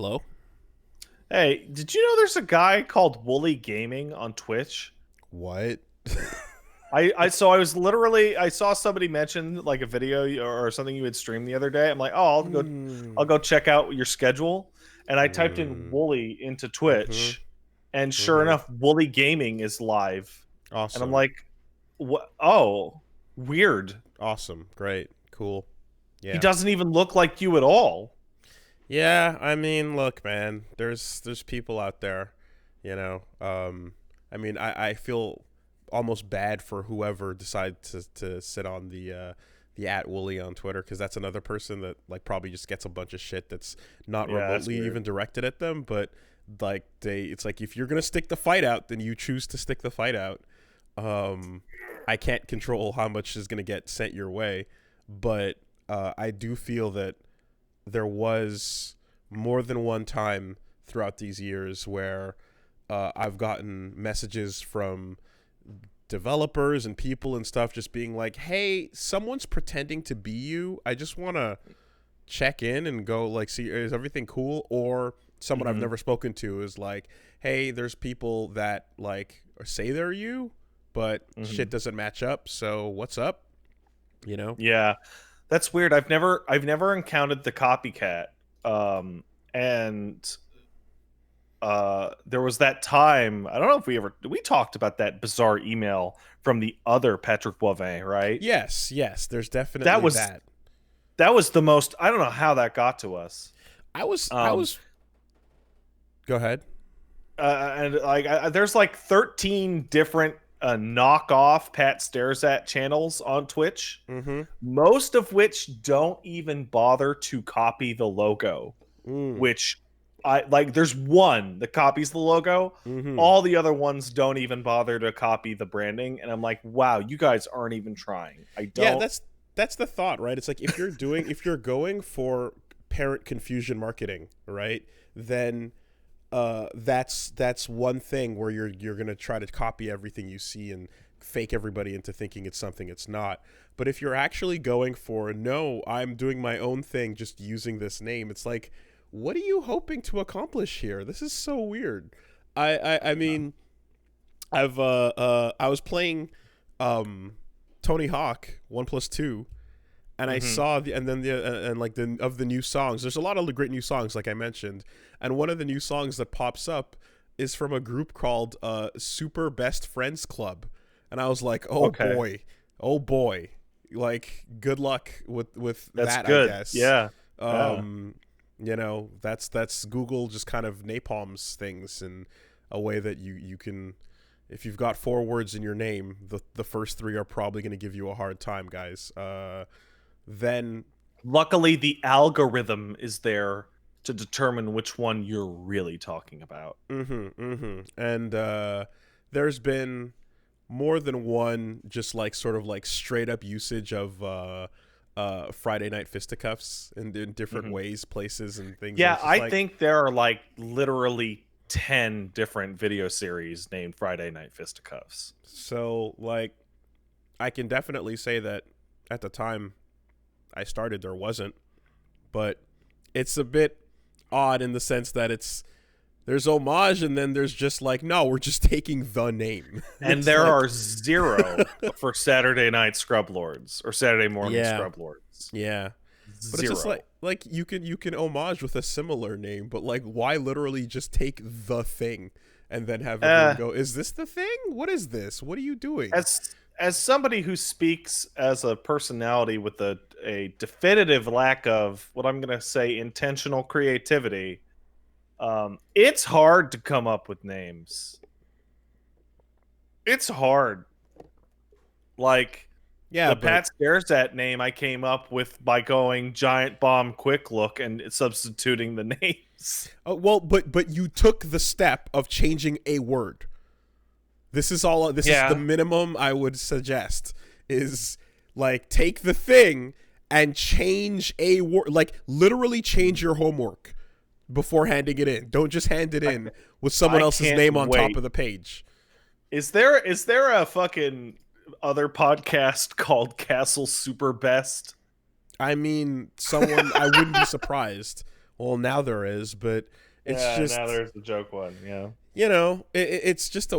Hello? Hey, did you know there's a guy called Wooly Gaming on Twitch? What? I was literally I saw somebody mention like a video or something you had streamed the other day. I'm like, oh, I'll Mm. go check out your schedule. And I typed in Mm. Wooly into Mm-hmm. Twitch, and sure Mm-hmm. enough, Wooly Gaming is live. And I'm Awesome. like, what? Oh, weird. Awesome. Great. Cool. He Yeah. doesn't even look like you at all. Yeah, I mean, look, man, there's people out there, you know. I mean, I feel almost bad for whoever decided to sit on the at Wooly on Twitter, because that's another person that like probably just gets a bunch of shit that's not Yeah, that's remotely weird. even directed at them, but like it's like if you're gonna stick the fight out, then you choose to stick the fight out. Um, I can't control how much is gonna get sent your way, but I do feel that there was more than one time throughout these years where I've gotten messages from developers and people and stuff just being like, hey, someone's pretending to be you. I just want to check in and go like, see, is everything cool? Or someone I've Mhm. never spoken to is like, hey, there's people that like say they're you, but shit Mhm. doesn't match up. So what's up? You know? Yeah. That's weird. I've never encountered the copycat. And there was that time, I don't know if we talked about that bizarre email from the other Patrick Boivin, right? Yes, yes, there's That definitely was that. that was the most, I don't know how that got to us. I Um was Go ahead. and like there's like 13 different knockoff Pat Stares At channels on Twitch, Mm-hmm. most of which don't even bother to copy the logo, Mm. which I like. There's one that copies the logo. Mm-hmm. All the other ones don't even bother to copy the branding, and I'm like, wow, you guys aren't even trying. I Yeah, don't. that's the thought, right? It's like if you're going for parent confusion marketing, right? Then that's one thing where you're gonna try to copy everything you see and fake everybody into thinking it's something it's not. But if you're actually going for no, I'm doing my own thing, just using this name, it's like, what are you hoping to accomplish here? This is so weird. I mean, I was playing um Tony Hawk 1+2, and I Mhm. saw the and then the and like the of the new songs. There's a lot of great new songs, like I mentioned, and one of the new songs that pops up is from a group called Super Best Friends Club, and I was like, Okay, oh boy, like good luck with that's that, I good. guess. Yeah, yeah. Um, you know, that's Google just kind of napalms things in a way that you can. If you've got four words in your name, the first three are probably going to give you a hard time, guys. Then Luckily, the algorithm is there to determine which one you're really talking about. and there's been more than one just like sort of like straight up usage of Friday Night Fisticuffs in different Mhm. ways, places, and things. And Yeah, it's just I like, think there are like literally 10 different video series named Friday Night Fisticuffs. so like I can definitely say that at the time I started there wasn't, but it's a bit odd in the sense that there's homage and then there's just like, no, we're just taking the name. And It's there like, are zero for Saturday Night Scrub Lords or Saturday Morning yeah, Scrub Lords. yeah. But it's just Zero. like you can homage with a similar name, but like why literally just take the thing and then have everyone Uh, go, is this the thing? What is this? What are you doing? as somebody who speaks as a personality with a definitive lack of what I'm going to say intentional creativity, it's hard to come up with names. It's hard. Like Yeah, the but Pat Stares At name I came up with by going Giant Bomb Quick Look and substituting the names. well, but you took the step of changing a word. This is the Yeah. minimum I would suggest is like take the thing and change a word, like literally change your homework before handing it in. Don't just hand it I, in with someone I else's can't name on top wait. of the page. Is there a fucking other podcast called Castle Super Best? I mean, someone I wouldn't be surprised. Well, now there is, but it's Yeah, just, now there's the joke one. Yeah. it's just a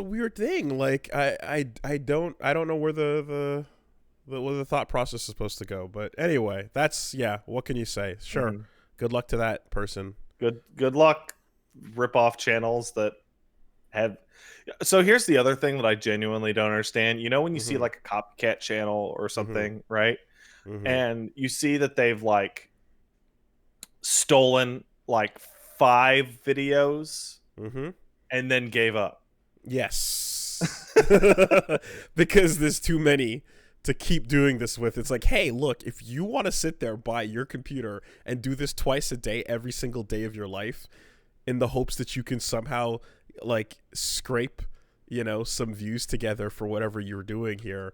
weird thing. Like I don't know where where the thought process is supposed to go. But anyway, that's, yeah. What can you say? Sure. Mhm. Good luck to that person. Good luck, rip off channels that have. So here's the other thing that I genuinely don't understand. You know, when you see Mm-hmm. like a copycat channel or Mm-hmm. something, right? Mm-hmm. And you see that they've like stolen like 5 videos Mm-hmm. and then gave up. Yes. Because there's too many to keep doing this with. It's like, hey, look, if you want to sit there by your computer and do this twice a day, every single day of your life, in the hopes that you can somehow like scrape, some views together for whatever you're doing here,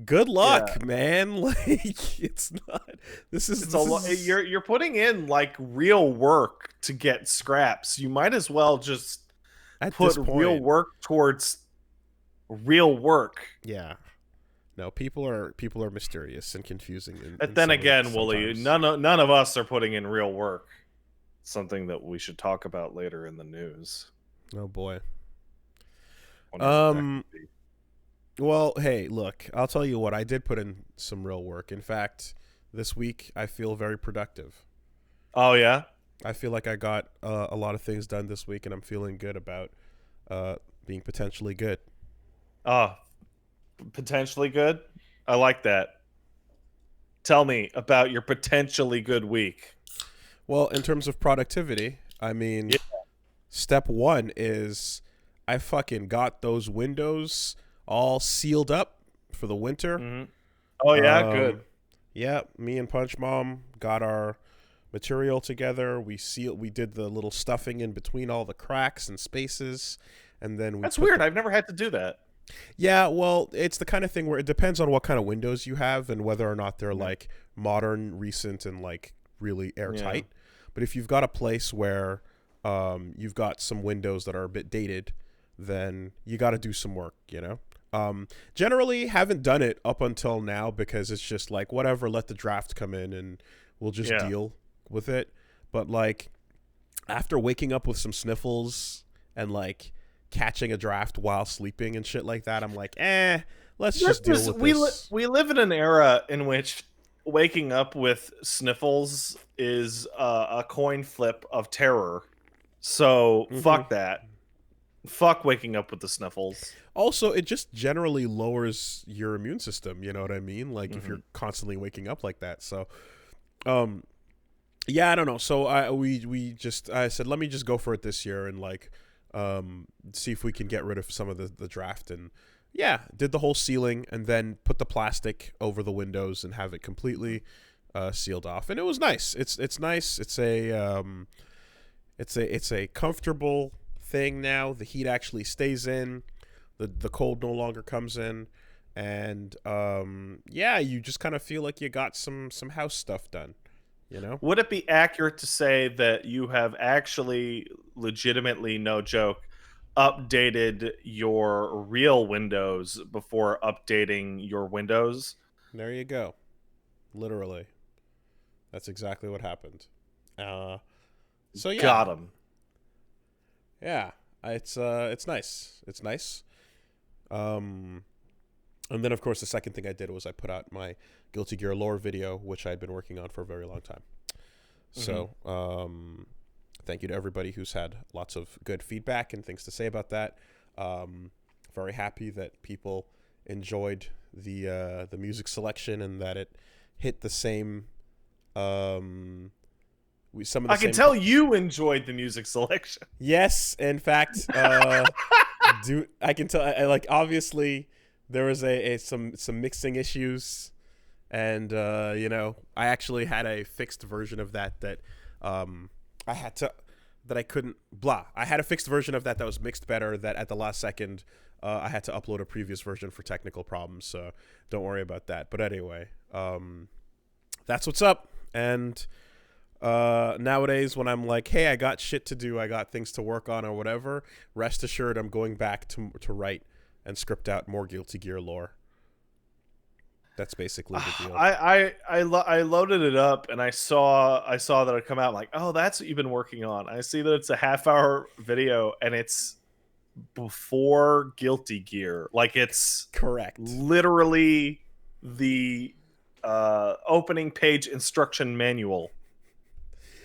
good Yeah. luck, man. Like, it's not. It's a lot. You're putting in like real work to get scraps. You might as well just at put this real point. work towards real work. Yeah. No, people are mysterious and confusing. But then again, Wooly, sometimes. none of us are putting in real work. Something that we should talk about later in the news. Oh boy. Whenever that Um. could be. Well, hey, look. I'll tell you what. I did put in some real work. In fact, this week I feel very productive. Oh yeah. I feel like I got a lot of things done this week, and I'm feeling good about being potentially good. Oh, potentially good. I like that. Tell me about your potentially good week. Well, in terms of productivity, I mean, Yeah. step one is I fucking got those windows all sealed up for the winter. Mm-hmm. Oh yeah, good. Yeah, me and Punch Mom got our material together. We did the little stuffing in between all the cracks and spaces, and then we That's put weird. the. I've never had to do that. Yeah, well, it's the kind of thing where it depends on what kind of windows you have and whether or not they're like modern, recent, and like really Yeah. airtight. But if you've got a place where you've got some windows that are a bit dated, then you got to do some work. Generally, haven't done it up until now because it's just like, whatever, let the draft come in and we'll just Yeah. deal with it. But like, after waking up with some sniffles and like catching a draft while sleeping and shit like that, I'm like, let's just deal with this. We live in an era in which waking up with sniffles is a coin flip of terror. So Hmm. fuck that. Fuck waking up with the sniffles. Also, it just generally lowers your immune system. You know what I mean? Like, if Hmm. you're constantly waking up like that. So, um, yeah, I don't know. So I said, let me just go for it this year and like see if we can get rid of some of the draft. And yeah, did the whole sealing and then put the plastic over the windows and have it completely sealed off. And it was nice. It's nice. It's a comfortable thing now. The heat actually stays in. The cold no longer comes in. And yeah, you just kind of feel like you got some house stuff done, you know? Would it be accurate to say that you have actually legitimately, no joke, updated your real Windows before updating your Windows? There you go. Literally. That's exactly what happened. Uh so yeah. Got him. Yeah. It's nice. It's nice. Um and then of course the second thing I did was I put out my Guilty Gear lore video, which I'd been working on for a very long time. So, thank you to everybody who's had lots of good feedback and things to say about that. Very happy that people enjoyed the music selection and that it hit the same. Some of the I can same. tell you enjoyed the music selection. Yes, in fact, I can tell. Like, obviously, there was some mixing issues. And I actually had a fixed version of that I had to that I couldn't I had a fixed version of that was mixed better, that at the last second I had to upload a previous version for technical problems, so don't worry about that. But anyway, that's what's up. And nowadays when I'm like, hey, I got shit to do, I got things to work on or whatever, rest assured I'm going back to write and script out more Guilty Gear lore. That's basically the deal. I loaded it up and I saw that it come out. I'm like, oh, that's what you've been working on. I see that it's a half-hour video and it's before Guilty Gear. Like it's Correct. literally the opening page instruction manual,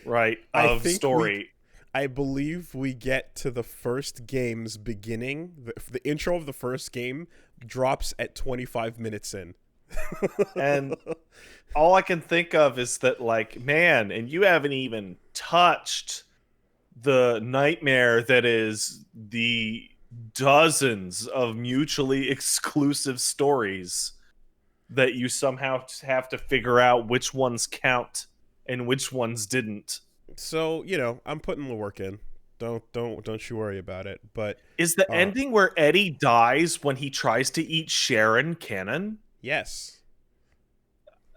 right, I of think we story. I believe we get to the first game's beginning. The intro of the first game drops at 25 minutes in. And all I can think of is that, like, man, and you haven't even touched the nightmare that is the dozens of mutually exclusive stories that you somehow have to figure out which ones count and which ones didn't. So, I'm putting the work in. Don't you worry about it. But Is the ending where Eddie dies when he tries to eat Sharon canon? yes.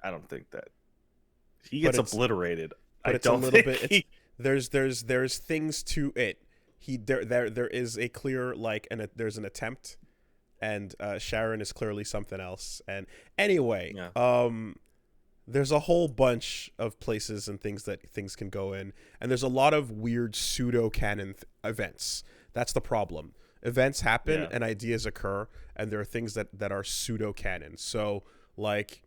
I don't think that. He gets obliterated. But I it's a don't little think bit there's things to it. There is a clear there's an attempt, and Sharon is clearly something else. And anyway, yeah. There's a whole bunch of places and things that things can go in, and there's a lot of weird pseudo canon events. That's the problem. Events happen and ideas occur, and there are things that are pseudo canon. So like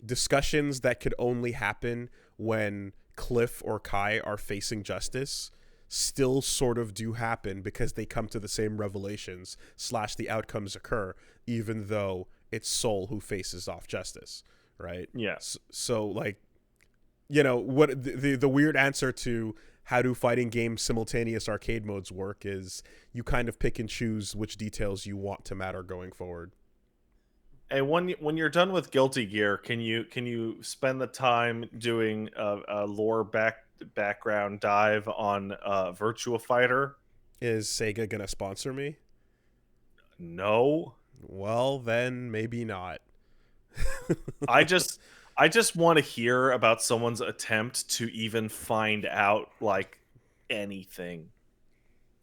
discussions that could only happen when Cliff or Kai are facing justice still sort of do happen because they come to the same revelations / the outcomes occur, even though it's Soul who faces off justice, right? Yes. So like, what the weird answer to how do fighting game simultaneous arcade modes work is you kind of pick and choose which details you want to matter going forward. And when you're done with Guilty Gear, can you spend the time doing a lore background dive on Virtua Fighter? Is Sega gonna sponsor me? No. Well, then maybe not. I just want to hear about someone's attempt to even find out like anything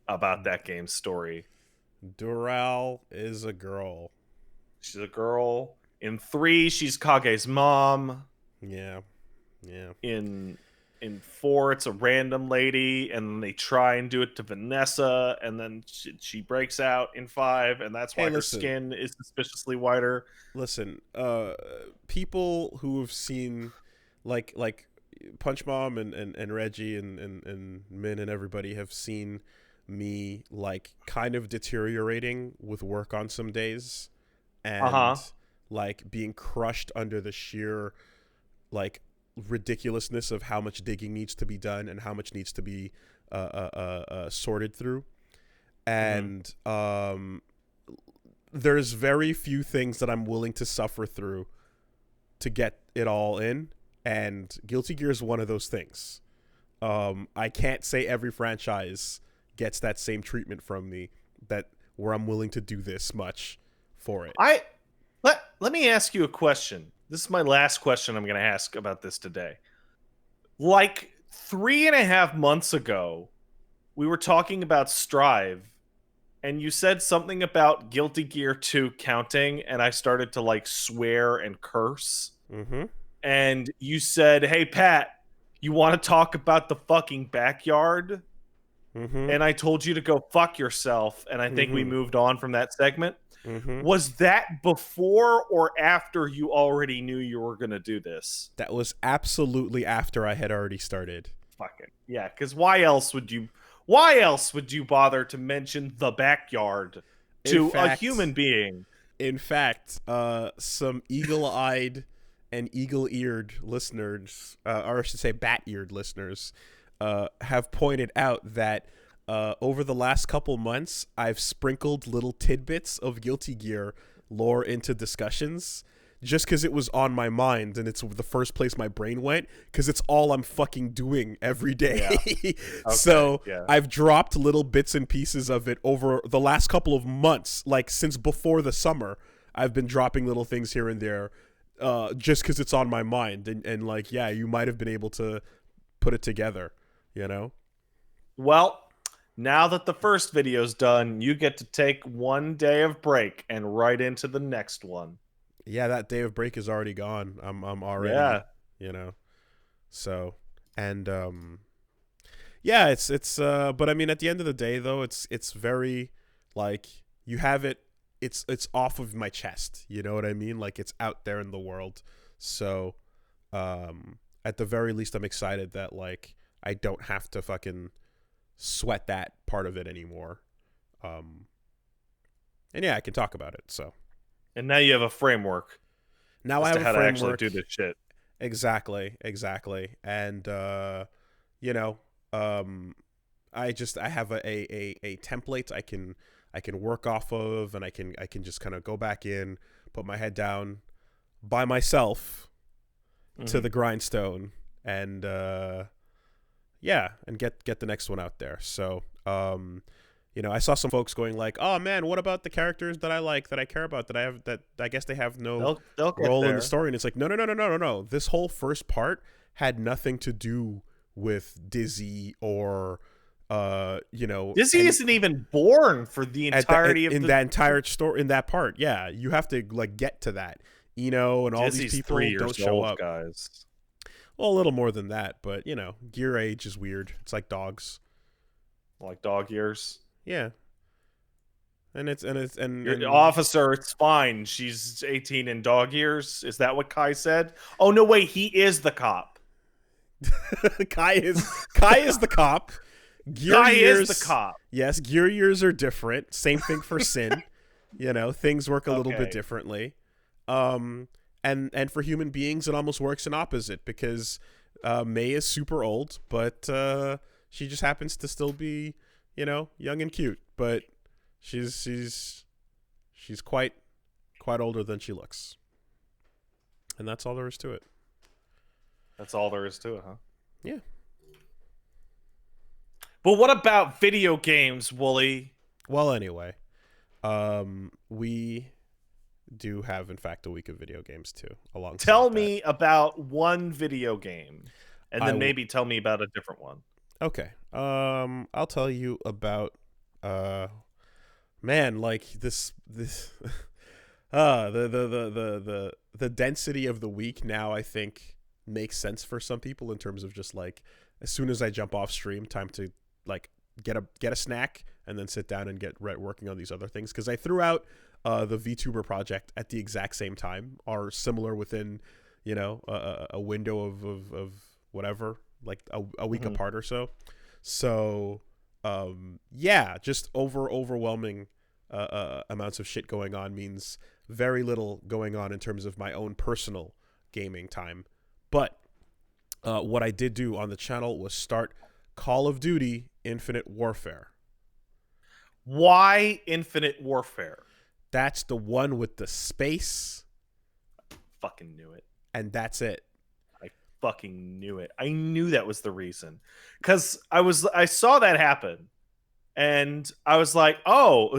about that game's story. Doral is a girl. She's a girl. In 3, she's Kage's mom. Yeah. In 4, it's a random lady, and then they try and do it to Vanessa, and then she breaks out in 5, and that's why her skin is suspiciously whiter. Listen, people who have seen like Punch Mom and Reggie and Min and everybody have seen me like kind of deteriorating with work on some days, and like being crushed under the sheer like ridiculousness of how much digging needs to be done and how much needs to be sorted through. And there's very few things that I'm willing to suffer through to get it all in, and Guilty Gear is one of those things. I can't say every franchise gets that same treatment from me, that where I'm willing to do this much for it. Let me ask you a question. This is my last question I'm going to ask about this today. Like 3.5 months ago, we were talking about Strive, and you said something about Guilty Gear 2 counting, and I started to like swear and curse. And you said, hey, Pat, you want to talk about the fucking backyard? And I told you to go fuck yourself, and I think we moved on from that segment. Was that before or after you already knew you were going to do this? That was absolutely after I had already started. Fucking yeah, because why else would you bother to mention the backyard to a human being? In fact, some eagle-eyed and eagle-eared listeners, or I should say bat-eared listeners, have pointed out that over the last couple months, I've sprinkled little tidbits of Guilty Gear lore into discussions just because it was on my mind, and it's the first place my brain went because it's all I'm fucking doing every day. Yeah. So I've dropped little bits and pieces of it over the last couple of months, like since before the summer. I've been dropping little things here and there just because it's on my mind, and like, yeah, you might have been able to put it together, Well, now that the first video's done, you get to take one day of break and right into the next one. Yeah, that day of break is already gone. I'm already, Yeah. you know. So, and yeah, it's but I mean at the end of the day though, it's very like you have it it's off of my chest, you know what I mean? Like it's out there in the world. So, at the very least I'm excited that like I don't have to fucking sweat that part of it anymore. Um and yeah, I can talk about it. So, And now you have a framework now I as have to a how to actually framework. do this shit. Exactly. And you know, um I have a template I can work off of, and I can just kind of go back in, put my head down by myself to Hmm. the grindstone, and yeah, and get the next one out there. So, you know, I saw some folks going like, "Oh man, what about the characters that I like, that I care about, that I have, that I guess they have no They'll get role in the there. story?" And it's like, no. This whole first part had nothing to do with Dizzy or you know, Dizzy any isn't even born for the at the entirety of in the. that entire story, in that part. Yeah, you have to like get to that. Eno and all these Dizzy's three people years don't show old, up. guys. Well, a little more than that, but you know, gear age is weird. It's like dogs. Like dog years. Yeah, Your and officer, it's fine. She's 18 in dog years. Is that what Kai said? Oh no, wait, he is the cop. Kai is the cop. Gear Kai is the years, cop. yes, gear years are different. Same thing for Sin. You know, things work a little bit Okay. differently. And for human beings, it almost works in opposite because May is super old, but she just happens to still be, you know, young and cute. But she's quite older than she looks, and that's all there is to it. That's all there is to it, huh? Yeah. But what about video games, Wooly? Well, anyway, we do have, in fact, a week of video games too. Alongside Tell that, me about one video game, and I then will. maybe tell me about a different one. Okay. I'll tell you about man, like this the density of the week now I think makes sense for some people in terms of just like as soon as I jump off stream, time to like get a snack and then sit down and get working on these other things because I threw out the VTuber project at the exact same time, are similar within, you know, a window of whatever, like a week Mhm. apart or so. So yeah, just overwhelming amounts of shit going on means very little going on in terms of my own personal gaming time. But what I did do on the channel was start Call of Duty Infinite Warfare. Why Infinite Warfare? That's the one with the space, Fucking knew it. and that's it. I fucking knew it. I knew that was the reason. Cuz I saw that happen and I was like, "Oh,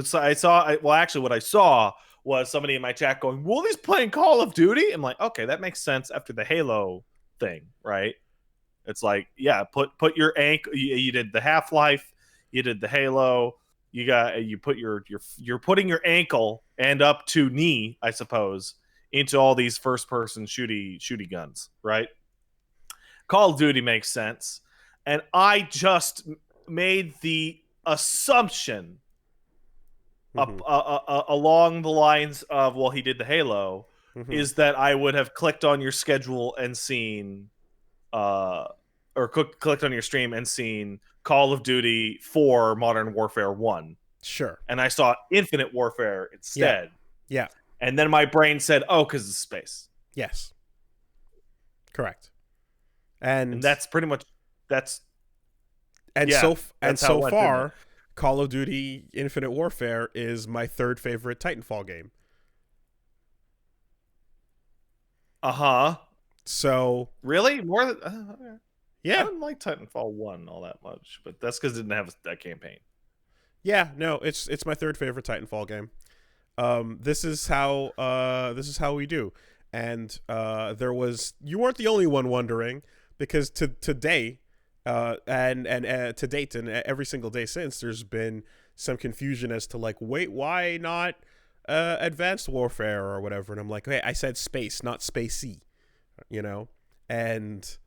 well actually what I saw was somebody in my chat going, "Wooly's playing Call of Duty?" I'm like, "Okay, that makes sense after the Halo thing, right?" It's like, yeah, put your ankle. You did the Half-Life, you did the Halo. You put you're putting your ankle and up to knee, I suppose, into all these first-person shooty guns, right? Call of Duty makes sense, and I just made the assumption Mm-hmm. along the lines of, well, he did the Halo, Mm-hmm. is that I would have clicked on your schedule and seen uh, or clicked on your stream and seen Call of Duty 4 Modern Warfare 1. Sure. And I saw Infinite Warfare Yeah. instead. Yeah. And then my brain said, oh, because it's space. Yes. Correct. And And that's pretty much, that's, and yeah, and that's how it so went, didn't it? far, Call of Duty Infinite Warfare is my third favorite Titanfall game. Uh-huh. So Really? More than, I yeah, didn't like Titanfall 1 all that much, but that's because it didn't have that campaign. yeah, no, it's my third favorite Titanfall game. This is how we do. And there was, you weren't the only one wondering, because today and to date and every single day since, there's been some confusion as to like, wait, why not Advanced Warfare or whatever, and I'm like, hey, I said space, not spacey, you know, and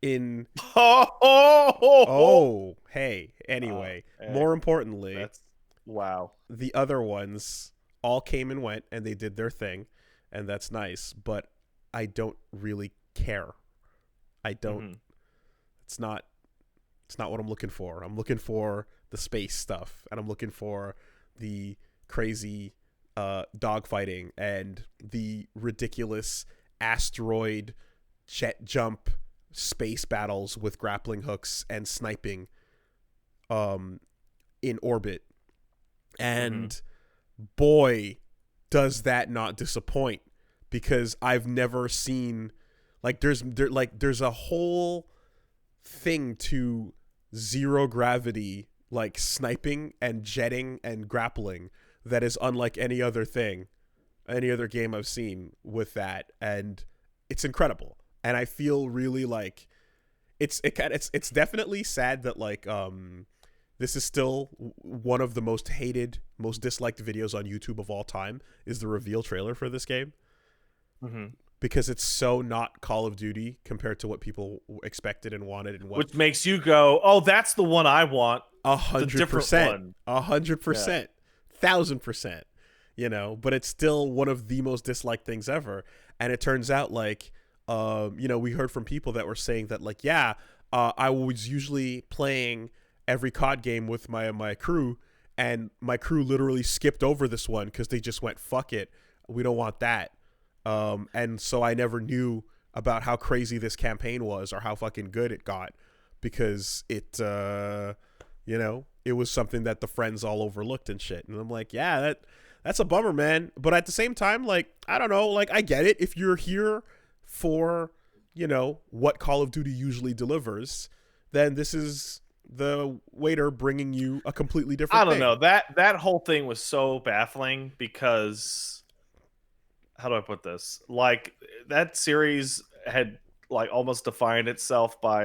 in oh hey anyway, Hey, more importantly, that's wow. the other ones all came and went and they did their thing, and that's nice, but I don't really care. I don't. Mm-hmm. It's not. It's not what I'm looking for. I'm looking for the space stuff, and I'm looking for the crazy dogfighting and the ridiculous asteroid jet jump space battles with grappling hooks and sniping in orbit. And boy, does that not disappoint, because I've never seen there's a whole thing to zero gravity, like sniping and jetting and grappling, that is unlike any other game I've seen with that, and it's incredible. And I feel really like it's definitely sad that like this is still one of the most hated, most disliked videos on YouTube of all time, is the reveal trailer for this game. Mm-hmm. Because it's so not Call of Duty compared to what people expected and wanted, and what, Which makes you go, "Oh, that's the one I want." 100%, 100%, 1000%. You know, but it's still one of the most disliked things ever. And it turns out like, we heard from people that were saying that like, yeah, I was usually playing every COD game with my crew, and my crew literally skipped over this one because they just went, fuck it, we don't want that. And so I never knew about how crazy this campaign was or how fucking good it got, because it was something that the friends all overlooked and shit. And I'm like, yeah, that's a bummer, man. But at the same time, like, I don't know, like, I get it. If you're here for, what Call of Duty usually delivers, then this is the waiter bringing you a completely different thing. I don't know. That whole thing was so baffling because, how do I put this? Like, that series had like almost defined itself by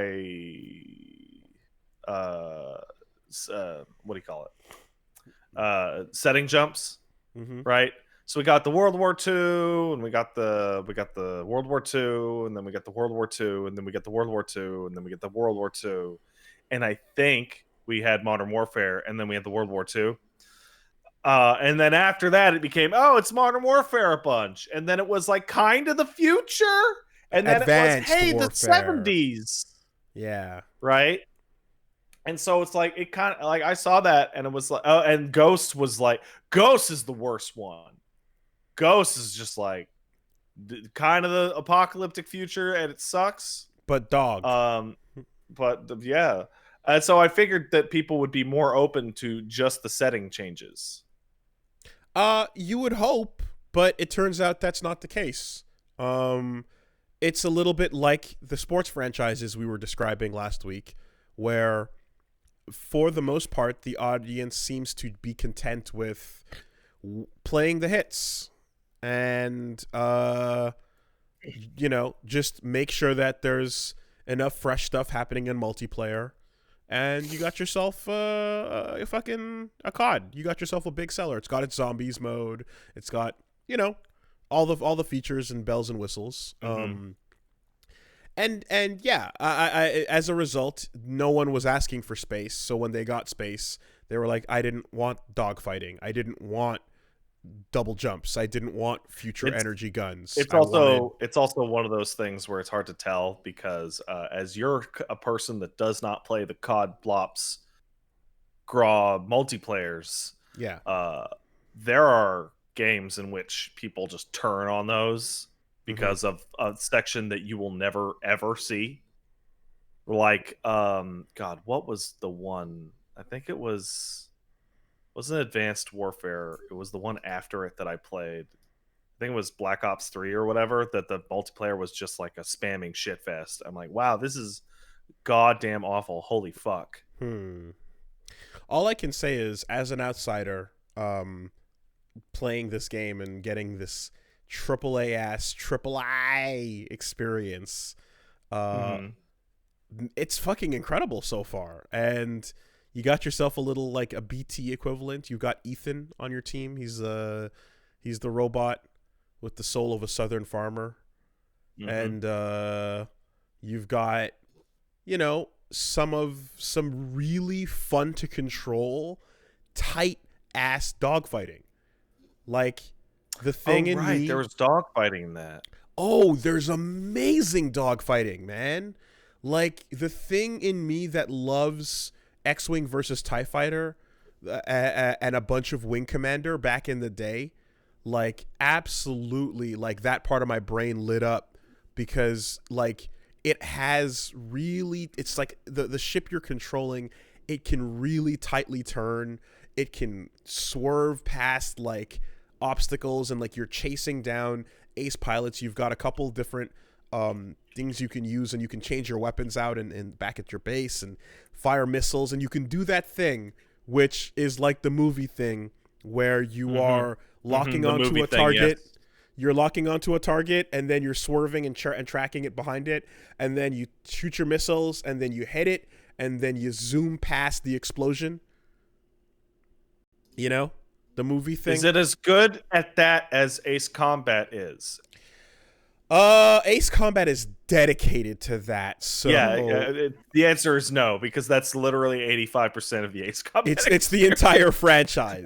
what do you call it? Setting jumps, right? So we got the World War II, and we got the World War II, and then we got the World War II, and then we got the World War II, and then we get the World War II, and I think we had Modern Warfare, and then we had the World War II. And then after that, it became, it's Modern Warfare a bunch. And then it was like kind of the future. And then Advanced it was, hey, Warfare. the 70s. Yeah. Right? And so it's like, it kind of like, I saw that and it was like, and Ghost was like, Ghost is the worst one. Ghost is just like kind of the apocalyptic future, and it sucks. But dog. Yeah. And so I figured that people would be more open to just the setting changes. You would hope, but it turns out that's not the case. It's a little bit like the sports franchises we were describing last week, where for the most part, the audience seems to be content with playing the hits and, just make sure that there's enough fresh stuff happening in multiplayer. And you got yourself a COD. You got yourself a big seller. It's got its zombies mode. It's got, all the features and bells and whistles. Mm-hmm. And yeah, I as a result, no one was asking for space. So when they got space, they were like, I didn't want dogfighting. I didn't want double jumps. I didn't want future energy guns. It's also one of those things where it's hard to tell, because as you're a person that does not play the COD Blops GRAW multiplayers, there are games in which people just turn on those because of a section that you will never ever see. Like, God, what was the one? I think it wasn't Advanced Warfare. It was the one after it that I played. I think it was Black Ops 3 or whatever, that the multiplayer was just like a spamming shitfest. I'm like, wow, this is goddamn awful. Holy fuck. All I can say is, as an outsider, playing this game and getting this triple I experience, it's fucking incredible so far. And You got yourself a little like a BT equivalent. You got Ethan on your team. He's the robot with the soul of a southern farmer. And you've got, you know, some really fun to control tight ass dogfighting. Like the thing in me, there was dogfighting in that. oh, there's amazing dogfighting, man. Like the thing in me that loves X-Wing versus TIE Fighter and a bunch of Wing Commander back in the day, like absolutely, like that part of my brain lit up because like it has really, it's like the ship you're controlling, it can really tightly turn. It can swerve past like obstacles and like you're chasing down ace pilots. You've got a couple different things you can use, and you can change your weapons out and back at your base and fire missiles, and you can do that thing which is like the movie thing where you are locking onto a target. Yes. You're locking onto a target, and then you're swerving and tracking it behind it, and then you shoot your missiles, and then you hit it, and then you zoom past the explosion. You know, the movie thing. Is it as good at that as Ace Combat is? Ace Combat is dedicated to that. So yeah, the answer is no, because that's literally 85% of the Ace Combat. It's the entire franchise.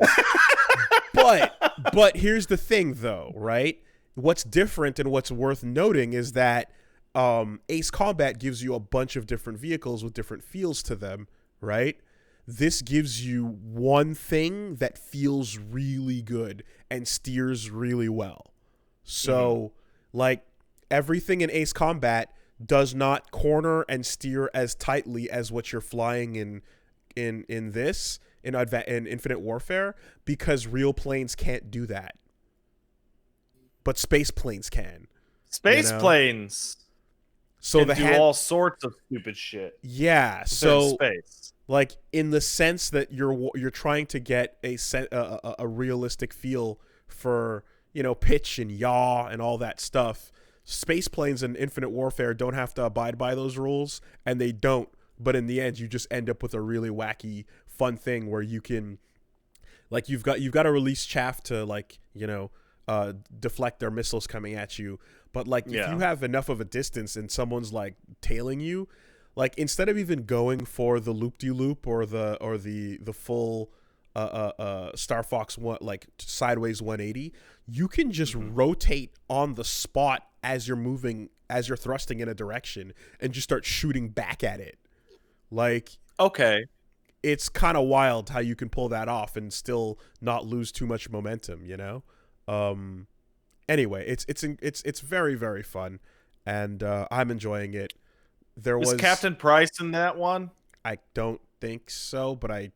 But here's the thing, though, right? What's different and what's worth noting is that Ace Combat gives you a bunch of different vehicles with different feels to them, right? This gives you one thing that feels really good and steers really well. So, like, everything in Ace Combat does not corner and steer as tightly as what you're flying in Infinite Warfare, because real planes can't do that. But space planes can. Space planes can do all sorts of stupid shit. Yeah, so space. Like in the sense that you're trying to get a realistic feel for, you know, pitch and yaw and all that stuff. Space planes in Infinite Warfare don't have to abide by those rules, and they don't. But in the end, you just end up with a really wacky, fun thing where you can, like, you've got to release chaff to, like, you know, deflect their missiles coming at you. But like, if you have enough of a distance and someone's like tailing you, like instead of even going for the loop-de-loop or the full Star Fox one, like sideways 180, you can just rotate on the spot as you're moving, as you're thrusting in a direction, and just start shooting back at it. Like, okay, it's kind of wild how you can pull that off and still not lose too much momentum, you know? Anyway, it's very, very fun, and I'm enjoying it. Was Captain Price in that one? I don't think so, but I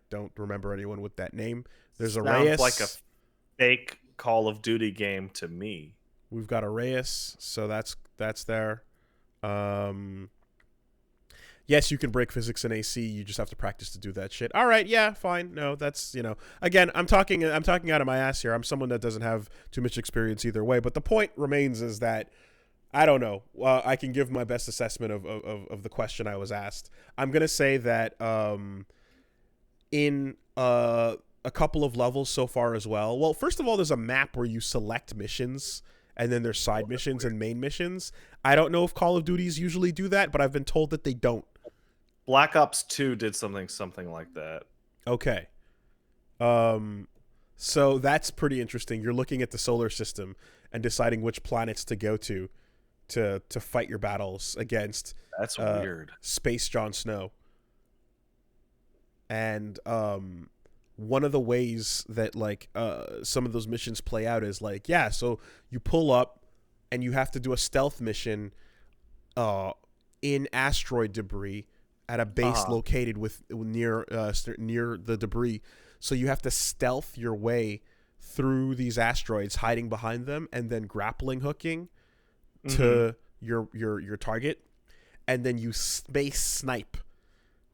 don't remember anyone with that name. There's Sounds Reyes. Like a fake Call of Duty game to me. We've got a Reyes, so that's there. Yes, you can break physics in AC. You just have to practice to do that shit. All right, yeah, fine. No, that's, you know, again, I'm talking out of my ass here. I'm someone that doesn't have too much experience either way. But the point remains is that, I don't know. I can give my best assessment of the question I was asked. I'm gonna say that in a couple of levels so far as well. Well, first of all, there's a map where you select missions, and then there's side missions and main missions. I don't know if Call of Duties usually do that, but I've been told that they don't. Black Ops 2 did something like that. Okay. So that's pretty interesting. You're looking at the solar system and deciding which planets to go to fight your battles against. That's weird. Space Jon Snow. And one of the ways that like some of those missions play out is like, yeah, so you pull up and you have to do a stealth mission in asteroid debris at a base located near the debris. So you have to stealth your way through these asteroids, hiding behind them, and then grappling hooking to your target, and then you space snipe,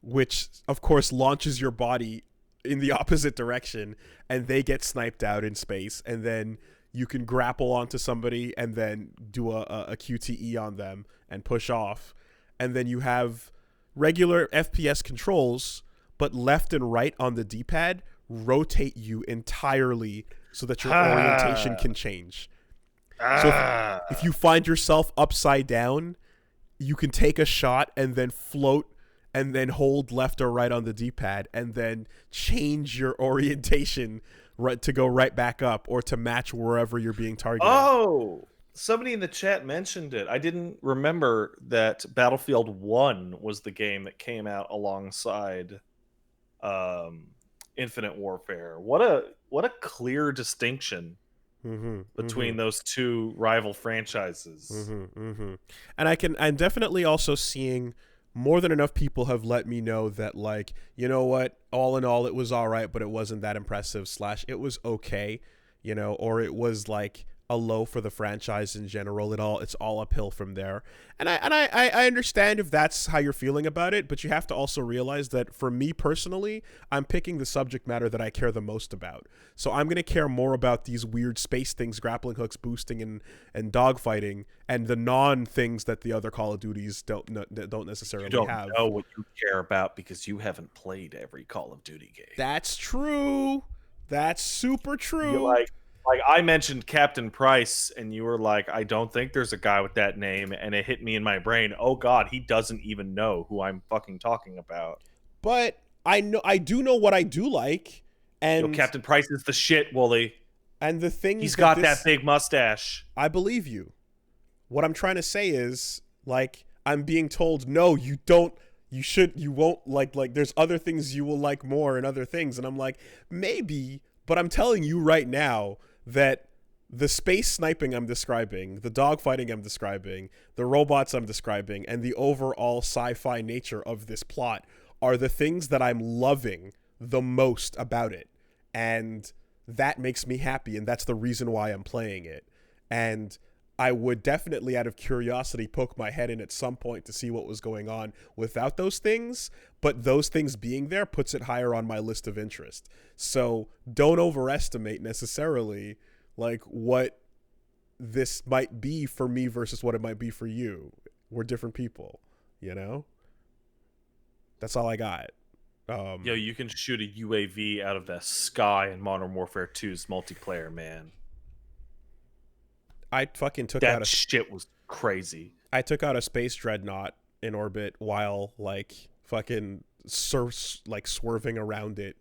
which of course launches your body in the opposite direction, and they get sniped out in space, and then you can grapple onto somebody and then do a QTE on them and push off, and then you have regular FPS controls, but left and right on the D-pad rotate you entirely so that your orientation Ah, can change. So if you find yourself upside down, you can take a shot and then float and then hold left or right on the D-pad and then change your orientation right to go right back up or to match wherever you're being targeted. Oh, somebody in the chat mentioned it. I didn't remember that Battlefield 1 was the game that came out alongside um, Infinite Warfare. What a clear distinction Mm-hmm, mm-hmm. between those two rival franchises. Mm-hmm, mm-hmm. And I'm definitely also seeing more than enough people have let me know that, like, you know what, all in all, it was all right, but it wasn't that impressive. Slash, it was okay, or it was like a low for the franchise in general. It's all uphill from there. And I understand if that's how you're feeling about it, but you have to also realize that for me personally, I'm picking the subject matter that I care the most about. So I'm gonna care more about these weird space things, grappling hooks, boosting, and dogfighting, and the non things that the other Call of Duties don't You necessarily don't have. know what you care about because you haven't played every Call of Duty game. That's true. That's super You true. like I mentioned Captain Price, and you were like, I don't think there's a guy with that name, and it hit me in my brain. Oh God, he doesn't even know who I'm fucking talking about. But I do know what I do like, Yo, and Captain Price is the shit, Wooly. the He's things that got that this big mustache. I believe you. What I'm trying to say is, like, I'm being told, no, you don't, you won't like there's other things you will like more and other things, and I'm like, maybe, but I'm telling you right now that the space sniping I'm describing, the dogfighting I'm describing, the robots I'm describing, and the overall sci-fi nature of this plot are the things that I'm loving the most about it. And that makes me happy, and that's the reason why I'm playing it. And I would definitely, out of curiosity, poke my head in at some point to see what was going on without those things. But those things being there puts it higher on my list of interest. So don't overestimate necessarily like what this might be for me versus what it might be for you. We're different people, you know? That's all I got. Yo, you can shoot a UAV out of the sky in Modern Warfare 2's multiplayer, man. I fucking took out That a shit was crazy. I took out a space dreadnought in orbit while like fucking swerving around it.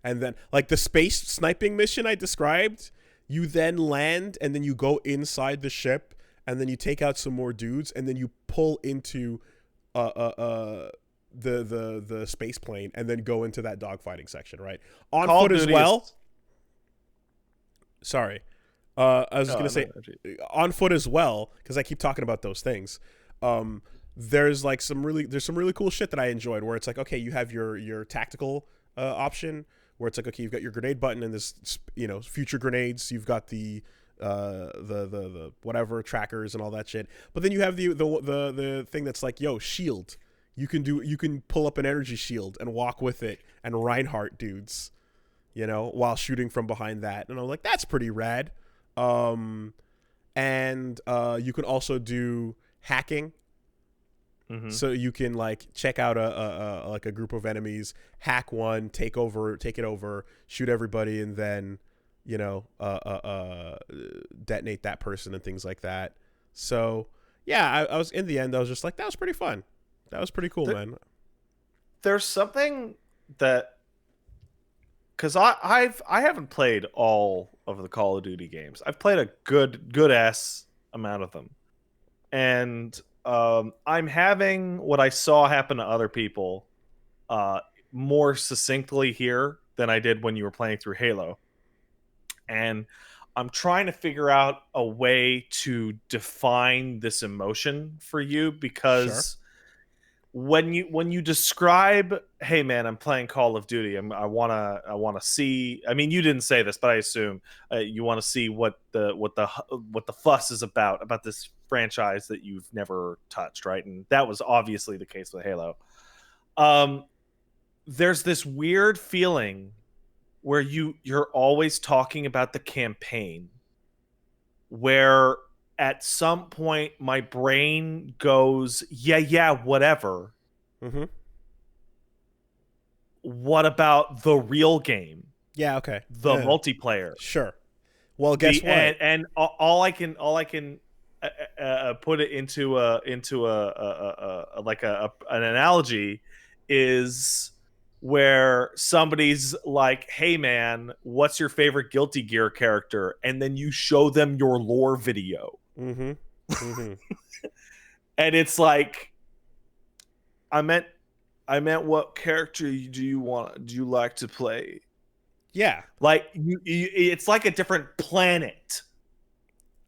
And then like the space sniping mission I described, you then land and then you go inside the ship and then you take out some more dudes and then you pull into the space plane and then go into that dogfighting section, right? On Call foot of as Duty well. is Sorry. I was just no, gonna no, say no. on foot as well because I keep talking about those things. There's like some really cool shit that I enjoyed where it's like, okay, you have your tactical option where it's like, okay, you've got your grenade button and this future grenades. You've got the whatever trackers and all that shit. But then you have the thing that's like, yo, shield. You can pull up an energy shield and walk with it and Reinhardt dudes, while shooting from behind that. And I'm like, that's pretty rad. And you can also do hacking. Mm-hmm. So you can like check out a group of enemies, hack one, take it over, shoot everybody, and then detonate that person and things like that. So yeah, I was in the end. I was just like, that was pretty fun. That was pretty cool, man. There's something that because I haven't played all of the Call of Duty games. I've played a good ass amount of them, and I'm having what I saw happen to other people more succinctly here than I did when you were playing through Halo, and I'm trying to figure out a way to define this emotion for you Sure. because when you describe, hey man, I'm playing Call of Duty, I wanna see. I mean, you didn't say this, but I assume you want to see what the fuss is about this franchise that you've never touched, right? And that was obviously the case with Halo. Um, there's this weird feeling where you're always talking about the campaign, where at some point my brain goes, yeah, whatever. Mm-hmm. what about the real game, Yeah, okay. the multiplayer? Sure. Well, guess what? And all I can put it into a like an analogy is where somebody's like, "Hey man, what's your favorite Guilty Gear character?" And then you show them your lore video, Mm-hmm. Mm-hmm. and it's like, I meant what character do you like to play? Yeah, Like it's like a different planet.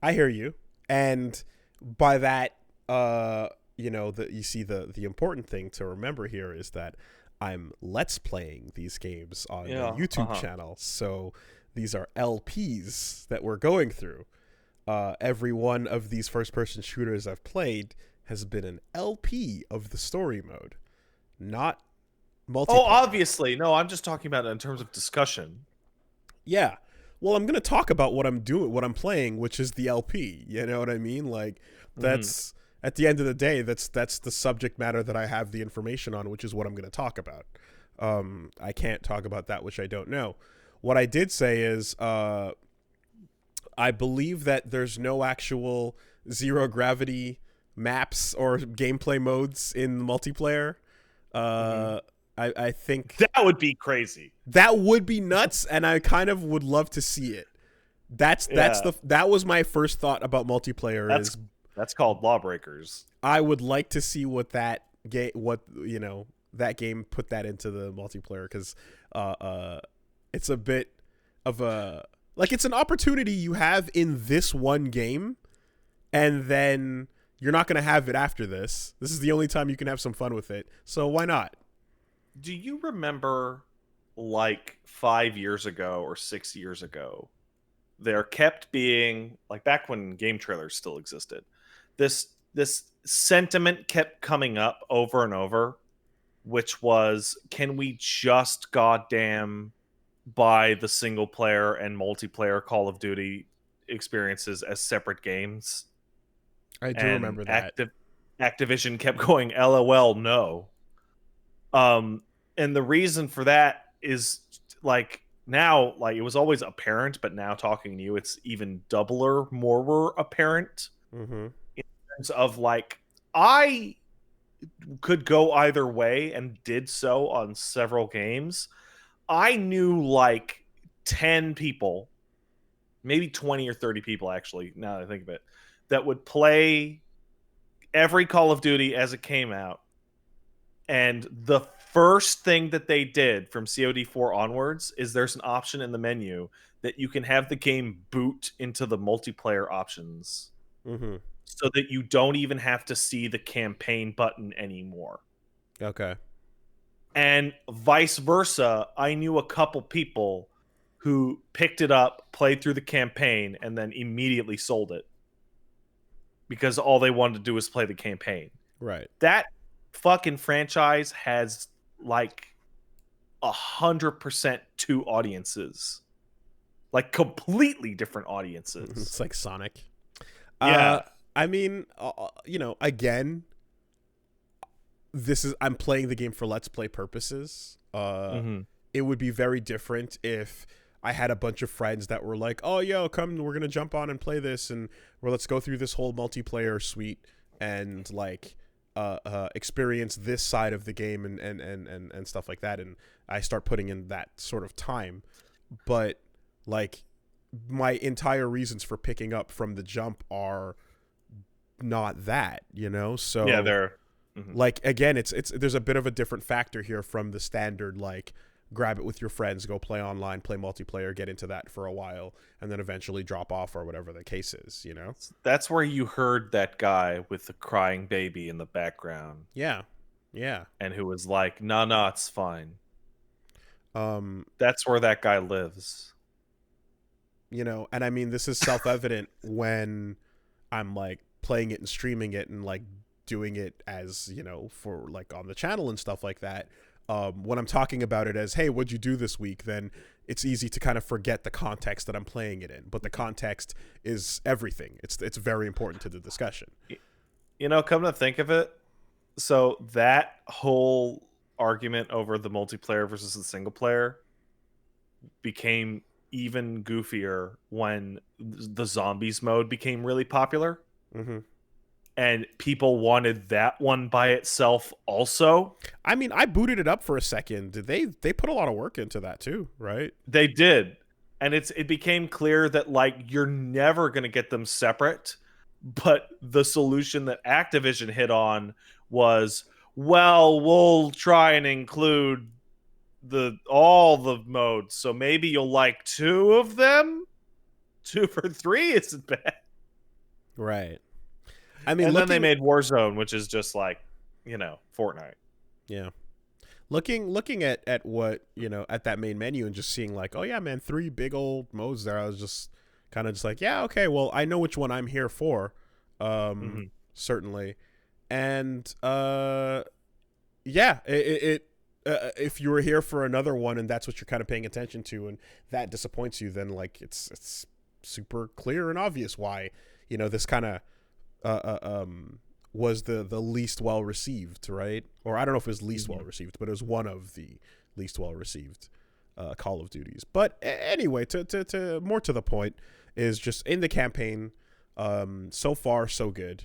I hear you. And by that, you see the important thing to remember here is that I'm let's playing these games on the YouTube channel. So these are LPs that we're going through. Every one of these first-person shooters I've played has been an LP of the story mode, not multiplayer. Oh, obviously. No, I'm just talking about it in terms of discussion. Yeah. Well, I'm going to talk about what I'm doing, what I'm playing, which is the LP. You know what I mean? Like, that's at the end of the day, that's the subject matter that I have the information on, which is what I'm going to talk about. I can't talk about that which I don't know. What I did say is I believe that there's no actual zero gravity maps or gameplay modes in multiplayer. I think that would be crazy. That would be nuts, and I kind of would love to see it. That was my first thought about multiplayer. That's called Lawbreakers. I would like to see what that that game put that into the multiplayer, because it's a bit of a, like, it's an opportunity you have in this one game, and then you're not going to have it after this. This is the only time you can have some fun with it, so why not? Do you remember, like 5 years ago or 6 years ago, there kept being, like back when game trailers still existed, this sentiment kept coming up over and over, which was, can we just goddamn buy the single player and multiplayer Call of Duty experiences as separate games? I do remember that. Activision kept going, LOL, no. And the reason for that is, like, now, like, it was always apparent, but now talking to you, it's even doubler, more apparent. Mm-hmm. In terms of, like, I could go either way and did so on several games. I knew like 10 people, maybe 20 or 30 people, actually, now that I think of it, that would play every Call of Duty as it came out. And the first thing that they did from COD4 onwards is there's an option in the menu that you can have the game boot into the multiplayer options. Mm-hmm. So that you don't even have to see the campaign button anymore. Okay. And vice versa, I knew a couple people who picked it up, played through the campaign, and then immediately sold it. Because all they wanted to do was play the campaign. Right. That fucking franchise has like 100% two audiences. Like completely different audiences. It's like Sonic. Yeah. I mean, again, I'm playing the game for Let's Play purposes. It would be very different if I had a bunch of friends that were like, oh, yo, come, we're going to jump on and play this, and let's go through this whole multiplayer suite and, like, experience this side of the game and stuff like that. And I start putting in that sort of time. But, like, my entire reasons for picking up from the jump are not that, so yeah, they're like, again, it's there's a bit of a different factor here from the standard, like, grab it with your friends, go play online, play multiplayer, get into that for a while, and then eventually drop off, or whatever the case is. That's where you heard that guy with the crying baby in the background, yeah and who was like, no, it's fine. That's where that guy lives. And I mean, this is self-evident when I'm, like, playing it and streaming it and, like, doing it as, for, like, on the channel and stuff like that. When I'm talking about it as, hey, what'd you do this week, then it's easy to kind of forget the context that I'm playing it in. But the context is everything. It's very important to the discussion. Come to think of it, so that whole argument over the multiplayer versus the single player became even goofier when the zombies mode became really popular. Mm-hmm. And people wanted that one by itself also. I mean, I booted it up for a second. They put a lot of work into that too, right? They did. And it became clear that like you're never going to get them separate. But the solution that Activision hit on was, well, we'll try and include all the modes. So maybe you'll like 2 of them. 2 for 3 isn't bad. Right. I mean, and then they made Warzone, which is just like, Fortnite. Yeah. Looking at what, at that main menu and just seeing like, oh yeah, man, 3 big old modes there. I was just kind of just like, yeah, okay, well, I know which one I'm here for. Certainly. And yeah, if you were here for another one and that's what you're kind of paying attention to and that disappoints you, then like it's super clear and obvious why, this kind of was the least well received, right? Or I don't know if it was least well received, but it was one of the least well received Call of Duties. But anyway, to more to the point, is just in the campaign, so far so good.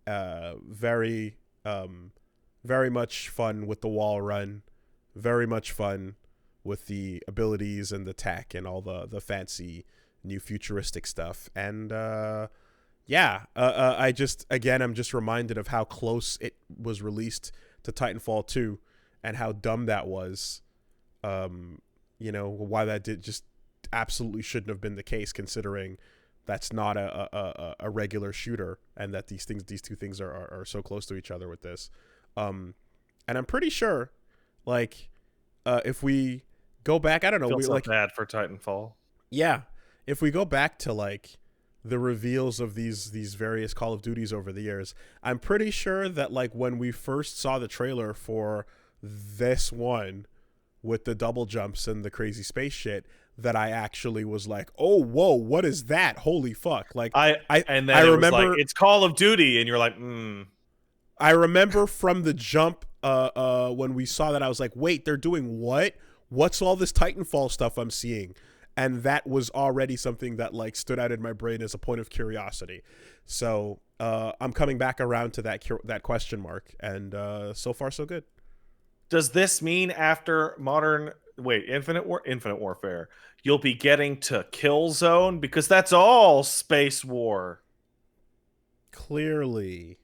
Very much fun with the wall run, very much fun with the abilities and the tech and all the fancy new futuristic stuff. And yeah, I'm just reminded of how close it was released to Titanfall 2 and how dumb that was. Why that just absolutely shouldn't have been the case, considering that's not a regular shooter and that these two things are so close to each other with this. And I'm pretty sure, like, if we go back, I don't know, Feel we so like bad for Titanfall. Yeah, if we go back to like the reveals of these various Call of Duties over the years, I'm pretty sure that like when we first saw the trailer for this one with the double jumps and the crazy space shit, that I actually was like, oh, whoa, what is that? Holy fuck. Like I remember it's Call of Duty and you're like, I remember from the jump when we saw that, I was like, wait, they're doing what? What's all this Titanfall stuff I'm seeing? And that was already something that like stood out in my brain as a point of curiosity. So I'm coming back around to that question mark, and so far so good. Does this mean after Infinite Warfare, you'll be getting to Killzone? Because that's all space war. Clearly,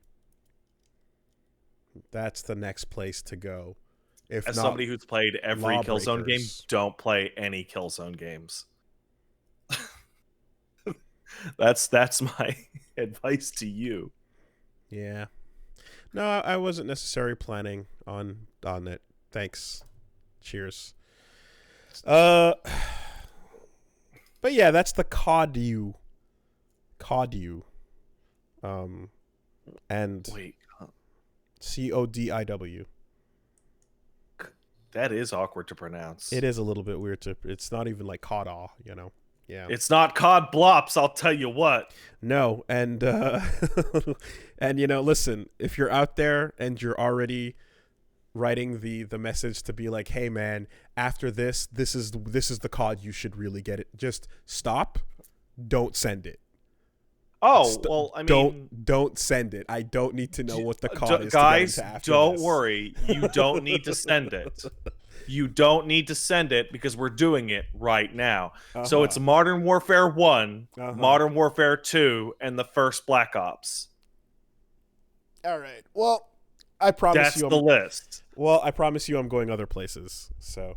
that's the next place to go. If As not, somebody who's played every Killzone game, Lawbreakers. don't play any Killzone games. That's my advice to you. Yeah. No, I wasn't necessarily planning on it. Thanks. Cheers. But yeah, that's the CODU. And Wait, CODIW. that is awkward to pronounce. It is a little bit weird it's not even like COD, Yeah. It's not COD Blops, I'll tell you what. No, and and listen, if you're out there and you're already writing the message to be like, hey man, after this is the COD, you should really get it. Just stop. Don't send it. Oh, well, I mean, don't send it. I don't need to know what the COD is. Guys, to get into after don't this. worry. You don't need to send it. You don't need to send it because we're doing it right now. So it's Modern Warfare 1, Modern Warfare 2, and the first Black Ops. All right. Well, I promise That's the list. Well, I promise you I'm going other places. So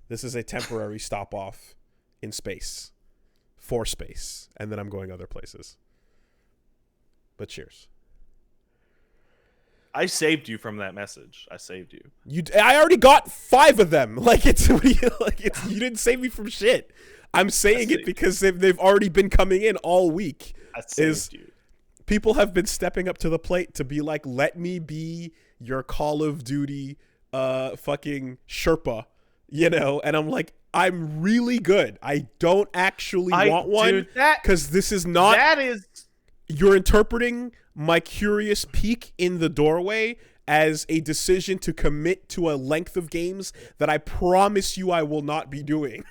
this is a temporary stop off in space. For space. And then I'm going other places. But cheers. I saved you from that message. I saved you. I already got 5 of them. Like you didn't save me from shit. I'm saying it because they've already been coming in all week. I saved you. People have been stepping up to the plate to be like, let me be your Call of Duty fucking Sherpa, and I'm like, I'm really good. I don't actually want one because this is not. That is. You're interpreting my curious peek in the doorway as a decision to commit to a length of games that I promise you I will not be doing.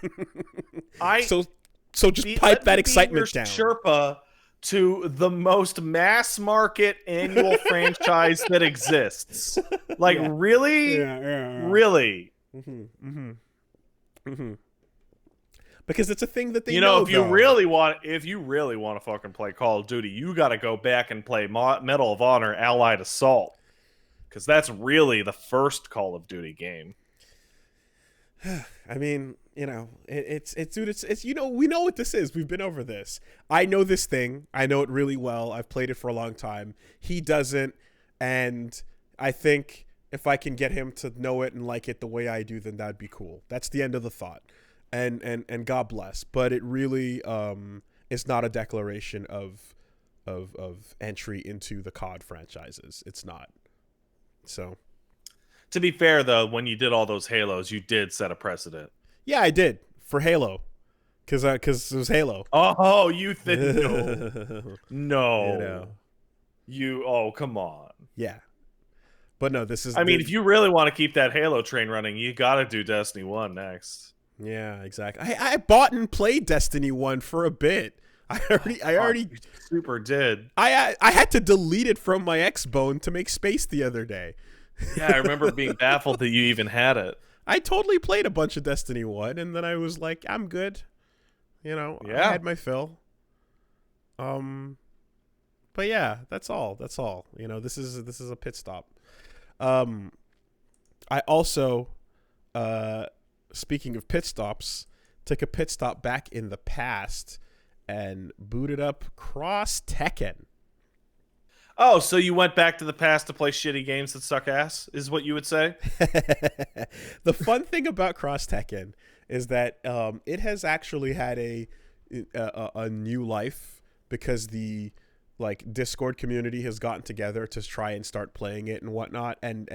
So just pipe that excitement down. Sherpa to the most mass market annual franchise that exists. Like, really? Really? Because it's a thing that they know. If you really want to fucking play Call of Duty, you got to go back and play Medal of Honor Allied Assault, because that's really the first Call of Duty game. I mean, it's we know what this is. We've been over this. I know this thing. I know it really well. I've played it for a long time. He doesn't, and I think if I can get him to know it and like it the way I do, then that'd be cool. That's the end of the thought. And God bless. But it really is not a declaration of entry into the COD franchises. It's not. So, to be fair though, when you did all those Halos, you did set a precedent. Yeah, I did for Halo, because it was Halo. Oh, you think no? Oh, come on. Yeah, but no, this is. I mean, if you really want to keep that Halo train running, you got to do Destiny 1 next. Yeah, exactly. I bought and played Destiny 1 for a bit. I already super did. I had to delete it from my Xbone to make space the other day. Yeah, I remember being baffled that you even had it. I totally played a bunch of Destiny 1, and then I was like, I'm good. I had my fill. But yeah, that's all. This is a pit stop. I also, speaking of pit stops, took a pit stop back in the past and booted up Cross Tekken. Oh, so you went back to the past to play shitty games that suck ass, is what you would say? The fun thing about Cross Tekken is that it has actually had a new life, because the Discord community has gotten together to try and start playing it and whatnot, and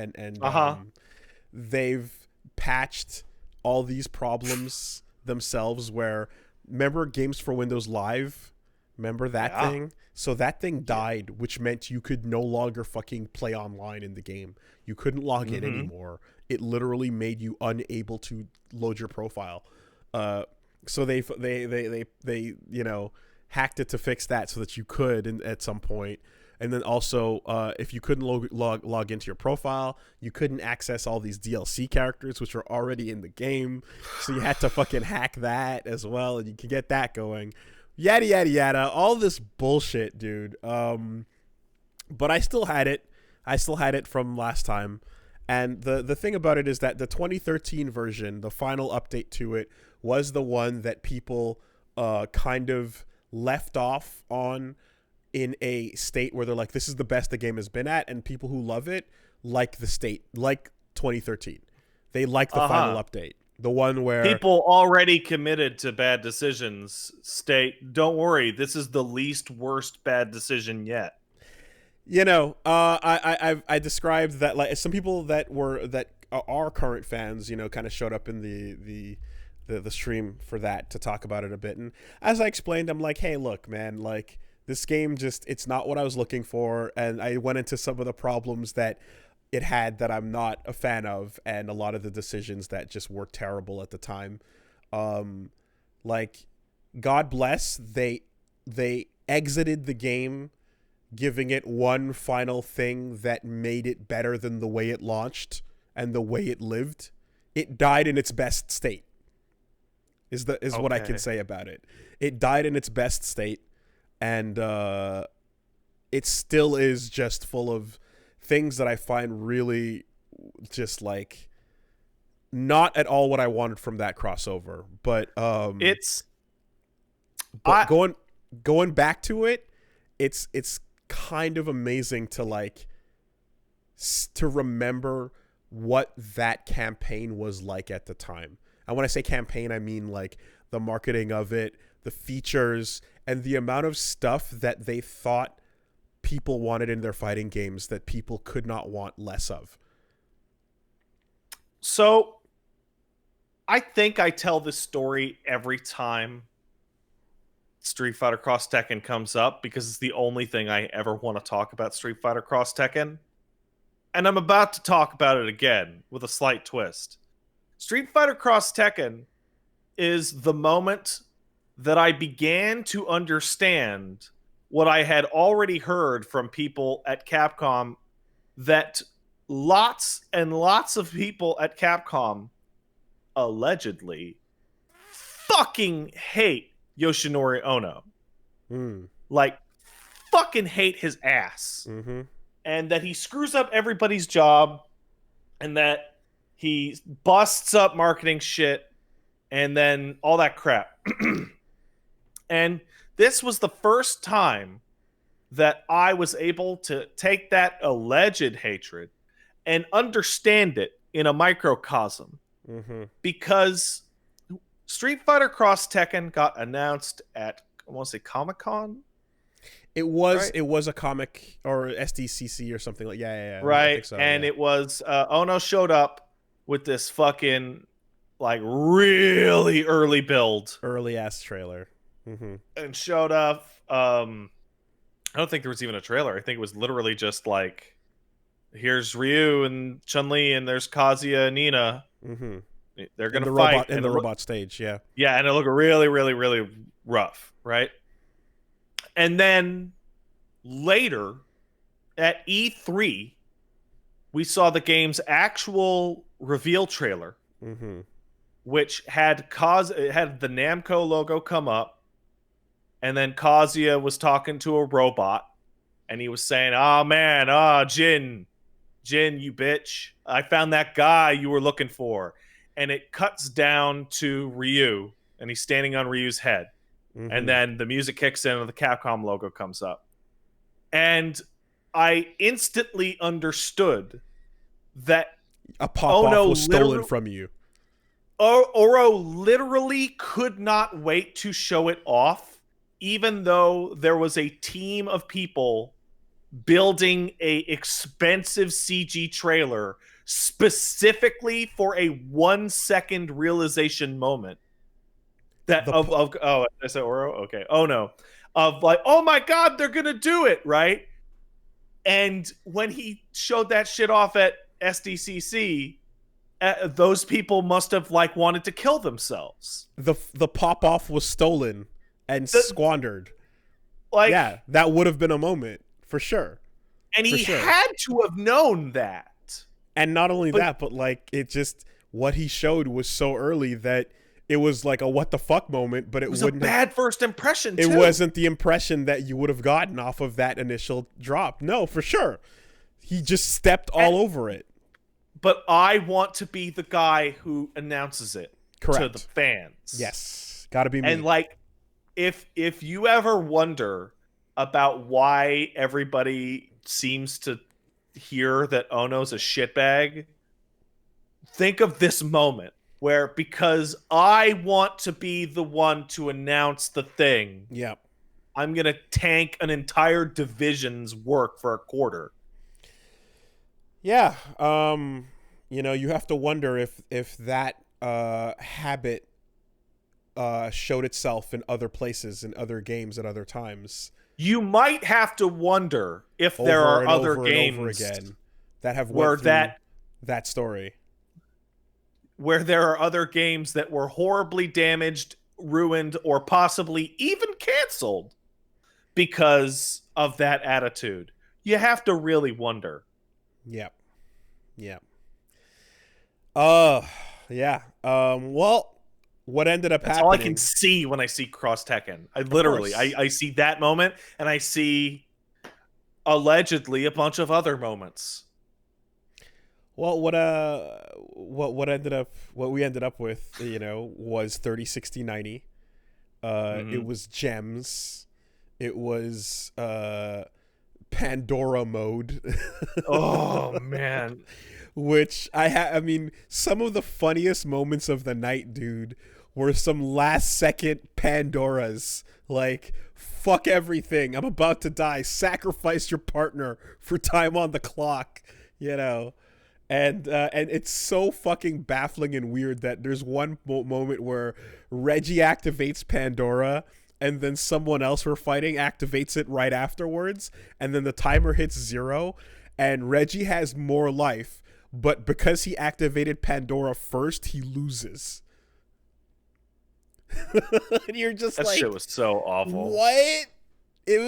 they've patched all these problems themselves. Where, remember Games for Windows Live? Remember that thing? So that thing died, which meant you could no longer fucking play online in the game. You couldn't log in anymore. It literally made you unable to load your profile. So they hacked it to fix that so that you could at some point. And then also, if you couldn't log into your profile, you couldn't access all these DLC characters, which are already in the game. So you had to fucking hack that as well, and you could get that going. Yada, yada, yada. All this bullshit, dude. But I still had it. I still had it from last time. And the thing about it is that the 2013 version, the final update to it, was the one that people kind of left off on in a state where they're like, this is the best the game has been at. And people who love it like the state, like 2013. They like the final update. The one where people already committed to bad decisions state, don't worry, this is the least worst bad decision yet. I described that, like, some people that are current fans, kind of showed up in the stream for that to talk about it a bit. And as I explained, I'm like, hey, look, man, like, this game it's not what I was looking for. And I went into some of the problems that it had that I'm not a fan of, and a lot of the decisions that just were terrible at the time. Like, God bless, they exited the game giving it one final thing that made it better than the way it launched and the way it lived. It died in its best state. Is what I can say about it. It died in its best state, and it still is just full of things that I find really just like not at all what I wanted from that crossover. But going back to it, it's kind of amazing to to remember what that campaign was like at the time. And when I say campaign, I mean like the marketing of it, the features, and the amount of stuff that they thought people wanted in their fighting games that people could not want less of. So I think I tell this story every time Street Fighter Cross Tekken comes up, because it's the only thing I ever want to talk about Street Fighter Cross Tekken. and I'm about to talk about it again with a slight twist. Street Fighter Cross Tekken is the moment that I began to understand what I had already heard from people at Capcom, that lots and lots of people at Capcom allegedly fucking hate Yoshinori Ono. Like, fucking hate his ass. And that he screws up everybody's job, and that he busts up marketing shit, and then all that crap. And this was the first time that I was able to take that alleged hatred and understand it in a microcosm. Because Street Fighter Cross Tekken got announced at, I want to say, Comic-Con? It was a comic or SDCC or something like right. I think so, and it was Ono showed up with this fucking like really early build, early ass trailer, and showed up. I don't think there was even a trailer. I think it was literally just like, here's Ryu and Chun-Li, and there's Kazuya and Nina. They're gonna fight in the robot stage, yeah, and it looked really, really, really rough, right? And then later at E3, we saw the game's actual reveal trailer, which had it had the Namco logo come up, and then Kazuya was talking to a robot, and he was saying, "Oh man, Jin, you bitch! I found that guy you were looking for." And it cuts down to Ryu, and he's standing on Ryu's head. And then the music kicks in and the Capcom logo comes up. And I instantly understood that a pop-off was stolen from you. Oro literally could not wait to show it off, even though there was a team of people building a expensive CG trailer specifically for a 1 second realization moment. That I said Oro? Okay. Oh no. Of like, oh my god, they're gonna do it, right? And when he showed that shit off at SDCC, those people must have like wanted to kill themselves. The pop-off was stolen and squandered. Like, yeah, that would have been a moment, for sure. And he had to have known that. And not only that, but like, it just, what he showed was so early that it was like a what the fuck moment, but it was a bad first impression, too. It wasn't the impression that you would have gotten off of that initial drop. No, for sure. He just stepped all over it. But I want to be the guy who announces it to the fans. Yes. Gotta be me. And like, if you ever wonder about why everybody seems to hear that Ono's a shitbag, think of this moment. Where, because I want to be the one to announce the thing, I'm going to tank an entire division's work for a quarter. Yeah. You know, you have to wonder if that habit showed itself in other places, in other games at other times. You might have to wonder if there are other games that have where that story. Where there are other games that were horribly damaged, ruined, or possibly even canceled because of that attitude. You have to really wonder. Yep. Well, what ended up happening... That's all I can see when I see Cross Tekken. I see that moment, and I see allegedly a bunch of other moments. Well, what we ended up with, you know, was 30-60-90. It was gems. It was Pandora mode. Oh man. Which I mean, some of the funniest moments of the night, dude, were some last second Pandoras. Like, fuck everything. I'm about to die. Sacrifice your partner for time on the clock, you know. And it's so fucking baffling and weird that there's one moment where Reggie activates Pandora, and then someone else we're fighting activates it right afterwards, and then the timer hits 0, and Reggie has more life, but because he activated Pandora first, he loses. And you're just That like, shit was so awful. what? It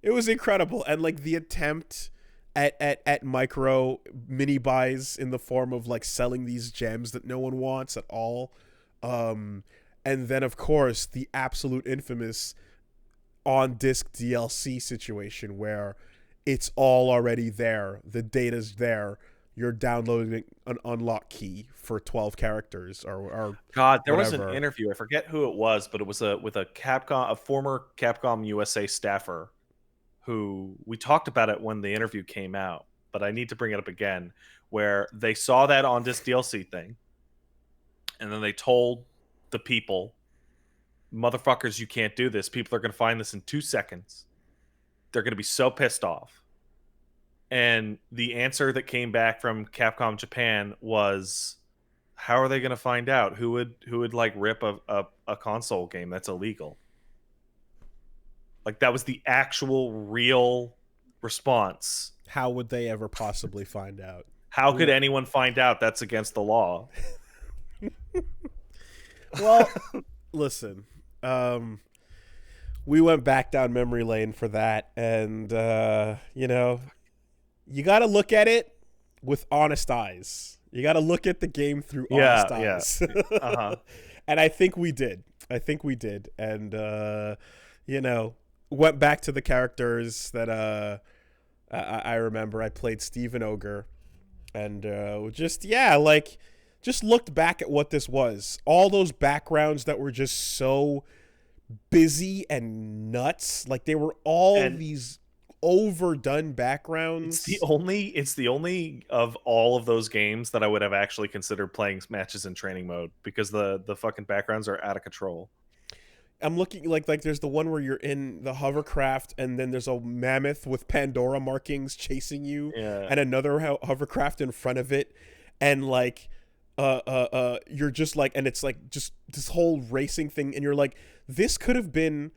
was incredible. And like the attempt at micro mini buys in the form of like selling these gems that no one wants at all. And then of course the absolute infamous on disc DLC situation where it's all already there. The data's there. You're downloading an unlock key for 12 characters or God, there was whatever. an interview. I forget who it was, but it was with a former Capcom USA staffer who we talked about it when the interview came out, but I need to bring it up again, where they saw that on this DLC thing, and then they told the people, motherfuckers, you can't do this. People are going to find this in 2 seconds. They're going to be so pissed off. And the answer that came back from Capcom Japan was, how are they going to find out? Who would like rip a console game that's illegal? Like, that was the actual real response. How would they ever possibly find out? How could anyone find out? That's against the law. Well, listen, we went back down memory lane for that, and you know, you got to look at it with honest eyes. You got to look at the game through honest eyes. Uh-huh. And I think we did. And you know, went back to the characters that I remember. I played Steven Ogre, and just looked back at what this was. All those backgrounds that were just so busy and nuts. Like, they were all these overdone backgrounds. It's the only of all of those games that I would have actually considered playing matches in training mode, because the fucking backgrounds are out of control. I'm looking like there's the one where you're in the hovercraft and then there's a mammoth with Pandora markings chasing you, and another hovercraft in front of it, and like you're just like, and it's like just this whole racing thing, and you're like, this could have been,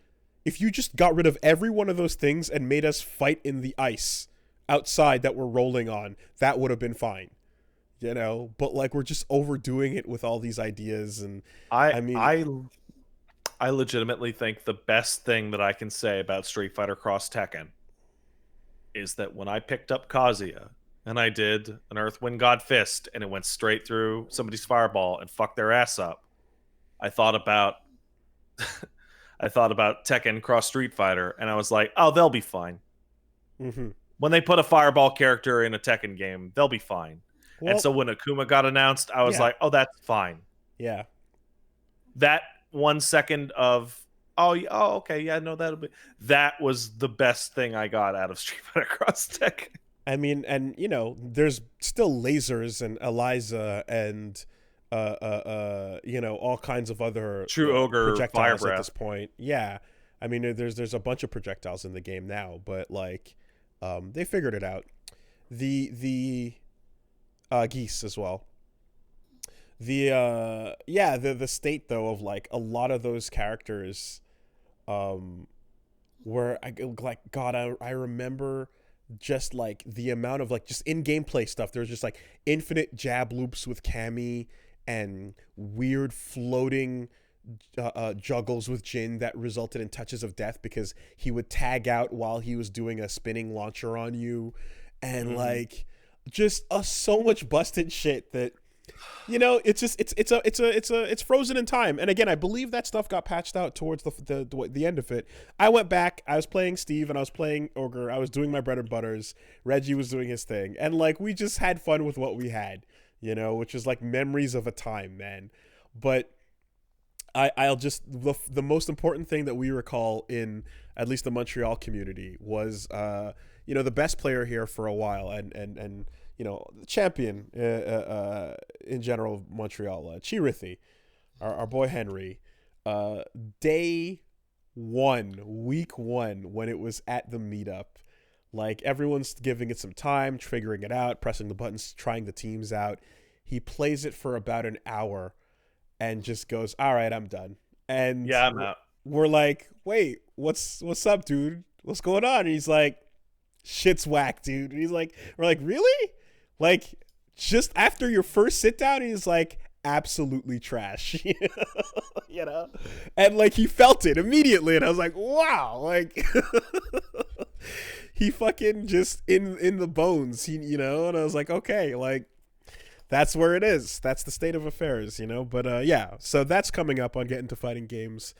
if you just got rid of every one of those things and made us fight in the ice outside that we're rolling on, that would have been fine, you know. But like, we're just overdoing it with all these ideas, and I legitimately think the best thing that I can say about Street Fighter Cross Tekken is that when I picked up Kazuya and I did an Earth Wind God Fist and it went straight through somebody's fireball and fucked their ass up, I thought about Tekken Cross Street Fighter, and I was like, oh, they'll be fine. Mm-hmm. When they put a fireball character in a Tekken game, they'll be fine. Well, and so when Akuma got announced, I was like, oh, that's fine. Yeah. That 1 second of, okay, yeah, no, that was the best thing I got out of Street Fighter Cross Tekken. I mean, and you know, there's still lasers and Eliza and you know, all kinds of other True Ogre projectiles fire at breath. this point. Yeah, I mean, there's a bunch of projectiles in the game now, but like, they figured it out. The geese as well. The state though of like a lot of those characters, where I remember just like the amount of like just in gameplay stuff. There was just like infinite jab loops with Cammy and weird floating juggles with Jin that resulted in touches of death because he would tag out while he was doing a spinning launcher on you, and like just so much busted shit that, you know, it's frozen in time. And again, I believe that stuff got patched out towards the end of it. I went back, I was playing Steve and I was playing Ogre, I was doing my bread and butters, Reggie was doing his thing, and like we just had fun with what we had, you know, which is like memories of a time, man. But I'll just, the most important thing that we recall in at least the Montreal community was you know, the best player here for a while, and you know, the champion in general of Montreal, Chirithi, our boy Henry, day one, week one, when it was at the meetup, like everyone's giving it some time, figuring it out, pressing the buttons, trying the teams out. He plays it for about an hour and just goes, all right, I'm done. And Yeah, I'm out. We're like, wait, what's up, dude? what's going on? And he's like, shit's whack, dude. And he's like, we're like, really? Like, just after your first sit down, he's like, absolutely trash. You know? And like, he felt it immediately. And I was like, wow. Like, he fucking just in the bones, you know? And I was like, okay, like, that's where it is. That's the state of affairs, you know? But yeah, so that's coming up on Getting to Fighting Games.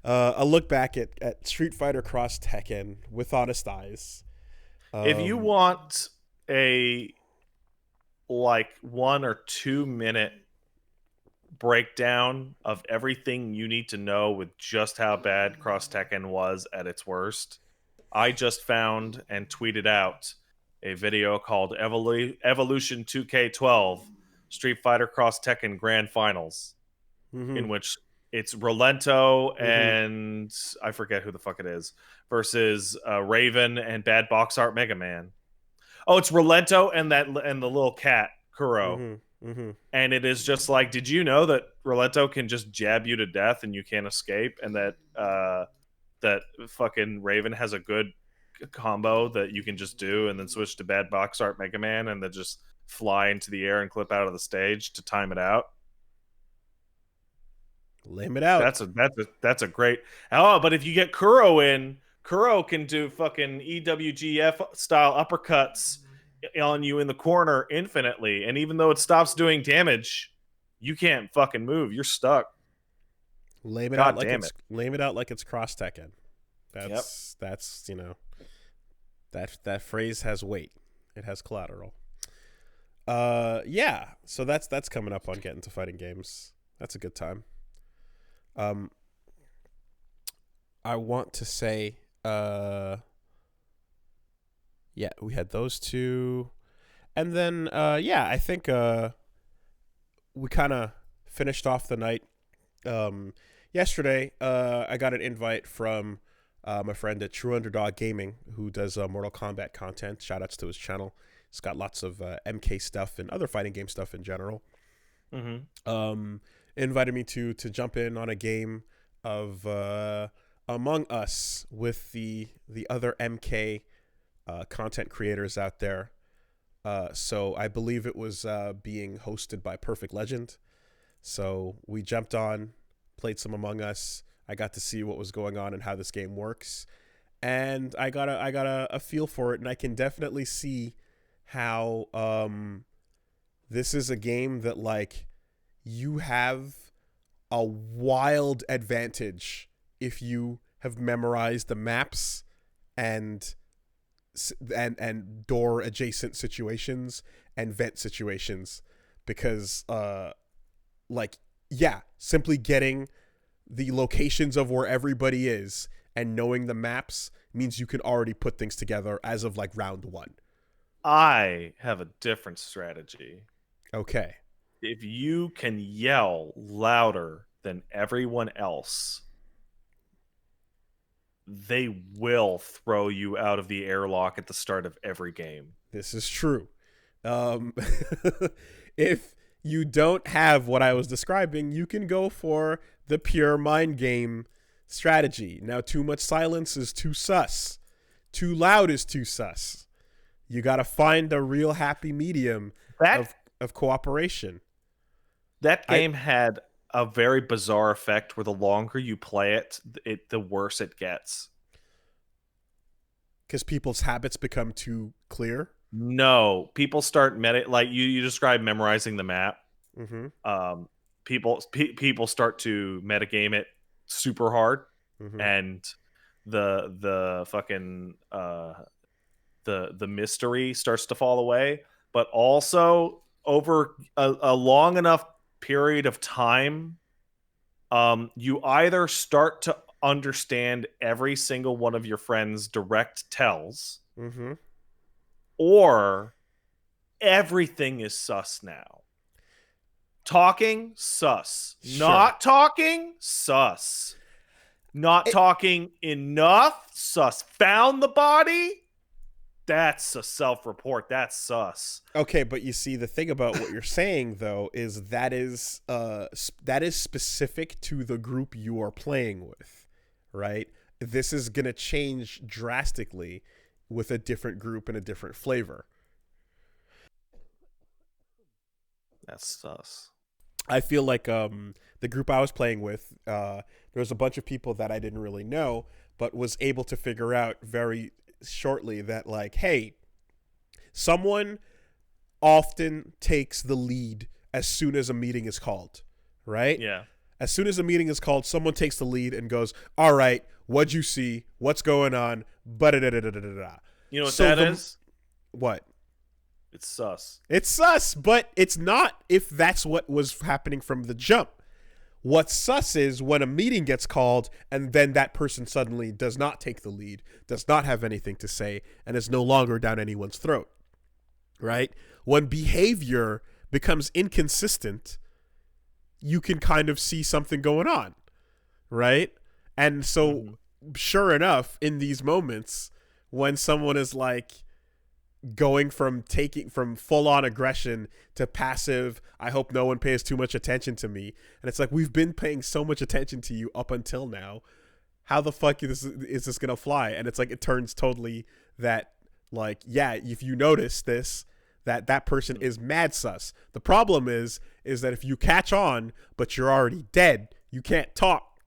A look back at Street Fighter Cross Tekken with honest eyes. If you want a like 1 or 2 minute breakdown of everything you need to know with just how bad Cross Tekken was at its worst, I just found and tweeted out a video called Evolution 2K12 Street Fighter Cross Tekken Grand Finals, in which it's Rolento and I forget who the fuck it is versus Raven and Bad Box Art Mega Man. Oh, it's Rolento and the little cat Kuro. And it is just like, did you know that Rolento can just jab you to death and you can't escape, and that that fucking Raven has a good combo that you can just do and then switch to Bad Box Art Mega Man and then just fly into the air and clip out of the stage to time it out? Lame it out. That's a great. Oh, but if you get Kuro in, Kuro can do fucking EWGF style uppercuts on you in the corner infinitely, and even though it stops doing damage, you can't fucking move. You're stuck. Lame it God out like damn it's it. lame it out like it's Cross Tekken. That's you know, that phrase has weight. It has collateral. Yeah. So that's coming up on Getting to Fighting Games. That's a good time. I want to say, yeah, we had those two, and then yeah, I think we kind of finished off the night. Yesterday, I got an invite from my friend at True Underdog Gaming, who does Mortal Kombat content. Shout outs to his channel. He's got lots of MK stuff and other fighting game stuff in general. Invited me to jump in on a game of Among Us with the other MK content creators out there. So I believe it was being hosted by Perfect Legend. So we jumped on, played some Among Us. I got to see what was going on and how this game works, and I got a feel for it, and I can definitely see how this is a game that, like, you have a wild advantage if you have memorized the maps and door adjacent situations and vent situations, because like, yeah, simply getting the locations of where everybody is and knowing the maps means you can already put things together as of like round one. I have a different strategy. Okay. If you can yell louder than everyone else, they will throw you out of the airlock at the start of every game. This is true. If you don't have what I was describing, you can go for the pure mind game strategy. Now, too much silence is too sus. Too loud is too sus. You got to find a real happy medium of cooperation. That game had a very bizarre effect where the longer you play it, the worse it gets. Because people's habits become too clear? No. People start like you described memorizing the map. People start to metagame it super hard, and the fucking the mystery starts to fall away. But also, over a long enough period of time, you either start to understand every single one of your friends' direct tells, or everything is sus now. Talking, sus. Sure. Not talking, sus. Not talking enough, sus. Found the body? That's a self-report. That's sus. Okay, but you see, the thing about what you're saying, though, is that is specific to the group you are playing with, right? this is going to change drastically with a different group and a different flavor. That's sus. I feel like the group I was playing with, there was a bunch of people that I didn't really know, but was able to figure out very shortly that, like, hey, someone often takes the lead as soon as a meeting is called, right? Yeah. As soon as a meeting is called, someone takes the lead and goes, all right, what'd you see? What's going on? Ba-da-da-da-da-da-da. You know what So that is? What? It's sus. It's sus, but it's not if that's what was happening from the jump. What's sus is when a meeting gets called and then that person suddenly does not take the lead, does not have anything to say, and is no longer down anyone's throat, right? When behavior becomes inconsistent, you can kind of see something going on, right? And so, sure enough, in these moments, when someone is like going from full on aggression to passive, I hope no one pays too much attention to me, and it's like, we've been paying so much attention to you up until now. How the fuck is this gonna fly? And it's like, it turns totally that, like, yeah, if you notice this, that person is mad sus. The problem is that if you catch on but you're already dead, you can't talk.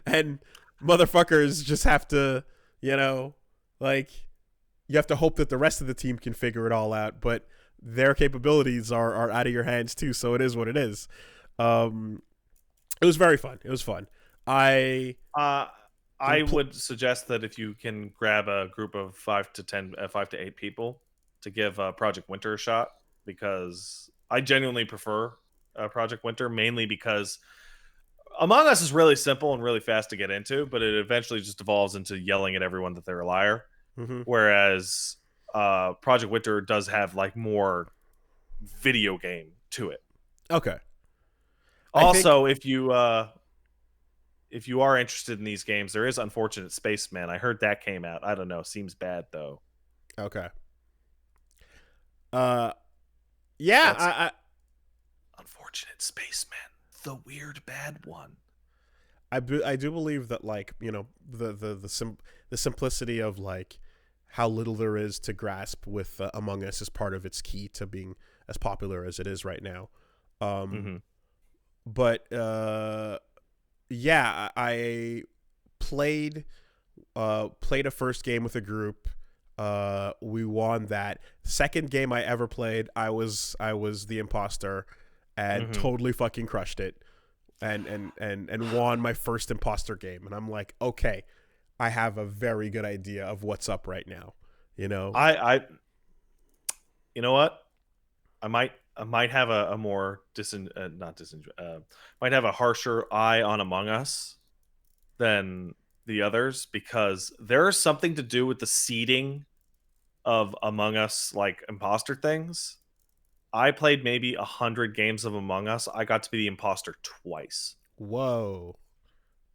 And motherfuckers just have to, like, you have to hope that the rest of the team can figure it all out, but their capabilities are out of your hands too, so it is what it is. It was very fun. It was fun. I would suggest that if you can grab a group of 5 to 8 people to give Project Winter a shot, because I genuinely prefer Project Winter, mainly because Among Us is really simple and really fast to get into, but it eventually just evolves into yelling at everyone that they're a liar. Mm-hmm. Whereas Project Winter does have like more video game to it. Okay. Also, if you are interested in these games, there is Unfortunate Spaceman. I heard that came out. I don't know. Seems bad though. Okay. Yeah. Unfortunate Spaceman, the weird bad one. I do believe that, like, the simplicity of, like, how little there is to grasp with Among Us is part of its key to being as popular as it is right now. But yeah, I played a first game with a group. We won that. Second game I ever played, I was the imposter and totally fucking crushed it, and won my first imposter game. And I'm like, okay, I have a very good idea of what's up right now. You know what? I might have a more might have a harsher eye on Among Us than the others, because there is something to do with the seeding of Among Us, like imposter things. I played maybe 100 games of Among Us. I got to be the imposter twice. Whoa.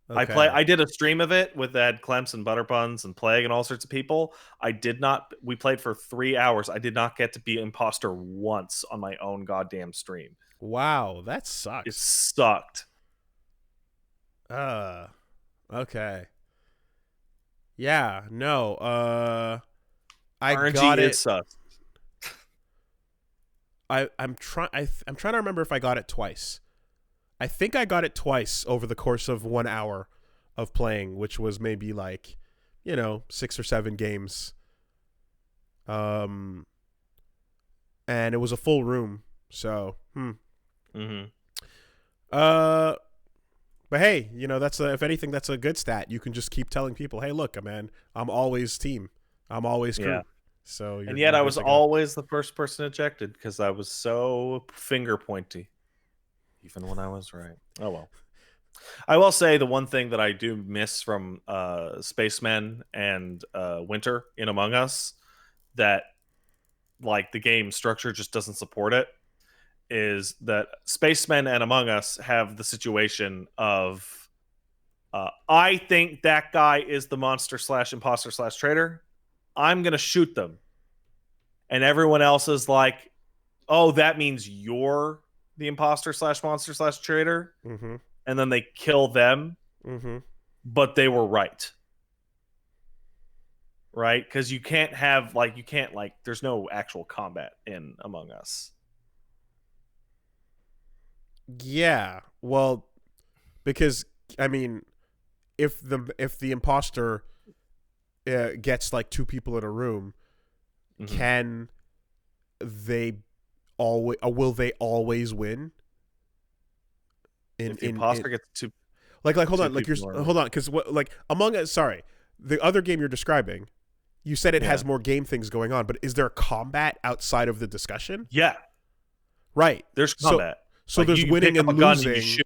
Okay. I did a stream of it with Ed Clemps and Butterbuns and Plague and all sorts of people. We played for 3 hours. I did not get to be imposter once on my own goddamn stream. Wow, that sucks. It sucked. Okay. Yeah, no. I RNG got it. Sucks. I'm trying to remember if I got it twice. I think I got it twice over the course of 1 hour of playing, which was maybe like, 6 or 7 games. And it was a full room, so but hey, that's if anything, that's a good stat. You can just keep telling people, hey, look, man, I'm always team. I'm always crew. Yeah. So and yet I was always the first person ejected because I was so finger pointy, even when I was right. Oh well. I will say the one thing that I do miss from Spacemen and Winter in Among Us, that like the game structure just doesn't support it, is that Spacemen and Among Us have the situation of I think that guy is the monster / imposter / traitor. I'm going to shoot them. And everyone else is like, oh, that means you're the imposter / monster / traitor. Mm-hmm. And then they kill them. Mm-hmm. but they were right. Right? Because you can't have there's no actual combat in Among Us. Yeah. Well, because I mean, if the imposter gets like two people in a room, can they always will they always win? If the imposter gets two, like hold on, like people hold on, because what like Among Us? Sorry, the other game you're describing, you said it has more game things going on, but is there combat outside of the discussion? Yeah, right. there's combat. So like there's winning and losing. And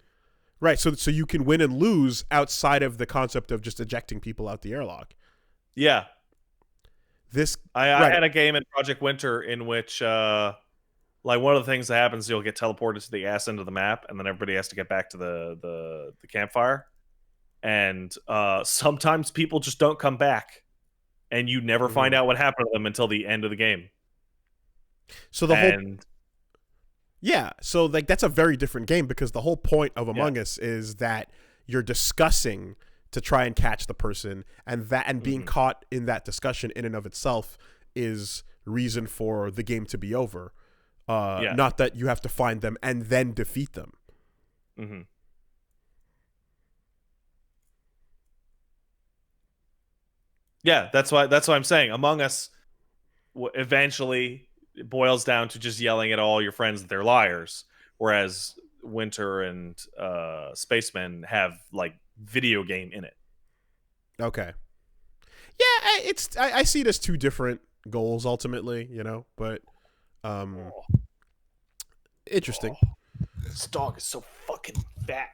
right. So you can win and lose outside of the concept of just ejecting people out the airlock. Yeah. I right. had a game in Project Winter in which like one of the things that happens is you'll get teleported to the ass end of the map, and then everybody has to get back to the campfire. And sometimes people just don't come back, and you never find out what happened to them until the end of the game. So so like that's a very different game, because the whole point of Among Us is that you're discussing to try and catch the person, and being caught in that discussion in and of itself is reason for the game to be over. Not that you have to find them and then defeat them. Mm-hmm. Yeah, that's why I'm saying Among Us eventually boils down to just yelling at all your friends that they're liars, whereas Winter and Spacemen have like video game in it. Okay. Yeah, I see it as two different goals ultimately, but interesting. This dog is so fucking fat.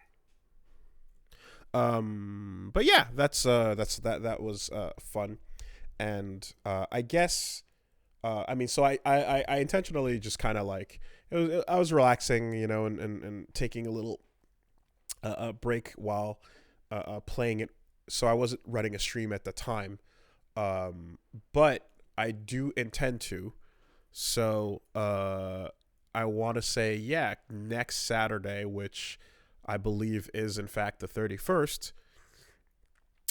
But yeah, that was fun, and I guess so I intentionally just kind of like I was relaxing, and taking a little break while playing it, so I wasn't running a stream at the time, but I do intend to, so I want to say next Saturday, which I believe is in fact the 31st,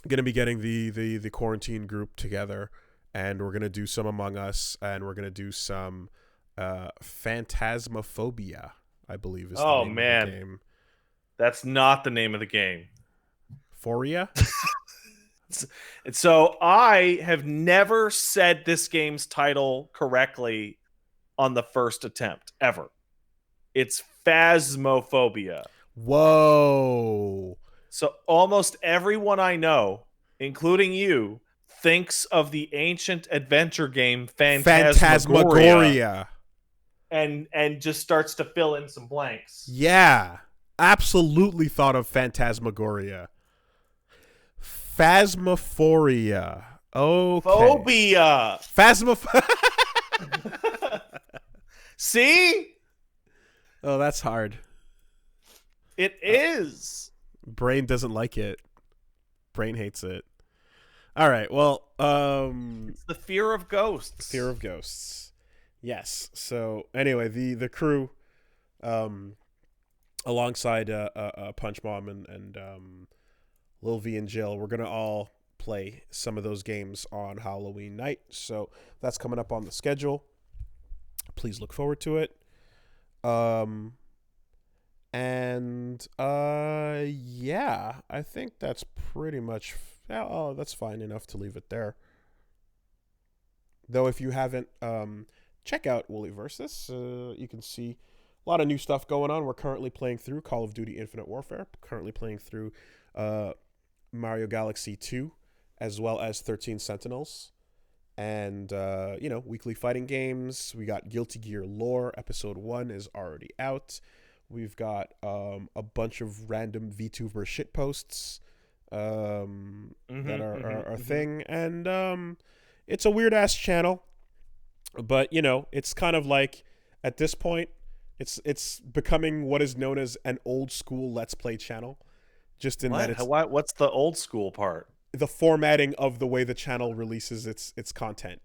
going to be getting the quarantine group together, and we're going to do some Among Us, and we're going to do some Phantasmophobia, I believe is the name of the game. That's not the name of the game. Foria? So I have never said this game's title correctly on the first attempt, ever. It's Phasmophobia. Whoa. So almost everyone I know, including you, thinks of the ancient adventure game Phantasmagoria. And just starts to fill in some blanks. Yeah. Absolutely thought of Phantasmagoria. Phasmophoria. Okay. Phobia. See? Oh, that's hard. It is. Brain doesn't like it. Brain hates it. All right. Well, it's the fear of ghosts. Fear of ghosts. Yes. So anyway, the crew, alongside Punch Mom and Lil V and Jill, we're gonna all play some of those games on Halloween night. So that's coming up on the schedule. Please look forward to it. Yeah, I think that's pretty much. That's fine enough to leave it there. Though if you haven't, check out Woolly Versus. You can see a lot of new stuff going on. We're currently playing through Call of Duty Infinite Warfare. Currently playing through Mario Galaxy 2, as well as 13 Sentinels. And, weekly fighting games. We got Guilty Gear Lore. Episode 1 is already out. We've got a bunch of random VTuber shitposts that are a thing. And it's a weird-ass channel. But, it's kind of like, at this point, it's becoming what is known as an old-school Let's Play channel. Just in that it's... What's the old-school part? The formatting of the way the channel releases its content,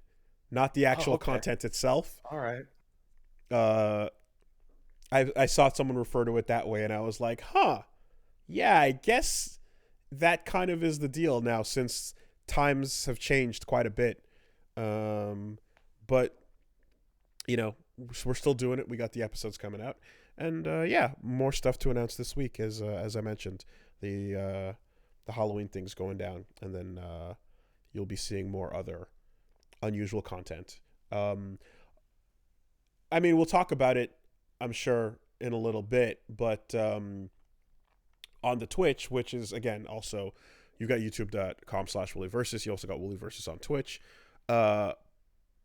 not the actual content itself. All right. I saw someone refer to it that way, and I was like, huh, yeah, I guess that kind of is the deal now, since times have changed quite a bit. But you know, we're still doing it. We got the episodes coming out, and yeah, more stuff to announce this week. As I mentioned, the Halloween thing's going down, and then you'll be seeing more other unusual content. I mean, we'll talk about it, I'm sure, in a little bit, but on the Twitch, which is, again, also, you got youtube.com/WoollyVersus. You also got WoollyVersus on Twitch.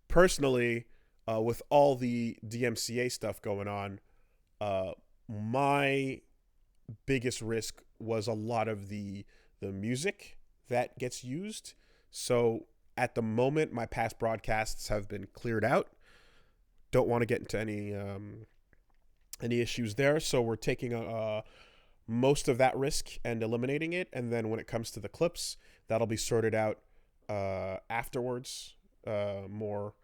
Personally, with all the DMCA stuff going on, my biggest risk was a lot of the music that gets used. So at the moment, my past broadcasts have been cleared out. Don't want to get into any issues there. So we're taking most of that risk and eliminating it. And then when it comes to the clips, that'll be sorted out afterwards, more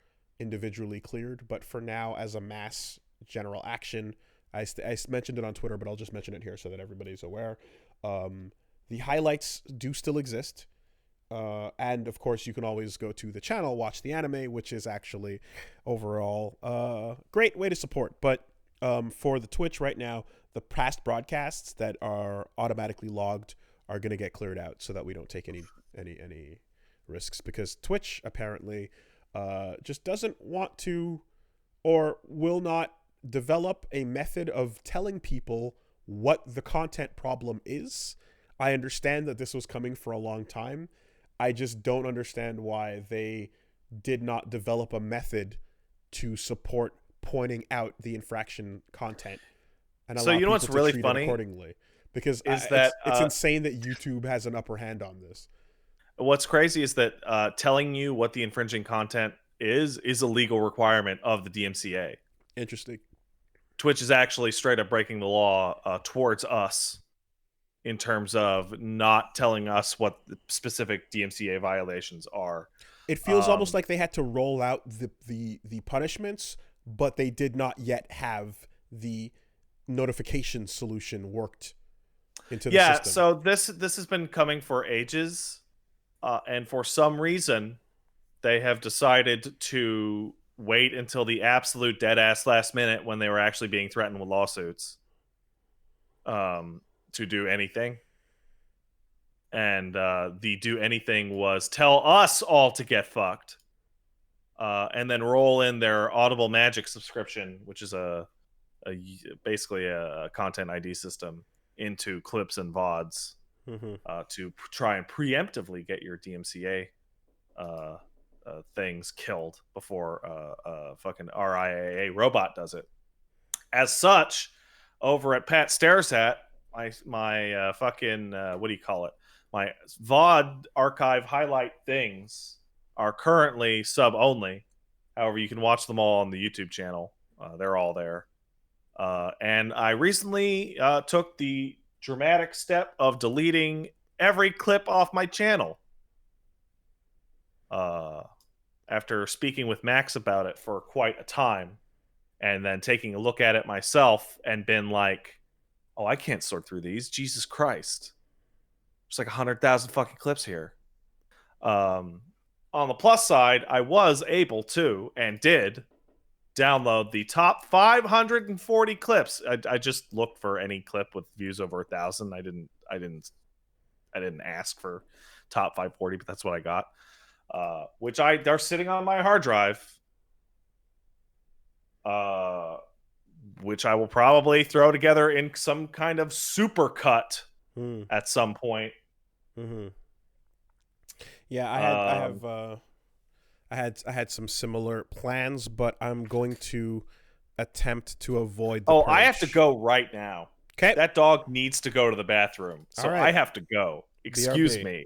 individually cleared. But for now, as a mass general action, I mentioned it on Twitter, but I'll just mention it here so that everybody's aware. The highlights do still exist. And of course, you can always go to the channel, watch the anime, which is actually overall great way to support. But for the Twitch right now, the past broadcasts that are automatically logged are going to get cleared out so that we don't take any risks, because Twitch apparently just doesn't want to or will not develop a method of telling people what the content problem is. I understand that this was coming for a long time. I just don't understand why they did not develop a method to support pointing out the infraction content and allow people what's to really treat funny it accordingly. Because that it's insane that YouTube has an upper hand on this. What's crazy is that telling you what the infringing content is a legal requirement of the DMCA. Interesting. Twitch is actually straight up breaking the law towards us in terms of not telling us what the specific DMCA violations are. It feels almost like they had to roll out the punishments, but they did not yet have the notification solution worked into the system. Yeah, so this has been coming for ages, and for some reason, they have decided to wait until the absolute dead-ass last minute when they were actually being threatened with lawsuits to do anything. And the do anything was tell us all to get fucked, and then roll in their Audible Magic subscription, which is basically a content ID system, into clips and VODs to try and preemptively get your DMCA things killed before fucking RIAA robot does it. As such, over at Pat Stares At, my fucking what do you call it? My VOD archive highlight things are currently sub only. However, you can watch them all on the YouTube channel. They're all there. And I recently took the dramatic step of deleting every clip off my channel. After speaking with Max about it for quite a time, and then taking a look at it myself and been like, oh, I can't sort through these. Jesus Christ. There's like 100,000 fucking clips here. On the plus side, I was able to, and did, download the top 540 clips. I just looked for any clip with views over 1,000. I didn't ask for top 540, but that's what I got. Which they're sitting on my hard drive. Which I will probably throw together in some kind of super cut at some point. Yeah, I had some similar plans, but I'm going to attempt to avoid the purge. I have to go right now. Okay. That dog needs to go to the bathroom. So right. I have to go. Excuse BRB. me.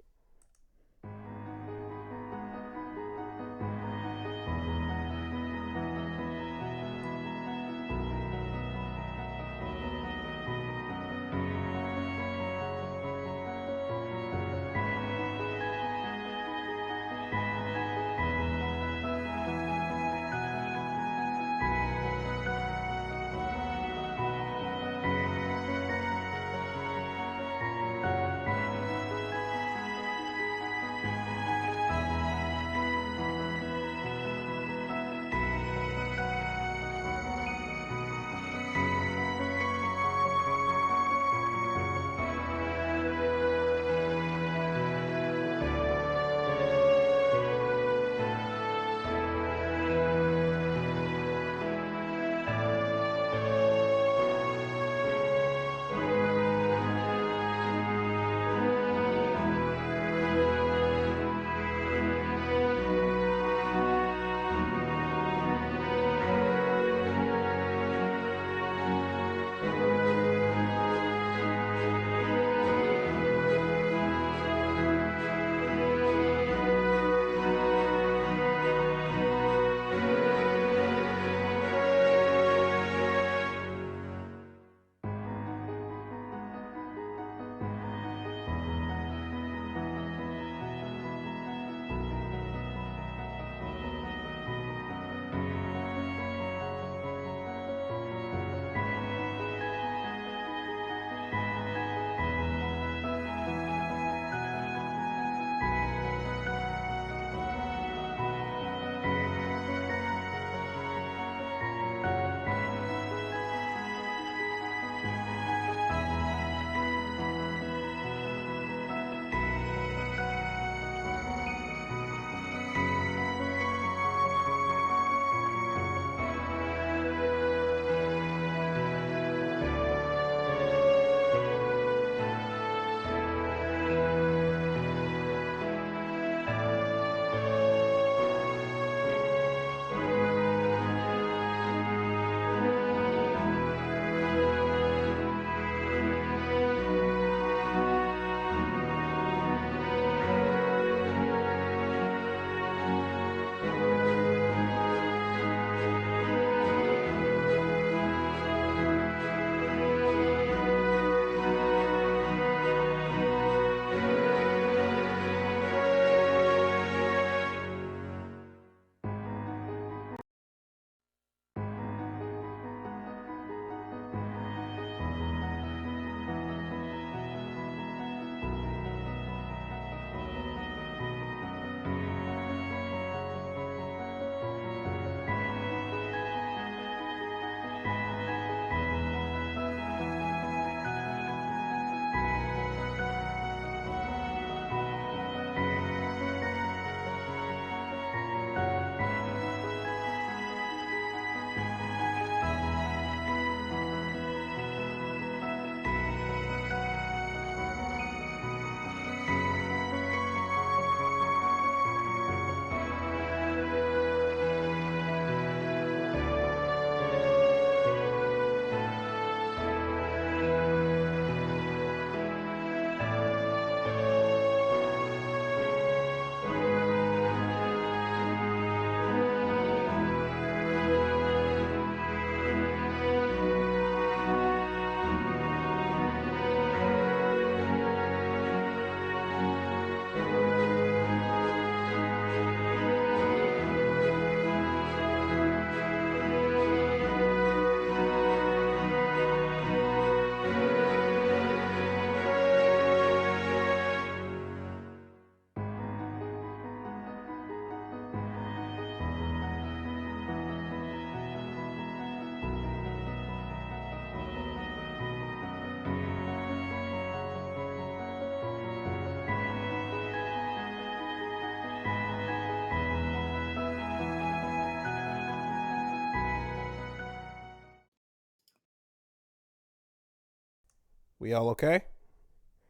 We all okay?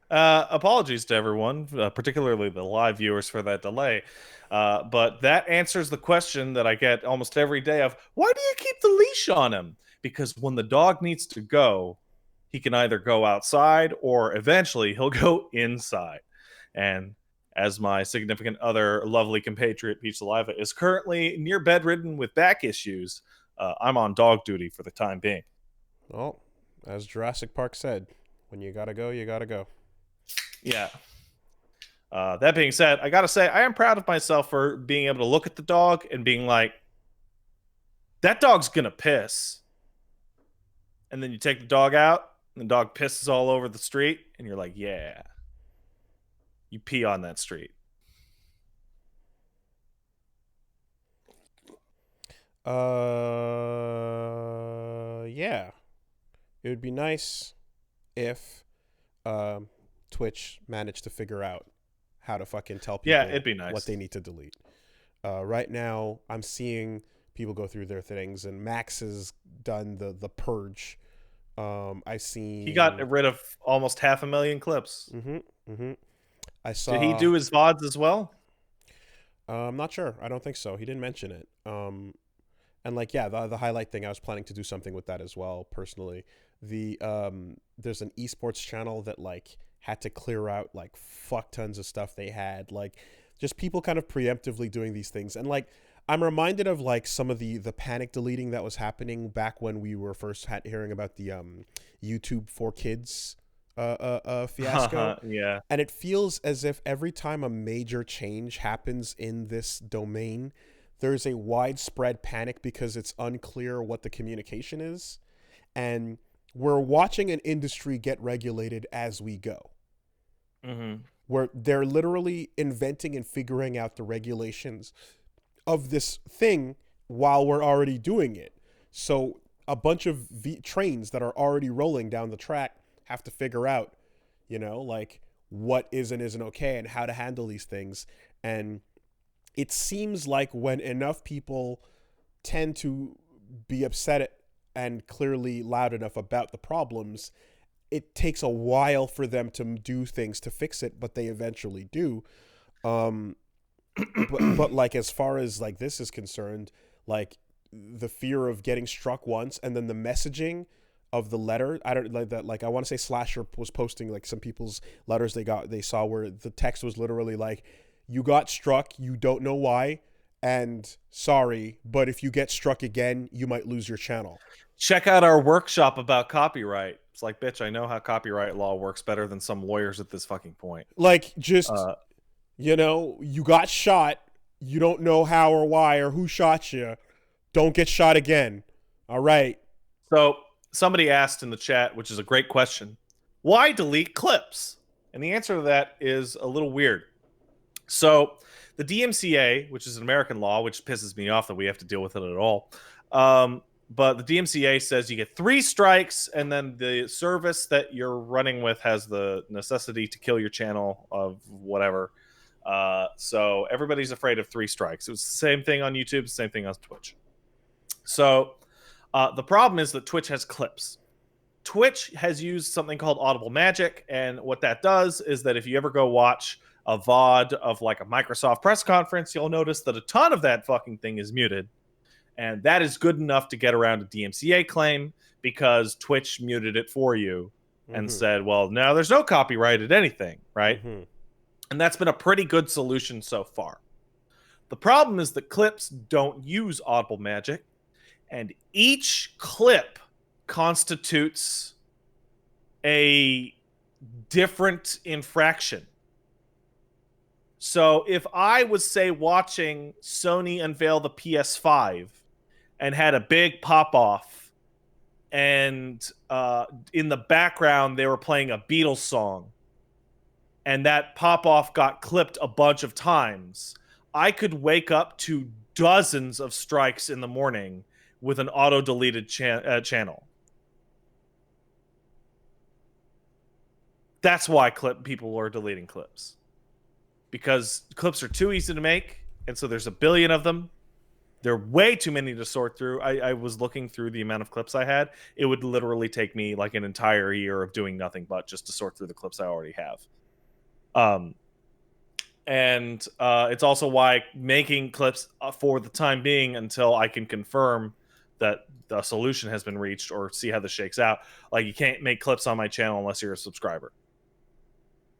Apologies to everyone, particularly the live viewers for that delay. But that answers the question that I get almost every day of, why do you keep the leash on him? Because when the dog needs to go, he can either go outside or eventually he'll go inside. And as my significant other, lovely compatriot Peach Saliva, is currently near bedridden with back issues, I'm on dog duty for the time being. Well, as Jurassic Park said, when you gotta go, you gotta go. Yeah. That being said, I gotta say, I am proud of myself for being able to look at the dog and being like, that dog's gonna piss. And then you take the dog out, and the dog pisses all over the street, and you're like, yeah, you pee on that street. Yeah. It would be nice if Twitch managed to figure out how to fucking tell Yeah, people it'd be what nice. they need to delete. Right now, I'm seeing people go through their things, and Max has done the purge. I've He got seen. rid of almost 500,000 clips. Mm-hmm, mm-hmm. I Did he saw. do his VODs as well? I'm not sure. I don't think so. He didn't mention it. And like, yeah, the highlight thing. I was planning to do something with that as well. Personally, there's an esports channel that like had to clear out like fuck tons of stuff they had, like just people kind of preemptively doing these things. And like, I'm reminded of like some of the panic deleting that was happening back when we were first hearing about the YouTube for kids fiasco. Yeah. And it feels as if every time a major change happens in this domain, there's a widespread panic because it's unclear what the communication is. And we're watching an industry get regulated as we go, Mm-hmm. where they're literally inventing and figuring out the regulations of this thing while we're already doing it. So a bunch of trains that are already rolling down the track have to figure out, like what is and isn't okay and how to handle these things. And it seems like when enough people tend to be upset and clearly loud enough about the problems, it takes a while for them to do things to fix it, but they eventually do. Um, but like as far as like this is concerned, like the fear of getting struck once and then the messaging of the letter, I don't like that. Like I want to say Slasher was posting like some people's letters they saw where the text was literally like, you got struck, you don't know why, and sorry, but if you get struck again, you might lose your channel. Check out our workshop about copyright. It's like, bitch, I know how copyright law works better than some lawyers at this fucking point. Like just, Uh, you got shot, you don't know how or why or who shot you. Don't get shot again. All right. so somebody asked in the chat, which is a great question, why delete clips? And the answer to that is a little weird. So the DMCA, which is an American law, which pisses me off that we have to deal with it at all. But the DMCA says you get 3 strikes, and then the service that you're running with has the necessity to kill your channel of whatever. So everybody's afraid of 3 strikes. It was the same thing on YouTube, same thing on Twitch. So the problem is that Twitch has clips. Twitch has used something called Audible Magic, and what that does is that if you ever go watch a VOD of like a Microsoft press conference, you'll notice that a ton of that fucking thing is muted. And that is good enough to get around a DMCA claim because Twitch muted it for you and said, well, now there's no copyrighted anything, right? And that's been a pretty good solution so far. The problem is that clips don't use Audible Magic, and each clip constitutes a different infraction. So if I was, say, watching Sony unveil the PS5 and had a big pop-off, and in the background they were playing a Beatles song, and that pop-off got clipped a bunch of times, I could wake up to dozens of strikes in the morning with an auto-deleted channel. That's why people are deleting clips. Because clips are too easy to make, and so there's a billion of them. There are way too many to sort through. I was looking through the amount of clips I had. It would literally take me like an entire year of doing nothing but just to sort through the clips I already have. And it's also why making clips for the time being until I can confirm that the solution has been reached or see how this shakes out. Like, you can't make clips on my channel unless you're a subscriber,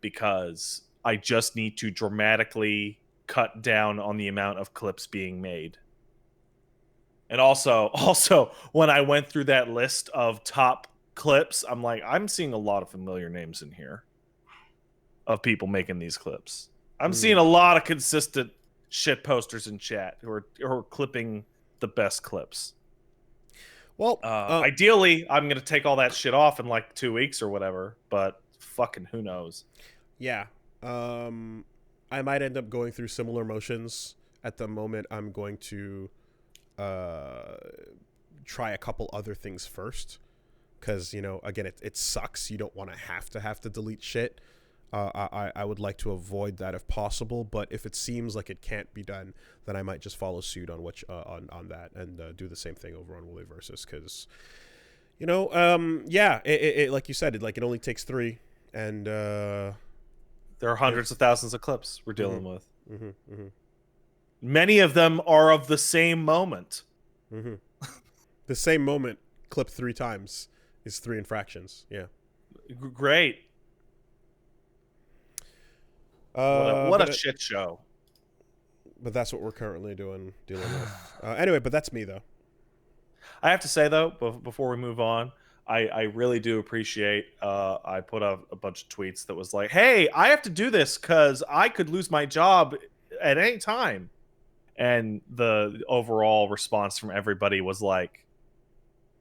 because I just need to dramatically cut down on the amount of clips being made. And also when I went through that list of top clips, I'm like, I'm seeing a lot of familiar names in here of people making these clips. I'm seeing a lot of consistent shit posters in chat who are clipping the best clips. Well, ideally, I'm going to take all that shit off in like 2 weeks or whatever, but fucking who knows? Yeah. I might end up going through similar motions. At the moment, I'm going to try a couple other things first, because, you know, again, it sucks. You don't want to have to delete shit. I would like to avoid that if possible, but if it seems like it can't be done, then I might just follow suit on on that and do the same thing over on Woolly Versus, because, you know, yeah, it like you said, it only takes 3, and there are hundreds of thousands of clips we're dealing with. Many of them are of the same moment. The same moment clipped 3 times is 3 infractions. Yeah, great. What a shit show. But that's what we're currently dealing with. Anyway, but that's me, though. I have to say, though, before we move on, I really do appreciate, I put up a bunch of tweets that was like, hey, I have to do this because I could lose my job at any time. And the overall response from everybody was like,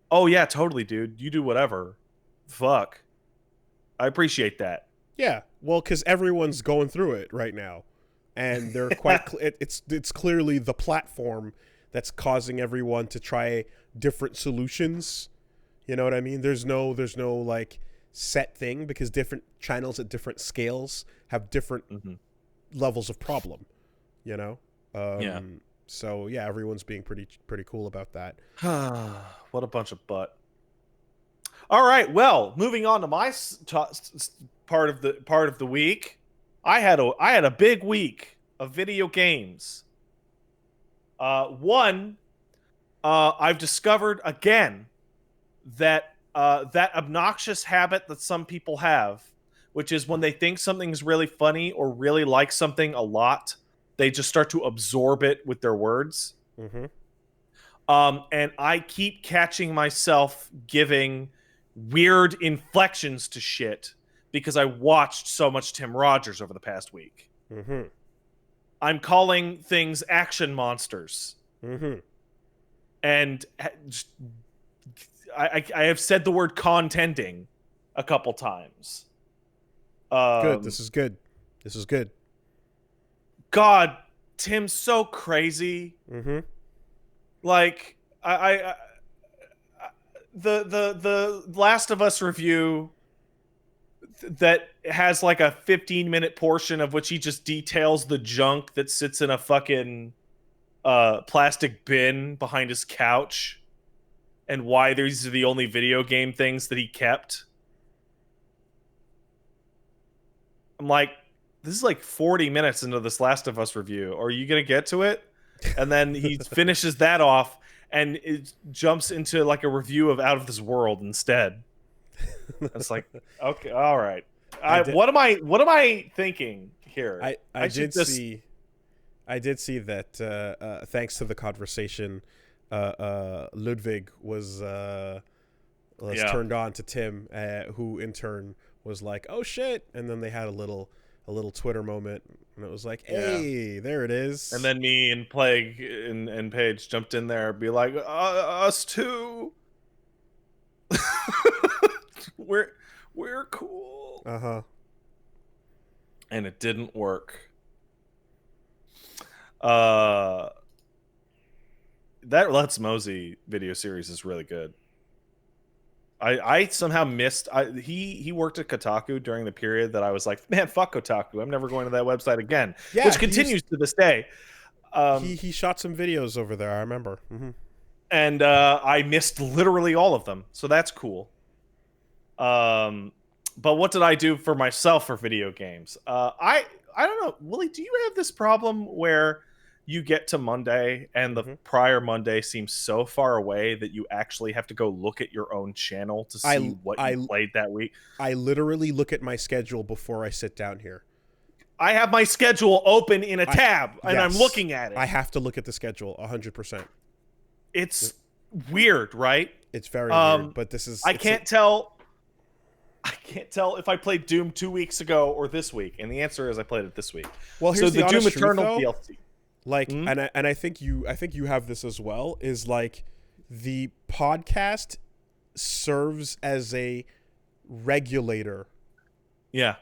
oh, yeah, totally, dude. You do whatever. Fuck. I appreciate that. Yeah, well, because everyone's going through it right now, and they're quite. It's clearly the platform that's causing everyone to try different solutions. You know what I mean? There's no like set thing, because different channels at different scales have different levels of problem. You know? Yeah. So yeah, everyone's being pretty cool about that. What a bunch of butt. All right, well, moving on to my part of the week. I had a big week of video games. One, I've discovered again that that obnoxious habit that some people have, which is when they think something's really funny or really like something a lot, they just start to absorb it with their words. And I keep catching myself giving weird inflections to shit because I watched so much Tim Rogers over the past week. I'm calling things action monsters. And I have said the word contending a couple times. Good. This is good. This is good. God, Tim's so crazy. Like, the Last of Us review that has like a 15-minute portion of which he just details the junk that sits in a fucking plastic bin behind his couch and why these are the only video game things that he kept. I'm like, this is like 40 minutes into this Last of Us review. Are you going to get to it? And then he finishes that off and it jumps into like a review of Out of This World instead. It's like, okay, all right. What am I thinking here? I did see that thanks to the conversation, Ludwig was turned on to Tim, who in turn was like, "Oh shit!" And then they had a little Twitter moment, and it was like, "Hey, there it is." And then me and Plague and Paige jumped in there, and be like, "Us too. we're cool." And it didn't work. That Let's Mosey video series is really good. I somehow missed. He worked at Kotaku during the period that I was like, man, fuck Kotaku. I'm never going to that website again. Yeah, which continues to this day. He shot some videos over there. I remember. And I missed literally all of them, so that's cool. But what did I do for myself for video games? I don't know, Willie. Do you have this problem where you get to Monday and the prior Monday seems so far away that you actually have to go look at your own channel to see what you played that week? I literally look at my schedule before I sit down here. I have my schedule open in a tab, and I'm looking at it. I have to look at the schedule 100%. It's weird, right? It's very weird, but this is... I can't tell if I played Doom 2 weeks ago or this week, and the answer is I played it this week. Well, here's the Doom truth, Eternal though, DLC. Like, and I think you have this as well, is like the podcast serves as a regulator. Yeah.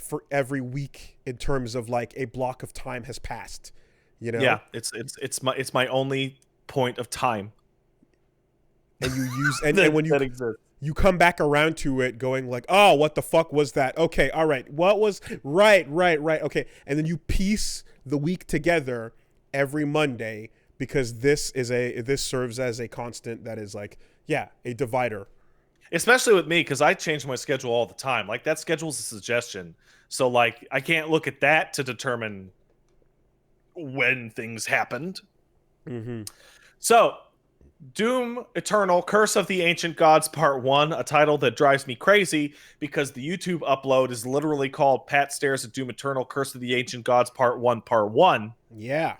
For every week in terms of like a block of time has passed, you know? Yeah, it's my only point of time. And you use and when you you come back around to it going like, oh, what the fuck was that? Okay, all right. What was right. Okay. And then you piece the week together every Monday because this serves as a constant that is like, yeah, a divider. Especially with me, because I change my schedule all the time. Like, that schedule's a suggestion. So, like, I can't look at that to determine when things happened. So, Doom Eternal Curse of the Ancient Gods Part 1, a title that drives me crazy because the YouTube upload is literally called Pat Stares at Doom Eternal Curse of the Ancient Gods Part 1, Part 1. Yeah.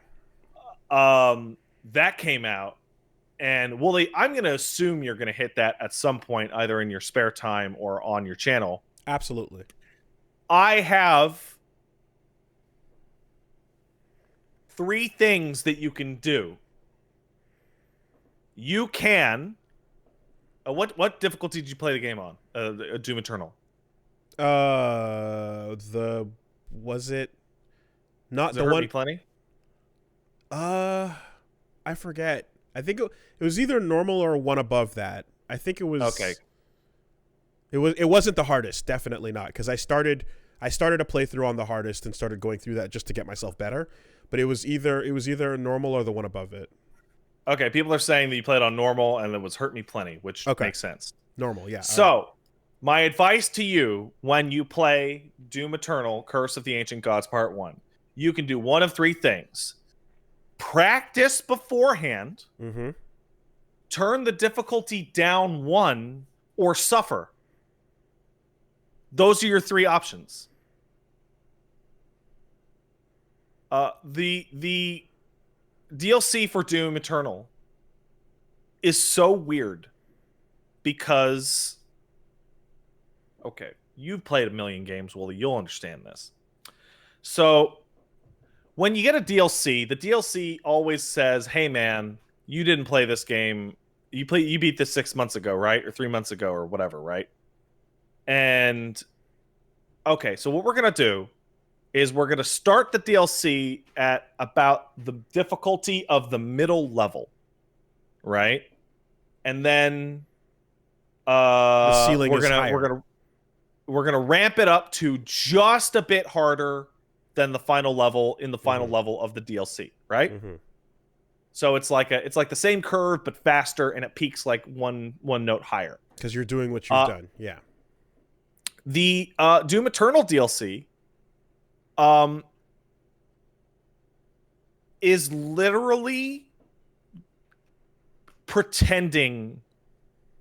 That came out. And Wooly, I'm going to assume you're going to hit that at some point, either in your spare time or on your channel. Absolutely. I have 3 things that you can do. You can... what difficulty did you play the game on? Doom Eternal. Was it not the one? Plenty. I forget. I think it was either normal or one above that. I think it was okay. It wasn't the hardest, definitely not, because I started a playthrough on the hardest and started going through that just to get myself better. But it was either normal or the one above it. Okay, people are saying that you played on normal and it was Hurt Me Plenty, which makes sense. Normal, yeah. So, my advice to you when you play Doom Eternal Curse of the Ancient Gods Part 1, you can do one of 3 things. Practice beforehand, turn the difficulty down 1, or suffer. Those are your 3 options. The DLC for Doom Eternal is so weird because, okay, you've played a million games, Wooly, you'll understand this. So, when you get a DLC, the DLC always says, hey man, you didn't play this game. You beat this 6 months ago, right? Or 3 months ago or whatever, right? And okay, so what we're going to do is we're going to start the DLC at about the difficulty of the middle level, right? And then the ceiling is higher. We're going to ramp it up to just a bit harder than the final level in the final level of the DLC, right? So it's like the same curve but faster, and it peaks like one note higher because you're doing what you've done. Yeah. The Doom Eternal DLC is literally pretending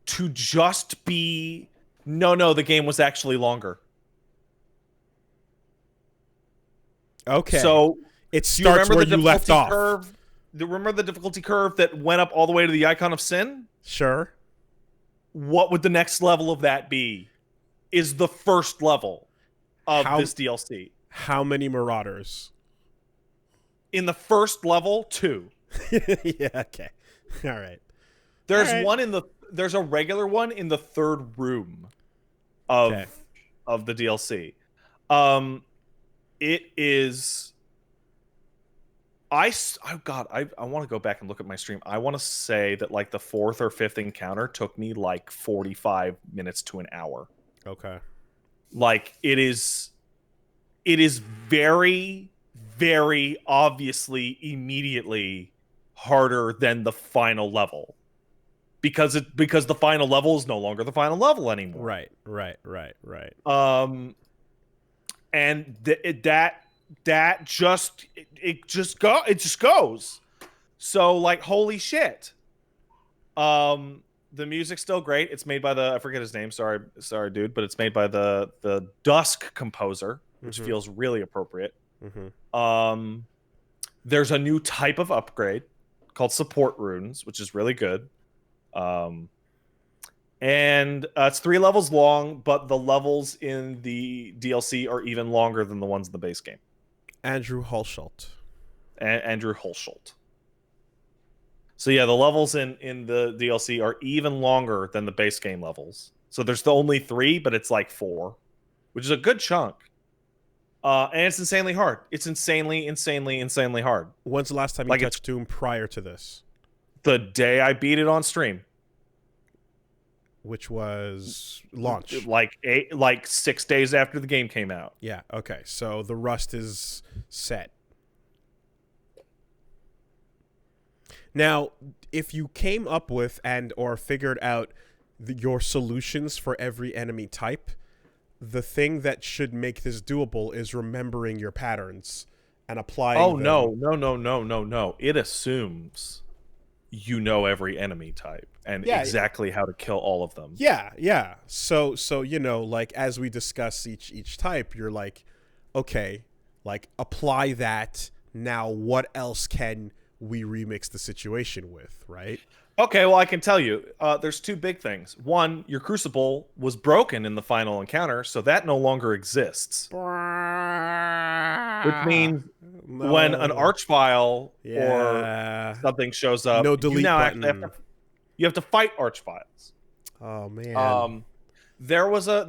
to just be no, the game was actually longer. Okay. So it starts where you left off. Remember the difficulty curve that went up all the way to the Icon of Sin? Sure. What would the next level of that be? Is the first level of this DLC. How many Marauders? In the first level, 2. Yeah, okay. All right. There's a regular one in the 3rd room of the DLC. It is I want to go back and look at my stream. I want to say that like the 4th or 5th encounter took me like 45 minutes to an hour. Okay. Like it is very, very obviously immediately harder than the final level because the final level is no longer the final level anymore. Right. And that just it just goes. So like, holy shit. The music's still great. It's made by I forget his name. Sorry, dude, but it's made by the Dusk composer, which feels really appropriate. There's a new type of upgrade called support runes, which is really good. And it's 3 levels long, but the levels in the DLC are even longer than the ones in the base game. Andrew Hulshult. Andrew Hulshult. So yeah, the levels in the DLC are even longer than the base game levels. So there's only 3, but it's like 4, which is a good chunk. And it's insanely hard. It's insanely hard. When's the last time you touched Doom prior to this? The day I beat it on stream. Which was launch. Like 6 days after the game came out. Yeah, okay. So the rust is set. Now, if you came up with or figured out your solutions for every enemy type, the thing that should make this doable is remembering your patterns and applying them. No. It assumes you know every enemy type and exactly how to kill all of them. Yeah. So like as we discuss each type, you're like, okay, like apply that. Now what else can we remix the situation with, right? Okay, well, I can tell you, there's 2 big things. One, your Crucible was broken in the final encounter, so that no longer exists. Which means when an Archvile or something shows up, no delete button. You have to fight Archviles. Oh man. There was a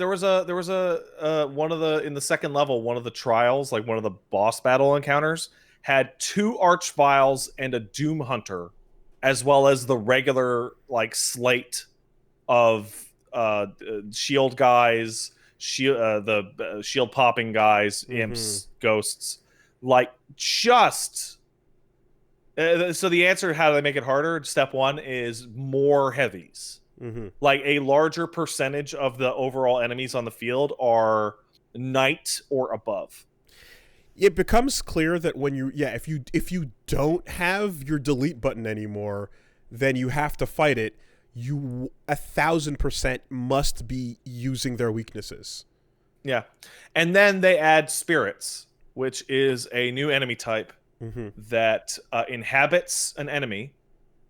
one of the in the second level, one of the trials, like one of the boss battle encounters, had 2 Archviles and a Doom Hunter, as well as the regular like slate of shield guys, the shield popping guys, imps, ghosts, like just. So the answer, how do they make it harder? Step 1 is more heavies. Like a larger percentage of the overall enemies on the field are knight or above. It becomes clear that when if you don't have your delete button anymore, then you have to fight it. You 1,000% must be using their weaknesses. Yeah, and then they add spirits, which is a new enemy type that inhabits an enemy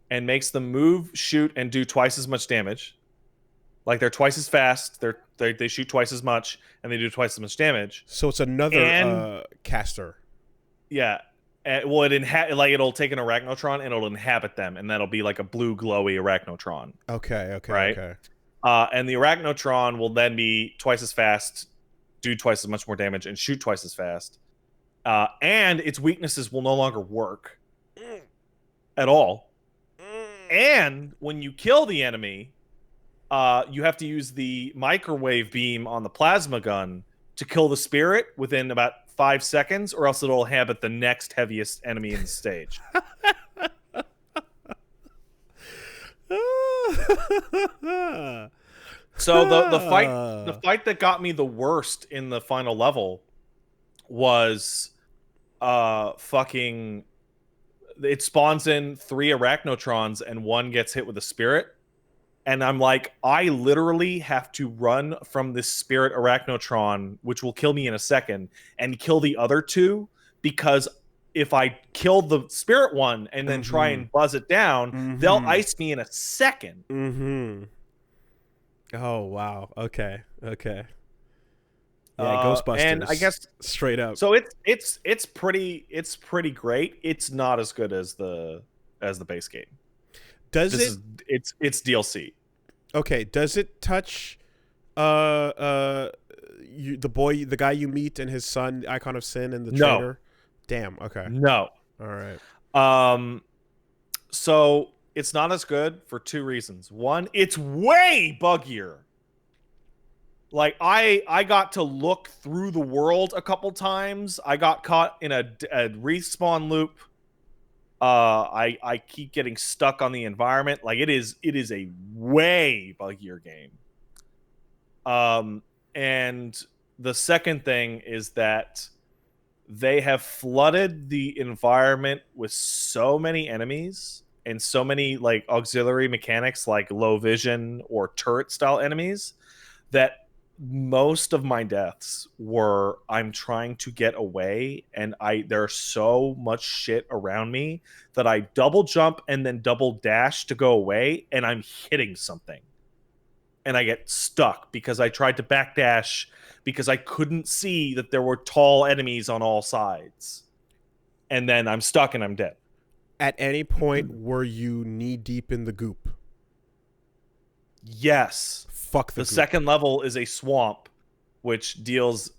and makes them move, shoot, and do twice as much damage. Like they're twice as fast, they shoot twice as much, and they do twice as much damage. So it's another caster. Yeah. Well, it'll take an Arachnotron and it'll inhabit them, and that'll be like a blue glowy Arachnotron. Okay. Right? Okay. And the Arachnotron will then be twice as fast, do twice as much more damage, and shoot twice as fast. And its weaknesses will no longer work at all. And when you kill the enemy, you have to use the microwave beam on the plasma gun to kill the spirit within about 5 seconds, or else it'll inhabit the next heaviest enemy in the stage. So the fight that got me the worst in the final level was fucking. It spawns in 3 Arachnotrons and 1 gets hit with a spirit. And I'm like, I literally have to run from this spirit Arachnotron, which will kill me in a second, and kill the other 2, because if I kill the spirit one and then try and buzz it down, they'll ice me in a second. Oh, wow. Okay. Yeah, Ghostbusters. And I guess straight up. So it's pretty great. It's not as good as the base game. It's DLC. Okay, does it touch the guy you meet and his son, Icon of Sin, and the traitor? Damn, okay. No. All right. So it's not as good for 2 reasons. One, it's way buggier. Like I got to look through the world a couple times. I got caught in a respawn loop. I keep getting stuck on the environment. Like it is a way buggier game. And the second thing is that they have flooded the environment with so many enemies and so many like auxiliary mechanics like low vision or turret style enemies that most of my deaths were I'm trying to get away and there's so much shit around me that I double jump and then double dash to go away and I'm hitting something and I get stuck because I tried to backdash because I couldn't see that there were tall enemies on all sides. And then I'm stuck and I'm dead. At any point were you knee deep in the goop? Yes. Fuck the The goop. second level is a swamp, which deals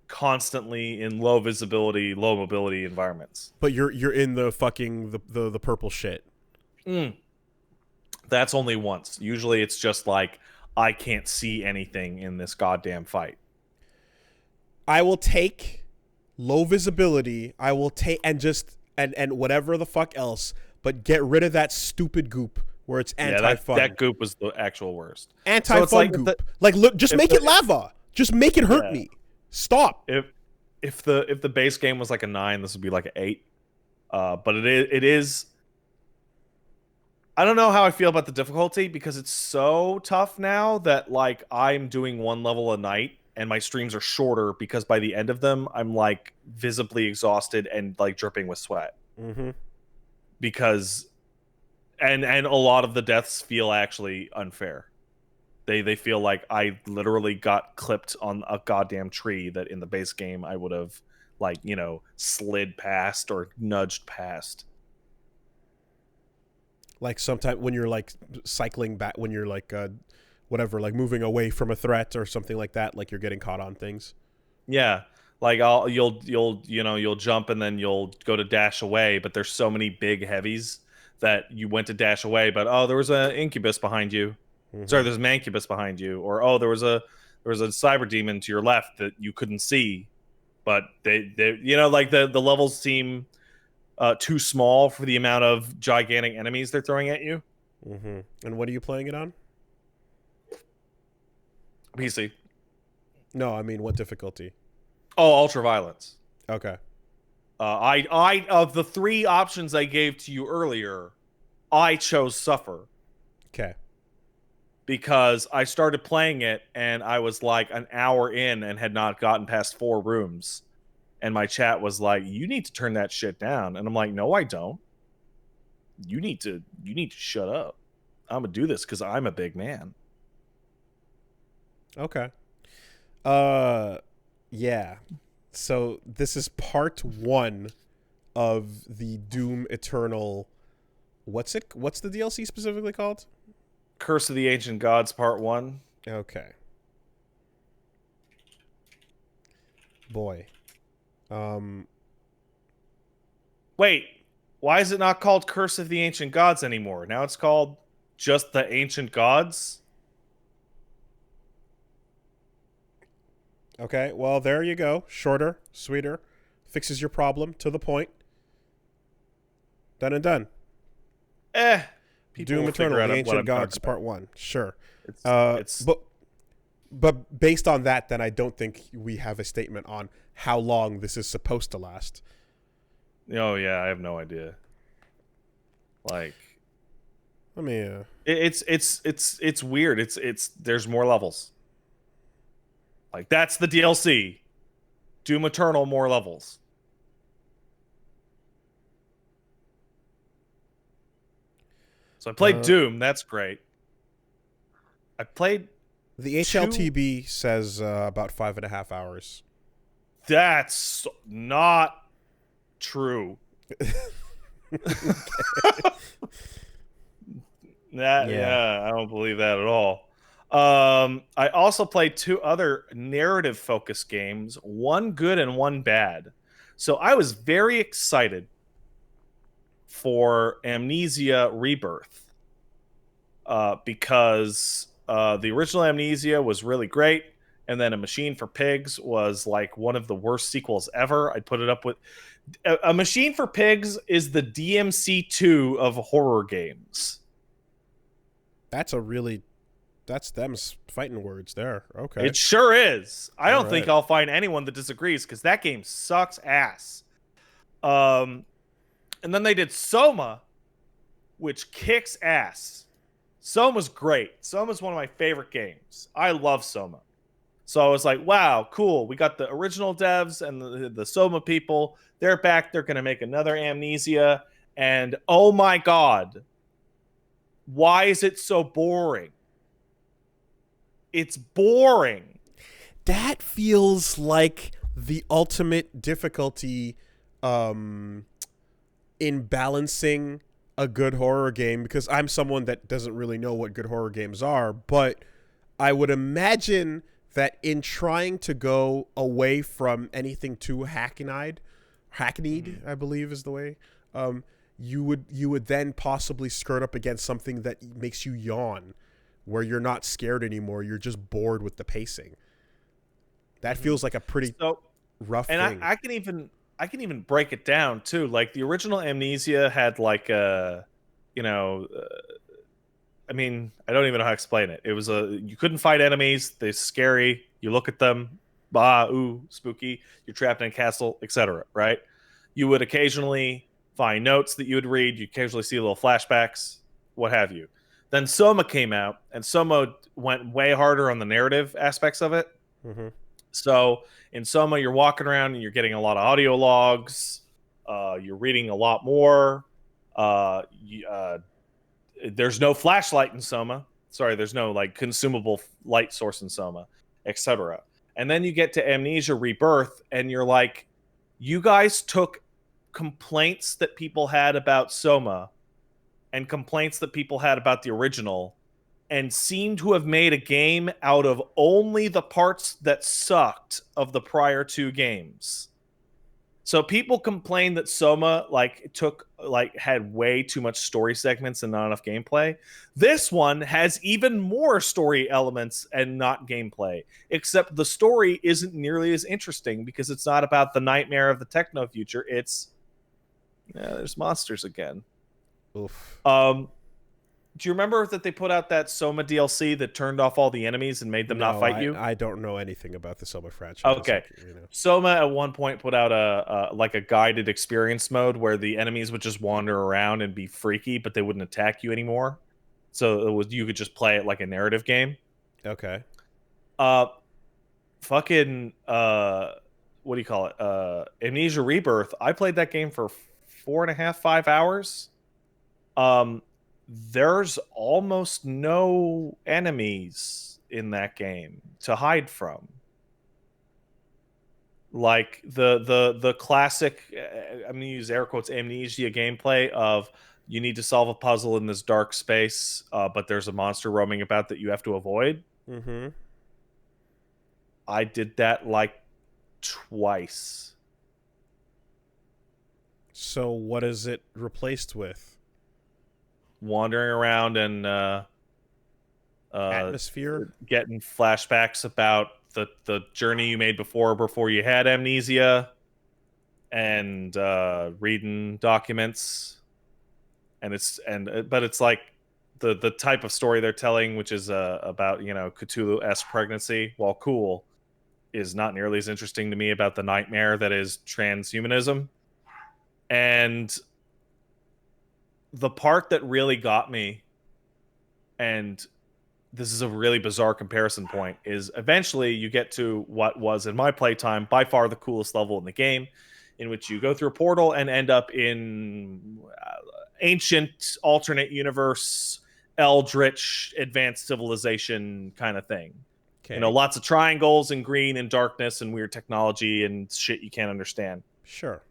constantly in low visibility, low mobility environments. But you're in the fucking the purple shit. That's only once. Usually it's just like I can't see anything in this goddamn fight. I will take low visibility. I will take and just and whatever the fuck else, but get rid of that stupid goop where it's anti-fun. That goop was the actual worst. Anti-fun so like goop. Like look, just make it lava. Just make it hurt me. Stop. If the base game was like a 9, this would be like an 8. But it is. I don't know how I feel about the difficulty because it's so tough now that like I'm doing one level a night and my streams are shorter because by the end of them I'm like visibly exhausted and like dripping with sweat. Mm-hmm. Because and a lot of the deaths feel actually unfair. They feel like I literally got clipped on a goddamn tree that in the base game I would have like, slid past or nudged past. Like sometime when you're like cycling back, when you're like whatever, like moving away from a threat or something like that, like you're getting caught on things. Yeah. Like you'll jump and then you'll go to dash away, but there's so many big heavies that you went to dash away, but there was an incubus behind you. Mm-hmm. Sorry, there's a mancubus behind you, or there was a cyber demon to your left that you couldn't see, but they like the levels seem too small for the amount of gigantic enemies they're throwing at you. Mm-hmm. And what are you playing it on? PC. No, I mean what difficulty? Oh, ultra violence. Okay. I of the 3 options I gave to you earlier, I chose suffer. Okay. Because I started playing it and I was like an hour in and had not gotten past 4 rooms. And my chat was like, "You need to turn that shit down." And I'm like, "No, I don't. You need to shut up. I'm gonna do this because I'm a big man." Okay. Yeah. So this is part 1 of the Doom Eternal. What's the DLC specifically called? Curse of the Ancient Gods Part 1. Okay. Boy. Wait, why is it not called Curse of the Ancient Gods anymore? Now it's called just the Ancient Gods? Okay, well, there you go. Shorter, sweeter, fixes your problem, to the point. Done and done. People Doom will figure Eternal, out The what Ancient I'm Gods, talking Part about. 1. Sure. It's But based on that, then I don't think we have a statement on how long this is supposed to last. Oh yeah, I have no idea. Like, I mean, it's weird. It's there's more levels. Like that's the DLC. Doom Eternal, more levels. So I played Doom. That's great. I played. The HLTB says about 5.5 hours. That's not true. Yeah, I don't believe that at all. I also played 2 other narrative-focused games, one good and one bad. So I was very excited for Amnesia Rebirth because the original Amnesia was really great. And then A Machine for Pigs was like one of the worst sequels ever. I'd put it up with A Machine for Pigs is the DMC2 of horror games. That's a really that's them's fighting words there. Okay. It sure is. I All don't think right. I'll find anyone that disagrees because that game sucks ass. Um, and then they did Soma, which kicks ass. Soma's great. Soma's one of my favorite games. I love Soma. So I was like, wow, cool. We got the original devs and the Soma people. They're back. They're going to make another Amnesia. And oh my God, why is it so boring? It's boring. That feels like the ultimate difficulty in balancing a good horror game, because I'm someone that doesn't really know what good horror games are, but I would imagine that in trying to go away from anything too hackneyed, I believe is the way, you would then possibly skirt up against something that makes you yawn, where you're not scared anymore, you're just bored with the pacing. That feels like a pretty rough and thing. I can even break it down too. Like the original Amnesia had like a, I mean, I don't even know how to explain it. It was you couldn't fight enemies. They're scary. You look at them, ooh, spooky. You're trapped in a castle, etc. Right? You would occasionally find notes that you would read. You occasionally see little flashbacks, what have you. Then Soma came out, and Soma went way harder on the narrative aspects of it. Mm-hmm. So in Soma, you're walking around and you're getting a lot of audio logs. You're reading a lot more. There's no flashlight in Soma. Sorry, there's no like consumable light source in Soma, etc. And then you get to Amnesia Rebirth, and you're like, you guys took complaints that people had about Soma and complaints that people had about the original and seem to have made a game out of only the parts that sucked of the prior two games. So people complain that Soma had way too much story segments and not enough gameplay. This one has even more story elements and not gameplay, except the story isn't nearly as interesting because it's not about the nightmare of the techno future. It's there's monsters again. Oof. Do you remember that they put out that Soma DLC that turned off all the enemies and made them not fight you? I don't know anything about the Soma franchise. Okay. Soma at one point put out a guided experience mode where the enemies would just wander around and be freaky, but they wouldn't attack you anymore. So you could just play it like a narrative game. Okay. Fucking what do you call it? Amnesia Rebirth. I played that game for 4.5, 5 hours. There's almost no enemies in that game to hide from. Like the classic, I'm gonna use air quotes, Amnesia gameplay of you need to solve a puzzle in this dark space, but there's a monster roaming about that you have to avoid. Mm-hmm. I did that like twice. So what is it replaced with? Wandering around and atmosphere, getting flashbacks about the journey you made before you had amnesia, and reading documents, and but it's like the type of story they're telling, which is about Cthulhu-esque pregnancy, while cool, is not nearly as interesting to me about the nightmare that is transhumanism. And the part that really got me, and this is a really bizarre comparison point, is eventually you get to what was, in my playtime, by far the coolest level in the game, in which you go through a portal and end up in ancient alternate universe, eldritch, advanced civilization kind of thing. okay. Lots of triangles and green and darkness and weird technology and shit you can't understand. Sure.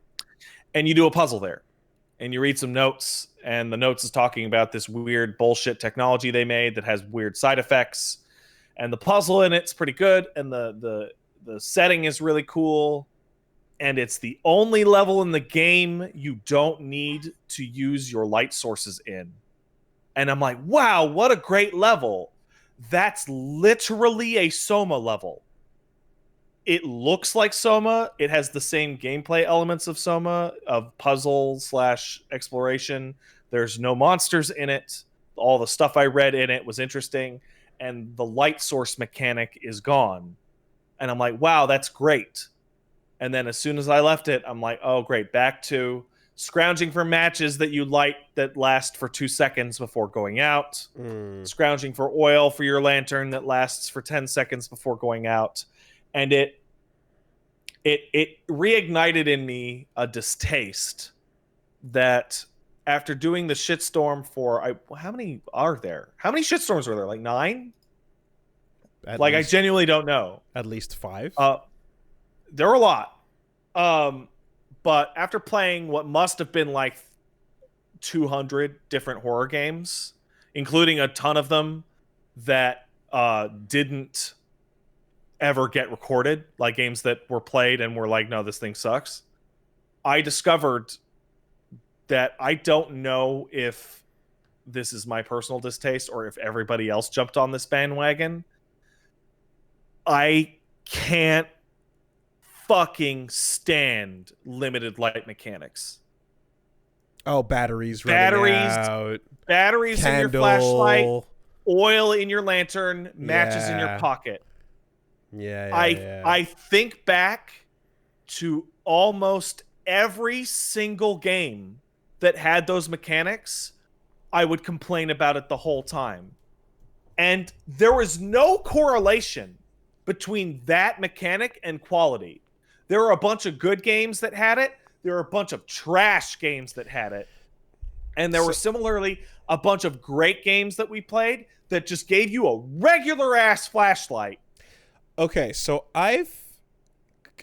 And you do a puzzle there. And you read some notes, and the notes is talking about this weird bullshit technology they made that has weird side effects. And the puzzle in it's pretty good, and the setting is really cool. And it's the only level in the game you don't need to use your light sources in. And I'm like, wow, what a great level. That's literally a Soma level. it looks like Soma. It has the same gameplay elements of Soma, of puzzle slash exploration. There's no monsters in it. All the stuff I read in it was interesting, and the light source mechanic is gone. And I'm like, wow, that's great. And then as soon as I left it, I'm like, oh, great, back to scrounging for matches that you light that last for 2 seconds before going out, scrounging for oil for your lantern that lasts for 10 seconds before going out. And it reignited in me a distaste that after doing the shitstorm for how many are there? How many shitstorms were there? Like 9? I genuinely don't know. At least 5. There were a lot. But after playing what must have been like 200 different horror games, including a ton of them that didn't ever get recorded, like games that were played and were like, no, this thing sucks, I discovered that I don't know if this is my personal distaste or if everybody else jumped on this bandwagon. I can't fucking stand limited light mechanics. Oh, batteries out. Batteries Candle. in your flashlight, oil in your lantern, matches in your pocket. I think back to almost every single game that had those mechanics. I would complain about it the whole time. And there was no correlation between that mechanic and quality. There were a bunch of good games that had it. There were a bunch of trash games that had it. And there were similarly a bunch of great games that we played that just gave you a regular ass flashlight. Okay, so I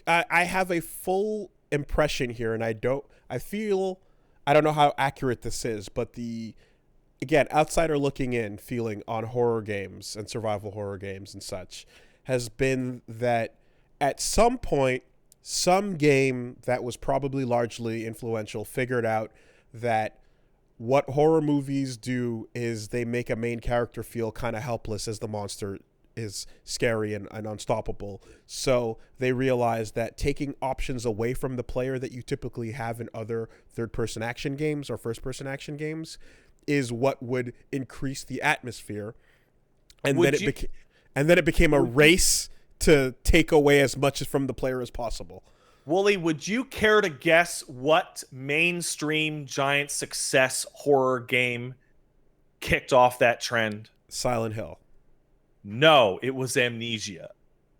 have a full impression here, and I don't know how accurate this is, but again, outsider looking in feeling on horror games and survival horror games and such has been that at some point, some game that was probably largely influential figured out that what horror movies do is they make a main character feel kind of helpless as the monster is scary and unstoppable. So they realized that taking options away from the player that you typically have in other third-person action games or first-person action games is what would increase the atmosphere. And then it became a race to take away as much from the player as possible. Wooly, would you care to guess what mainstream giant success horror game kicked off that trend? Silent Hill. No, it was Amnesia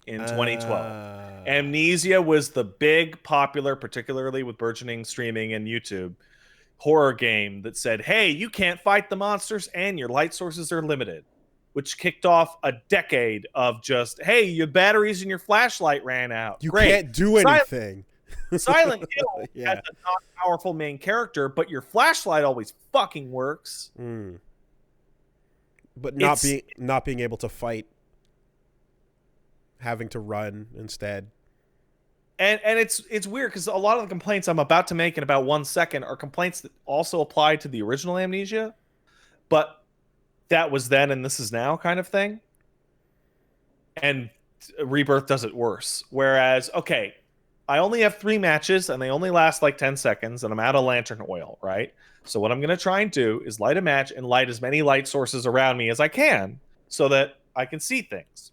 in 2012. Amnesia was the big, popular, particularly with burgeoning streaming and YouTube, horror game that said, hey, you can't fight the monsters and your light sources are limited, which kicked off a decade of just, hey, your batteries in your flashlight ran out. You can't do anything. Silent Hill has a non-powerful main character, but your flashlight always fucking works. But not being able to fight, having to run instead. And it's weird because a lot of the complaints I'm about to make in about 1 second are complaints that also apply to the original Amnesia, but that was then and this is now kind of thing. And Rebirth does it worse. Whereas, okay, I only have 3 matches and they only last like 10 seconds and I'm out of lantern oil, right? So what I'm going to try and do is light a match and light as many light sources around me as I can so that I can see things.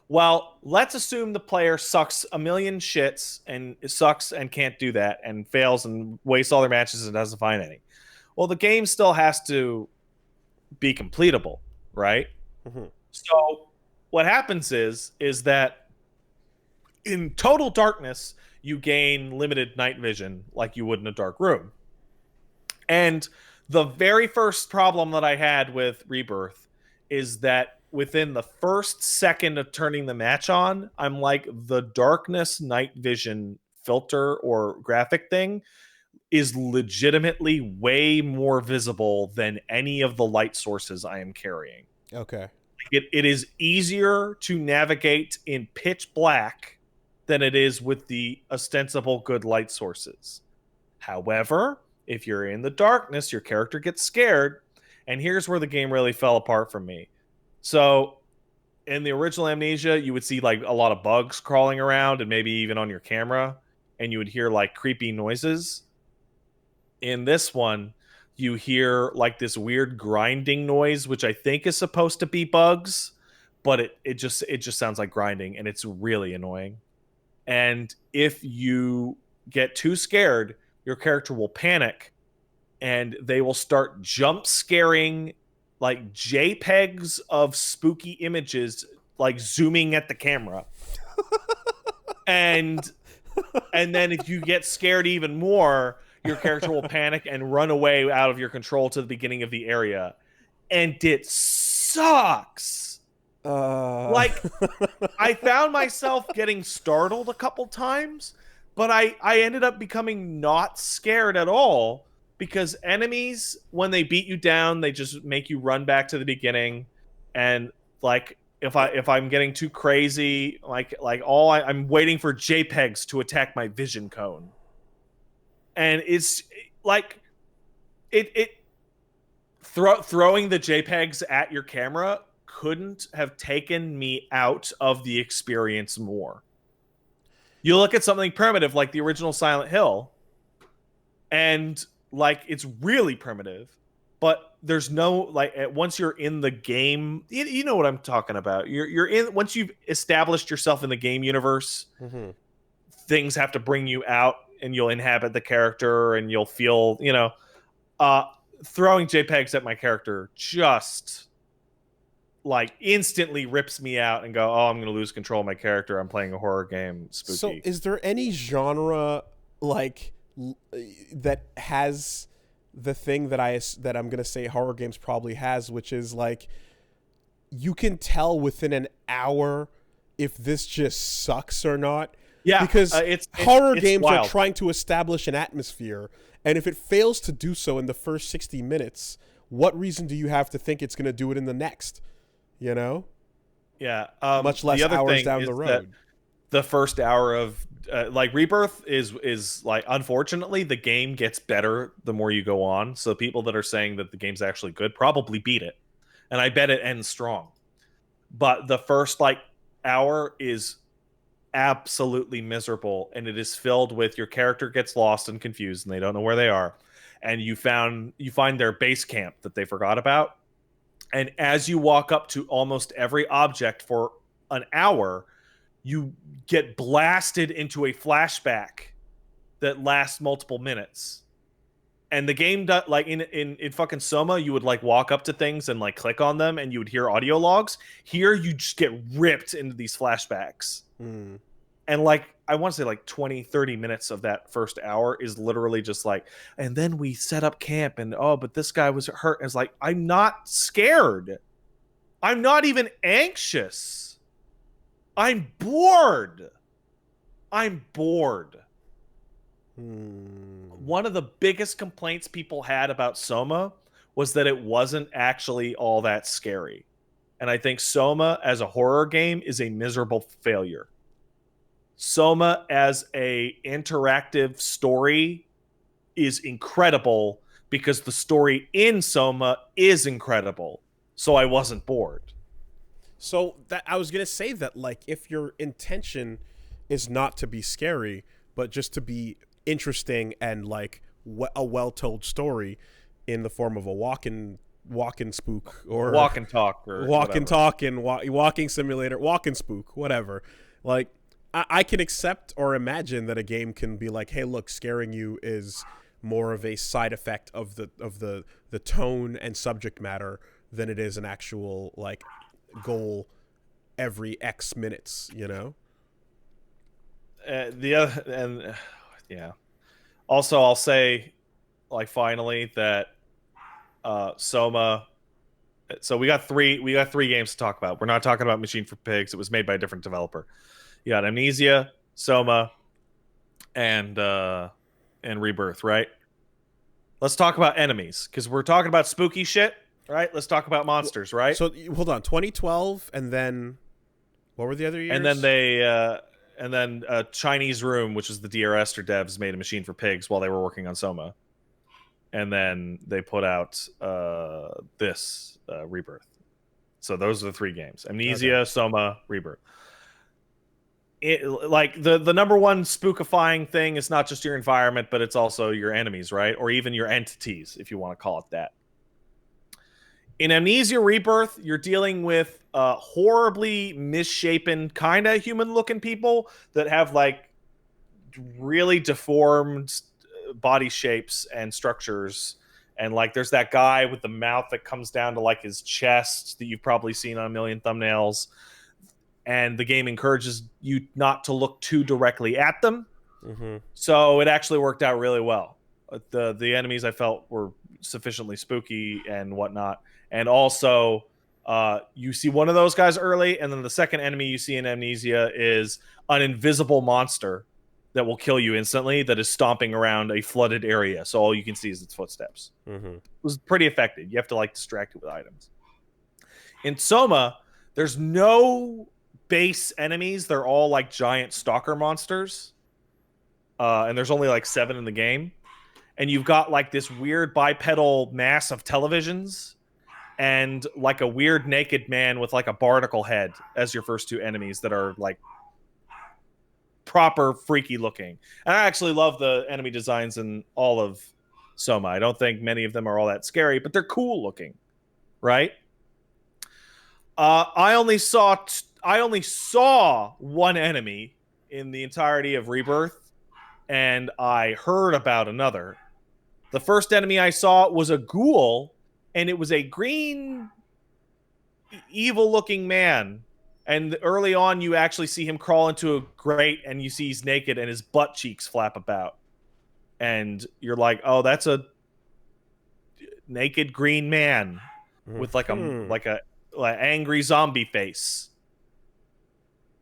Well, let's assume the player sucks a million shits and sucks and can't do that and fails and wastes all their matches and doesn't find any. Well, the game still has to be completable, right? Mm-hmm. So what happens is that in total darkness, you gain limited night vision like you would in a dark room. And the very first problem that I had with Rebirth is that within the first second of turning the match on, I'm like, the darkness night vision filter or graphic thing is legitimately way more visible than any of the light sources I am carrying. Okay. It is easier to navigate in pitch black than it is with the ostensible good light sources. However, if you're in the darkness, your character gets scared, and here's where the game really fell apart for me. So in the original Amnesia, you would see like a lot of bugs crawling around and maybe even on your camera, and you would hear like creepy noises. In this one, you hear like this weird grinding noise, which I think is supposed to be bugs, but it just sounds like grinding, and it's really annoying. And if you get too scared, your character will panic and they will start jump scaring like JPEGs of spooky images, like zooming at the camera. And then if you get scared even more, your character will panic and run away out of your control to the beginning of the area. And it sucks. Uh, Like, I found myself getting startled a couple times, but I ended up becoming not scared at all because enemies, when they beat you down, they just make you run back to the beginning. And like if I'm getting too crazy, I'm waiting for JPEGs to attack my vision cone. And it's like it throwing the JPEGs at your camera couldn't have taken me out of the experience more. You look at something primitive like the original Silent Hill, and like it's really primitive, but there's no like once you're in the game, you know what I'm talking about. You're in once you've established yourself in the game universe, mhm. things have to bring you out, and you'll inhabit the character, and you'll feel throwing JPEGs at my character just like instantly rips me out and go, oh, I'm going to lose control of my character. I'm playing a horror game. Spooky. So, is there any genre like that has the thing that I'm gonna say horror games probably has, which is like you can tell within an hour if this just sucks or not? Yeah, because it's horror games wild. are trying to establish an atmosphere, and if it fails to do so in the first 60 minutes, what reason do you have to think it's going to do it in the next? You know? Yeah. Much less the other hours thing down is the that road. the first hour of like Rebirth is like, unfortunately the game gets better the more you go on. So people that are saying that the game's actually good probably beat it, and I bet it ends strong. But the first like hour is absolutely miserable, and it is filled with your character gets lost and confused and they don't know where they are, and you find their base camp that they forgot about. And as you walk up to almost every object for an hour, you get blasted into a flashback that lasts multiple minutes. And the game like in fucking Soma, you would like walk up to things and like click on them and you would hear audio logs. Here you just get ripped into these flashbacks. Mm. And like I want to say like 20-30 minutes of that first hour is literally just like, and then we set up camp, and oh, but this guy was hurt. It's like, I'm not scared, I'm not even anxious, I'm bored. One of the biggest complaints people had about Soma was that it wasn't actually all that scary. And I think Soma as a horror game is a miserable failure. Soma as a interactive story is incredible because the story in Soma is incredible. So I wasn't bored. So that I was gonna say that, like, if your intention is not to be scary, but just to be interesting and like a well-told story in the form of a walk-in spook or walk and talk or walking simulator, walk and spook, whatever. Like, I can accept or imagine that a game can be like, hey, look, scaring you is more of a side effect of the tone and subject matter than it is an actual like goal every X minutes, you know? The other, and yeah. Also, I'll say, like, finally that Soma. So we got three games to talk about. We're not talking about Machine for Pigs. It was made by a different developer. You got Amnesia, Soma, and Rebirth, right? Let's talk about enemies, because we're talking about spooky shit, right? Let's talk about monsters, right? So hold on, 2012, and then what were the other years? And then Chinese Room, which is the DRS devs, made a Machine for Pigs while they were working on Soma, and then they put out this Rebirth. So those are the 3 games: Amnesia, Okay. Soma, Rebirth. Like the number one spookifying thing is not just your environment, but it's also your enemies, right? Or even your entities, if you want to call it that. In Amnesia Rebirth, you're dealing with horribly misshapen, kind of human-looking people that have like really deformed body shapes and structures. And like, there's that guy with the mouth that comes down to like his chest that you've probably seen on a million thumbnails. And the game encourages you not to look too directly at them. Mm-hmm. So it actually worked out really well. The enemies I felt were sufficiently spooky and whatnot. And also, you see one of those guys early, and then the second enemy you see in Amnesia is an invisible monster that will kill you instantly that is stomping around a flooded area. So all you can see is its footsteps. Mm-hmm. It was pretty effective. You have to like distract it with items. In Soma, there's no base enemies. They're all like giant stalker monsters. And there's only like 7 in the game. And you've got like this weird bipedal mass of televisions and like a weird naked man with like a barnacle head as your first 2 enemies that are like proper freaky looking. And I actually love the enemy designs in all of Soma. I don't think many of them are all that scary, but they're cool looking, right? I only saw one enemy in the entirety of Rebirth, and I heard about another. The first enemy I saw was a ghoul, and it was a green, evil-looking man. And early on, you actually see him crawl into a grate, and you see he's naked, and his butt cheeks flap about. And you're like, oh, that's a naked green man with like a angry zombie face.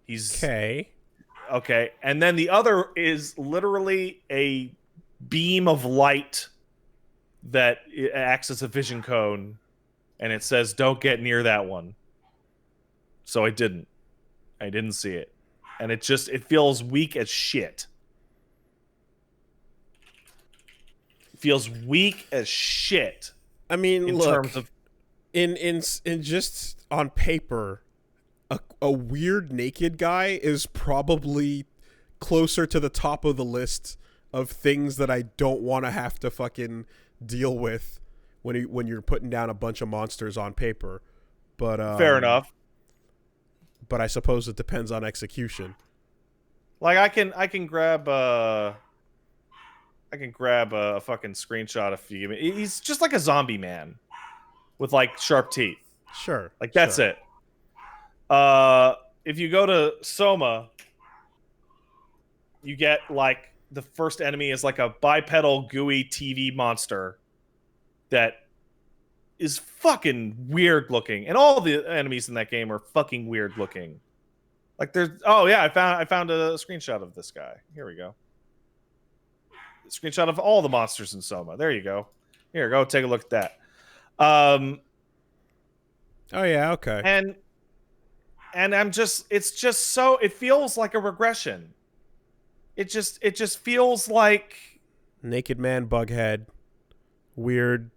He's okay. And then the other is literally a beam of light that acts as a vision cone, and it says, "Don't get near that one." So I didn't see it, and it feels weak as shit. It feels weak as shit. I mean, in look, terms of in just on paper, a weird naked guy is probably closer to the top of the list of things that I don't want to have to fucking deal with when you're putting down a bunch of monsters on paper. But fair enough. But I suppose it depends on execution. Like I can grab a fucking screenshot if you give me. He's just like a zombie man with like sharp teeth. Sure. Like that's it. If you go to Soma, you get like the first enemy is like a bipedal gooey TV monster that is fucking weird looking, and all the enemies in that game are fucking weird looking. Like there's I found a screenshot of this guy. Here we go. A screenshot of all the monsters in Soma. There you go. Here, go take a look at that. Oh yeah, okay. And it's just so, it feels like a regression. It just feels like naked man, bughead, weird,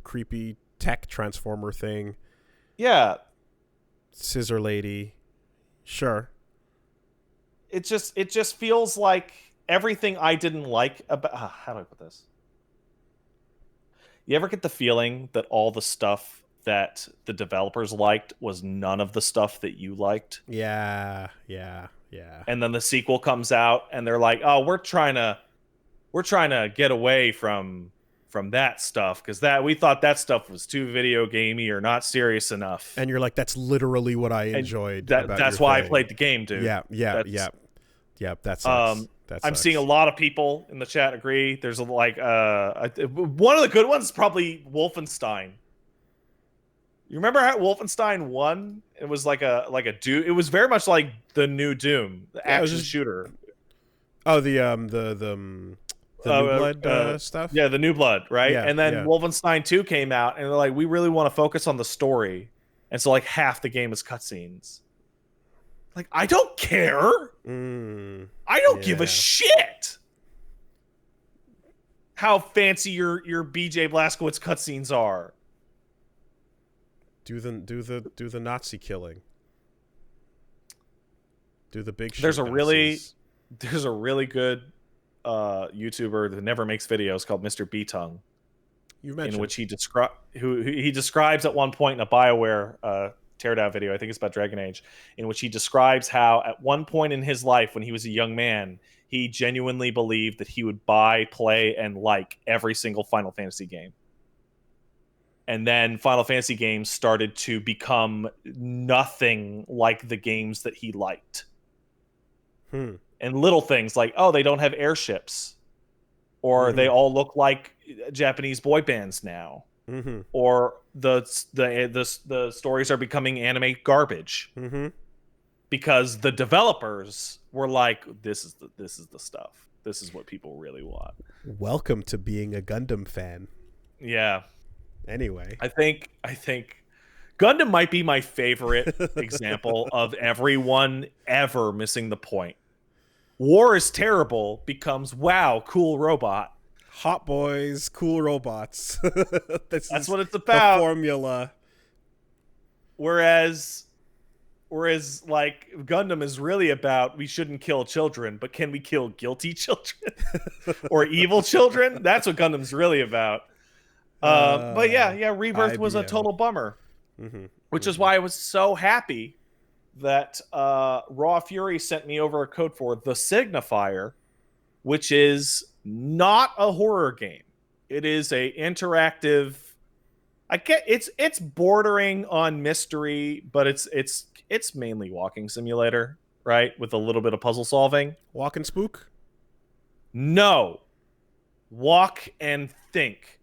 creepy tech transformer thing. Yeah. Scissor lady. Sure. It just feels like everything I didn't like about how do I put this? You ever get the feeling that all the stuff that the developers liked was none of the stuff that you liked? Yeah. And then the sequel comes out and they're like, "Oh, we're trying to get away from that stuff because that we thought that stuff was too video gamey or not serious enough." And you're like, that's literally what I enjoyed. That's why I played the game, dude. Yeah. That sucks. I'm seeing a lot of people in the chat agree. There's one of the good ones is probably Wolfenstein. You remember how Wolfenstein 1? It was like a Doom. It was very much like the new Doom, the action shooter. Oh, the New Blood stuff? Yeah, the New Blood, right? Yeah, and then Wolfenstein 2 came out, and they're like, we really want to focus on the story. And so like half the game is cutscenes. Like, I don't care. I don't give a shit how fancy your BJ Blazkowicz cutscenes are. Do the Nazi killing. Do the big shit. There's Nazis. a really good YouTuber that never makes videos called Mr. Beatung, You mentioned in which he describes at one point in a BioWare teardown video, I think it's about Dragon Age, in which he describes how at one point in his life when he was a young man, he genuinely believed that he would buy, play, and like every single Final Fantasy game. And then Final Fantasy games started to become nothing like the games that he liked. And little things like, oh, they don't have airships, or they all look like Japanese boy bands now, or the stories are becoming anime garbage because the developers were like, this is the stuff. This is what people really want. Welcome to being a Gundam fan. Yeah. Anyway, I think Gundam might be my favorite example of everyone ever missing the point. War is terrible becomes, wow, cool robot. Hot boys, cool robots. That's what it's about. The formula. Whereas like Gundam is really about, we shouldn't kill children, but can we kill guilty children or evil children? That's what Gundam's really about. But yeah, Rebirth was a total bummer, which is why I was so happy that Raw Fury sent me over a code for The Signifier, which is not a horror game. It is a interactive. It's bordering on mystery, but it's mainly walking simulator, right? With a little bit of puzzle solving. Walk and spook? No. Walk and think.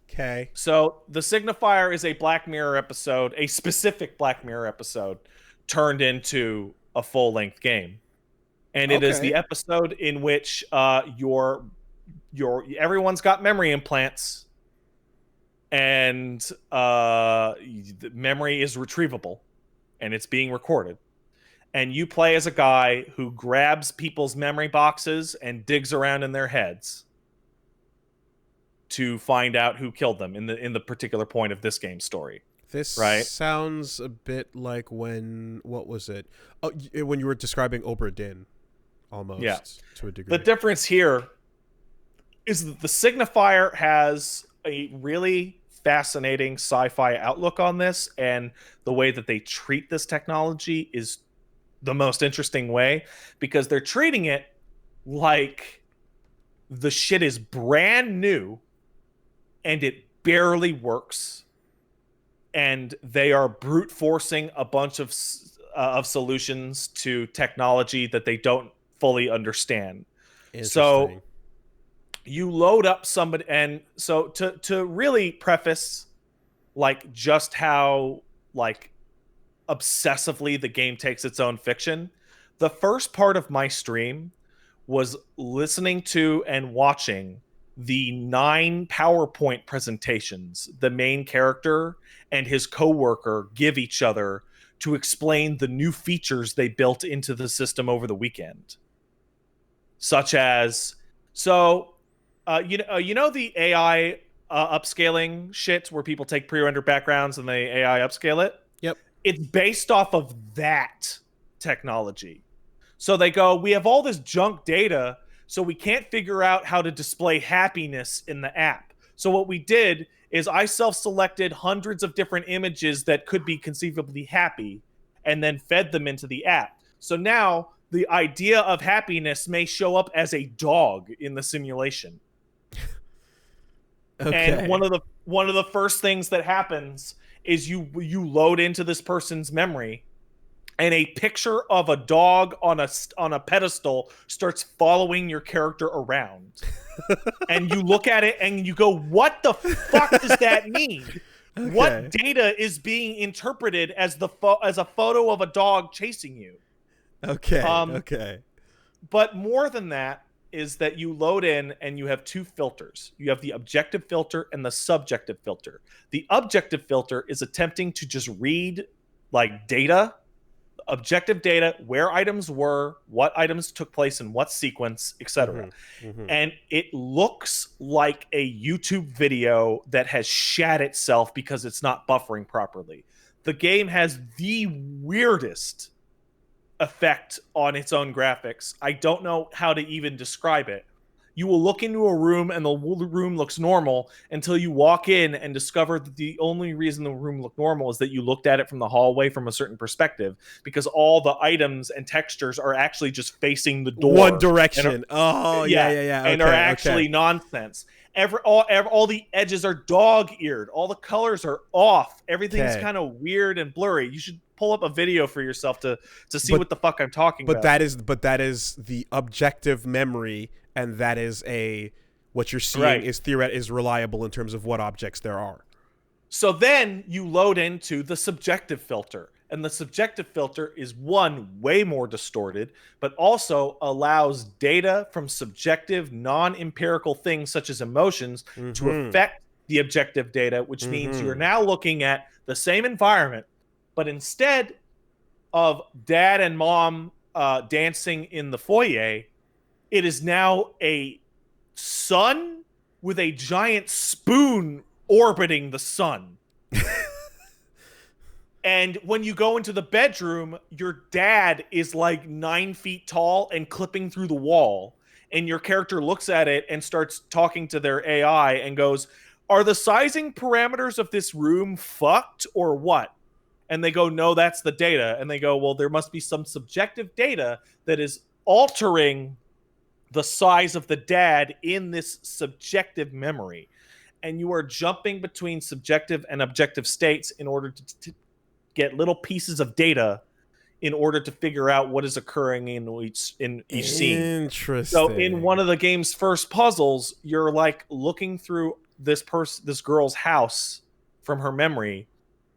Okay. So The Signifier is a Black Mirror episode, a specific Black Mirror episode turned into a full-length game. And it is the episode in which everyone's got memory implants, and the memory is retrievable, and it's being recorded. And you play as a guy who grabs people's memory boxes and digs around in their heads to find out who killed them in the particular point of this game's story. This sounds a bit like when you were describing Obra Dinn, almost to a degree. The difference here is that The Signifier has a really fascinating sci-fi outlook on this, and the way that they treat this technology is the most interesting way, because they're treating it like the shit is brand new and it barely works, and they are brute forcing a bunch of solutions to technology that they don't fully understand. So you load up somebody, and so to really preface like just how like obsessively the game takes its own fiction, the first part of my stream was listening to and watching the 9 PowerPoint presentations the main character and his coworker give each other to explain the new features they built into the system over the weekend. Such as, you know the AI upscaling shit where people take pre-rendered backgrounds and they AI upscale it? Yep. It's based off of that technology. So they go, we have all this junk data, so we can't figure out how to display happiness in the app. So what we did is I self-selected hundreds of different images that could be conceivably happy and then fed them into the app. So now the idea of happiness may show up as a dog in the simulation. And one of the first things that happens is you load into this person's memory, and a picture of a dog on a pedestal starts following your character around. And you look at it and you go, what the fuck does that mean? Okay. What data is being interpreted as as a photo of a dog chasing you? Okay. But more than that is that you load in and you have 2 filters. You have the objective filter and the subjective filter. The objective filter is attempting to just read like data objective data, where items were, what items took place in what sequence, etc. And it looks like a YouTube video that has shat itself because it's not buffering properly. The game has the weirdest effect on its own graphics. I don't know how to even describe it. You will look into a room and the room looks normal until you walk in and discover that the only reason the room looked normal is that you looked at it from the hallway from a certain perspective, because all the items and textures are actually just facing the door. One direction. Yeah. And are actually nonsense. All the edges are dog-eared. All the colors are off. Everything's kind of weird and blurry. You should pull up a video for yourself to see what the fuck I'm talking about. That is the objective memory, and that is what you're seeing is reliable in terms of what objects there are. So then you load into the subjective filter, and the subjective filter is way more distorted, but also allows data from subjective, non-empirical things such as emotions to affect the objective data, which means you're now looking at the same environment, but instead of dad and mom dancing in the foyer, it is now a sun with a giant spoon orbiting the sun. And when you go into the bedroom, your dad is like 9 feet tall and clipping through the wall. And your character looks at it and starts talking to their AI and goes, "Are the sizing parameters of this room fucked or what?" And they go, "No, that's the data." And they go, "Well, there must be some subjective data that is altering the size of the dad in this subjective memory." And you are jumping between subjective and objective states in order to get little pieces of data in order to figure out what is occurring in each scene. Interesting. So in one of the game's first puzzles, you're like looking through this girl's house from her memory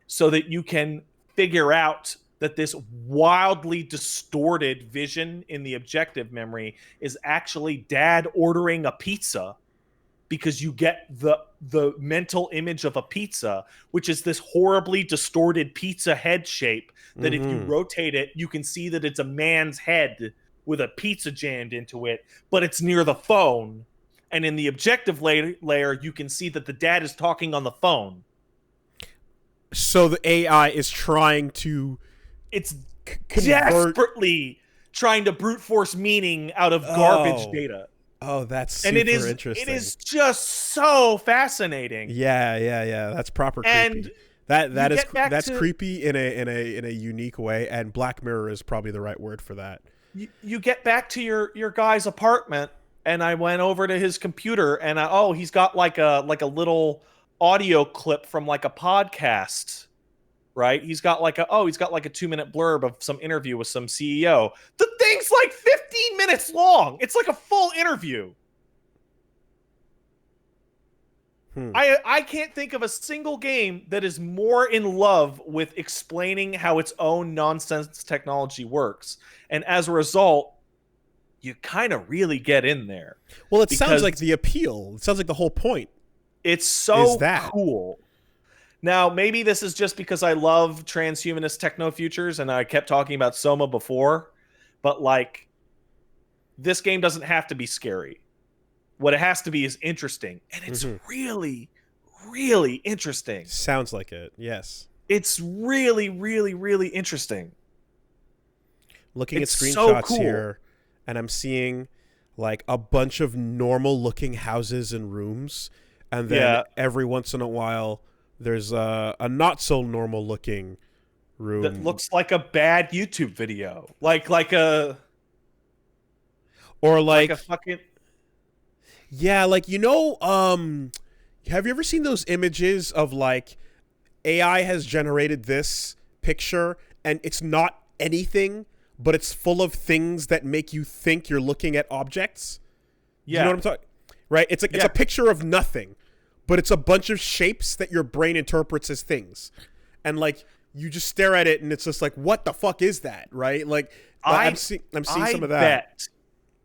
so that you can figure out that this wildly distorted vision in the objective memory is actually dad ordering a pizza, because you get the mental image of a pizza, which is this horribly distorted pizza head shape that if you rotate it, you can see that it's a man's head with a pizza jammed into it, but it's near the phone. And in the objective layer, you can see that the dad is talking on the phone. So the AI is trying to... It's desperately trying to brute force meaning out of garbage data. Oh, that's super interesting. It is just so fascinating. Yeah. That's proper creepy. That's creepy in a unique way, and Black Mirror is probably the right word for that. You get back to your guy's apartment, and I went over to his computer, and he's got like a little audio clip from like a podcast. Right? He's got like a 2-minute blurb of some interview with some CEO. The thing's like 15 minutes long. It's like a full interview. I can't think of a single game that is more in love with explaining how its own nonsense technology works. And as a result, you kind of really get in there. Well, it sounds like the appeal. It sounds like the whole point. It's so cool. Now, maybe this is just because I love transhumanist techno futures and I kept talking about Soma before, but like, this game doesn't have to be scary. What it has to be is interesting, and it's really, really interesting. Sounds like it, yes. It's really, really, really interesting. Looking at screenshots here, and I'm seeing like a bunch of normal-looking houses and rooms, and then every once in a while... there's a not so normal looking room that looks like a bad YouTube video, like a fucking like have you ever seen those images of like AI has generated this picture and it's not anything, but it's full of things that make you think you're looking at objects? You know what I'm talking? Right? It's like it's a picture of nothing. But it's a bunch of shapes that your brain interprets as things. And, like, you just stare at it, and it's just like, what the fuck is that, right? Like, I'm seeing some of that.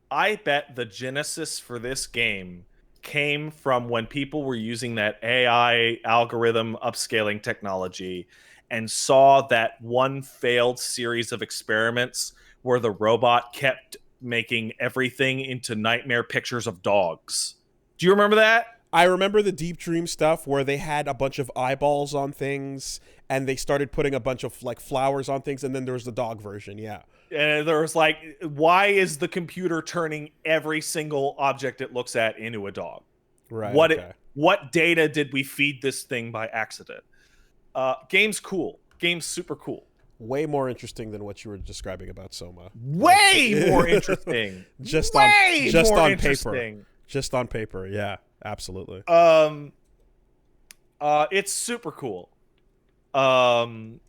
I bet the genesis for this game came from when people were using that AI algorithm upscaling technology, and saw that one failed series of experiments where the robot kept making everything into nightmare pictures of dogs. Do you remember that? I remember the Deep Dream stuff where they had a bunch of eyeballs on things and they started putting a bunch of like flowers on things, and then there was the dog version. Yeah. And there was like, why is the computer turning every single object it looks at into a dog? Right. What data did we feed this thing by accident? Game's cool. Game's super cool. Way more interesting than what you were describing about Soma. Way more interesting. Just on paper. Just on paper. Yeah, absolutely. It's super cool. And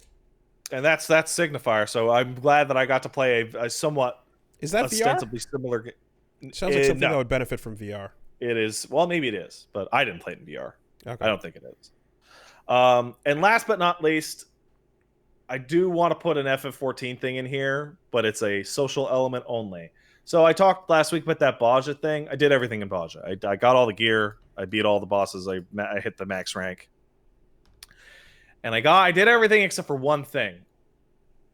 that's Signifier. So I'm glad that I got to play a somewhat is that ostensibly VR? similar game. Sounds like something that would benefit from VR. It is. Well, maybe it is, but I didn't play it in VR. Okay. I don't think it is. And last but not least, I do want to put an FF14 thing in here, but it's a social element only. So I talked last week about that Baja thing. I did everything in Baja. I got all the gear. I beat all the bosses. I hit the max rank. And I did everything except for one thing,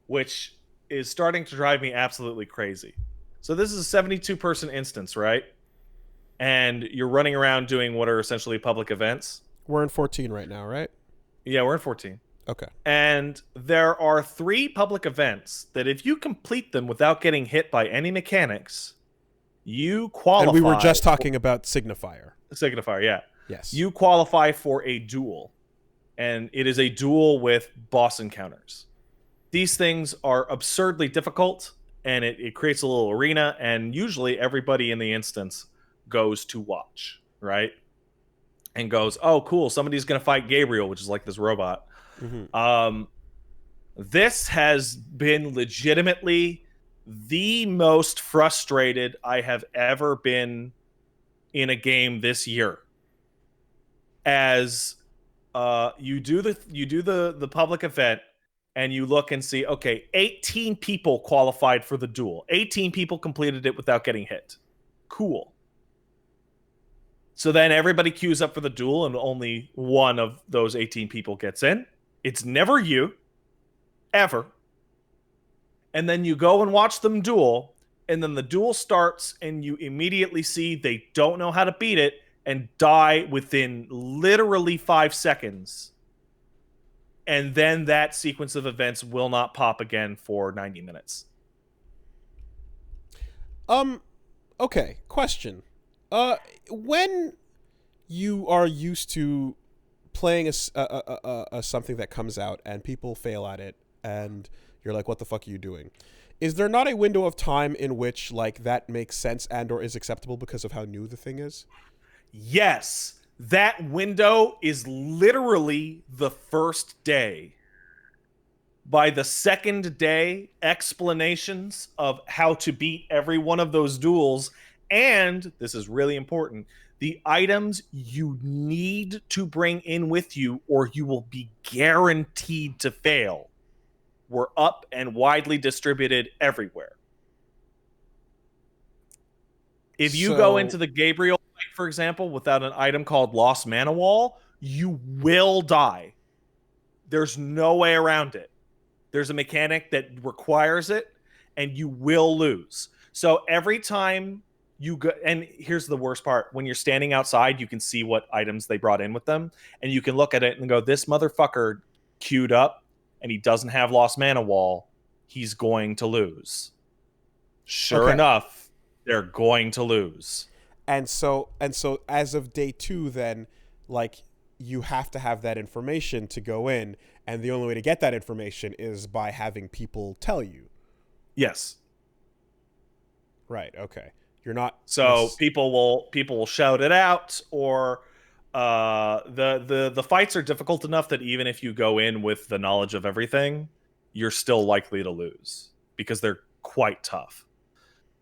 which is starting to drive me absolutely crazy. So this is a 72-person instance, right? And you're running around doing what are essentially public events. We're in 14 right now, right? Yeah, we're in 14. Okay. And there are 3 public events that if you complete them without getting hit by any mechanics, you qualify. And we were just talking about Signifier. Signifier, yeah. Yes. You qualify for a duel. And it is a duel with boss encounters. These things are absurdly difficult, and it creates a little arena, and usually everybody in the instance goes to watch, right? And goes, oh, cool, somebody's going to fight Gabriel, which is like this robot. Mm-hmm. This has been legitimately the most frustrated I have ever been in a game this year. As you do the public event, and you look and see, okay, 18 people qualified for the duel. 18 people completed it without getting hit. Cool. So then everybody queues up for the duel, and only one of those 18 people gets in. It's never you. Ever. And then you go and watch them duel, and then the duel starts, and you immediately see they don't know how to beat it, and die within literally 5 seconds. And then that sequence of events will not pop again for 90 minutes. Okay, question. When you are used to playing a something that comes out and people fail at it and you're like, what the fuck are you doing? Is there not a window of time in which like that makes sense and or is acceptable because of how new the thing is? Yes, that window is literally the first day. By the second day, explanations of how to beat every one of those duels, and this is really important, the items you need to bring in with you or you will be guaranteed to fail, were up and widely distributed everywhere. If you go into the Gabriel, for example, without an item called Lost Mana Wall, you will die. There's no way around it. There's a mechanic that requires it, and you will lose. So every time you go, and here's the worst part, when you're standing outside, you can see what items they brought in with them, and you can look at it and go, this motherfucker queued up, and he doesn't have Lost Mana Wall. He's going to lose. Sure enough, they're going to lose. And so as of day 2, then, like, you have to have that information to go in, and the only way to get that information is by having people tell you. Yes. Right. Okay. You're not. So people will shout it out, or the fights are difficult enough that even if you go in with the knowledge of everything, you're still likely to lose because they're quite tough.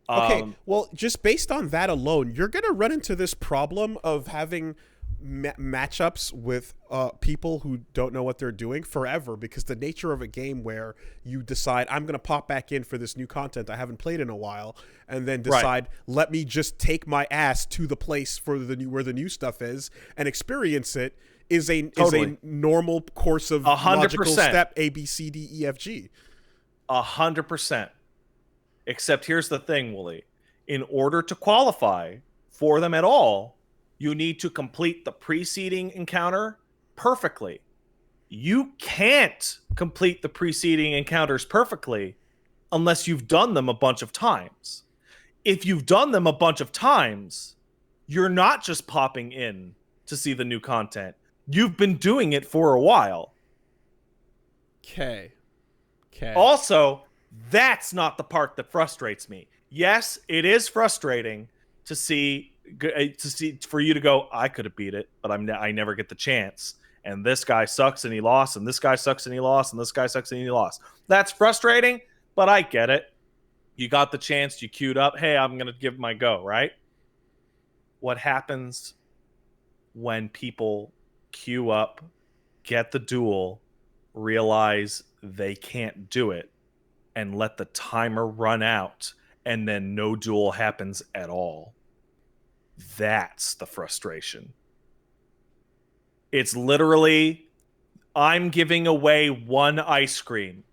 Okay, well, just based on that alone, you're going to run into this problem of having matchups with people who don't know what they're doing forever, because the nature of a game where you decide I'm going to pop back in for this new content I haven't played in a while, and then decide let me just take my ass to the place for the new where the new stuff is and experience it is a normal course of 100%. Logical step A B C D E F G. 100%. Except here's the thing, Wooly. In order to qualify for them at all, you need to complete the preceding encounter perfectly. You can't complete the preceding encounters perfectly unless you've done them a bunch of times. If you've done them a bunch of times, you're not just popping in to see the new content. You've been doing it for a while. Okay. Also, that's not the part that frustrates me. Yes, it is frustrating to see for you to go, I could have beat it, but I never get the chance. And this guy sucks and he lost, and this guy sucks and he lost, and this guy sucks and he lost. That's frustrating, but I get it. You got the chance, you queued up. Hey, I'm going to give my go, right? What happens when people queue up, get the duel, realize they can't do it, and let the timer run out, and then no duel happens at all? That's the frustration. It's literally, I'm giving away one ice cream.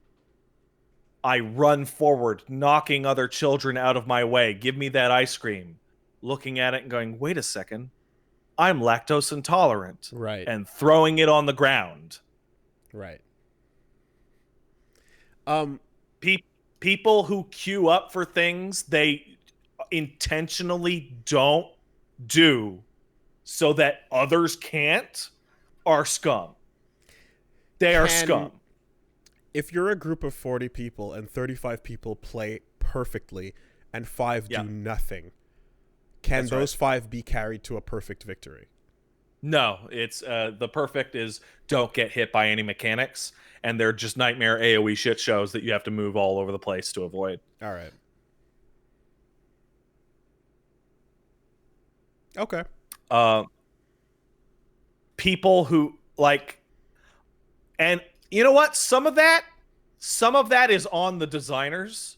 I run forward, knocking other children out of my way. Give me that ice cream. Looking at it and going, wait a second. I'm lactose intolerant. Right. And throwing it on the ground. Right. People who queue up for things they intentionally don't do so that others can't are scum. They are scum. If you're a group of 40 people and 35 people play perfectly and 5 do nothing, can those 5 be carried to a perfect victory? No, it's the perfect is don't get hit by any mechanics, and they're just nightmare AoE shit shows that you have to move all over the place to avoid. All right. Okay. People who like, and you know what? Some of that is on the designers,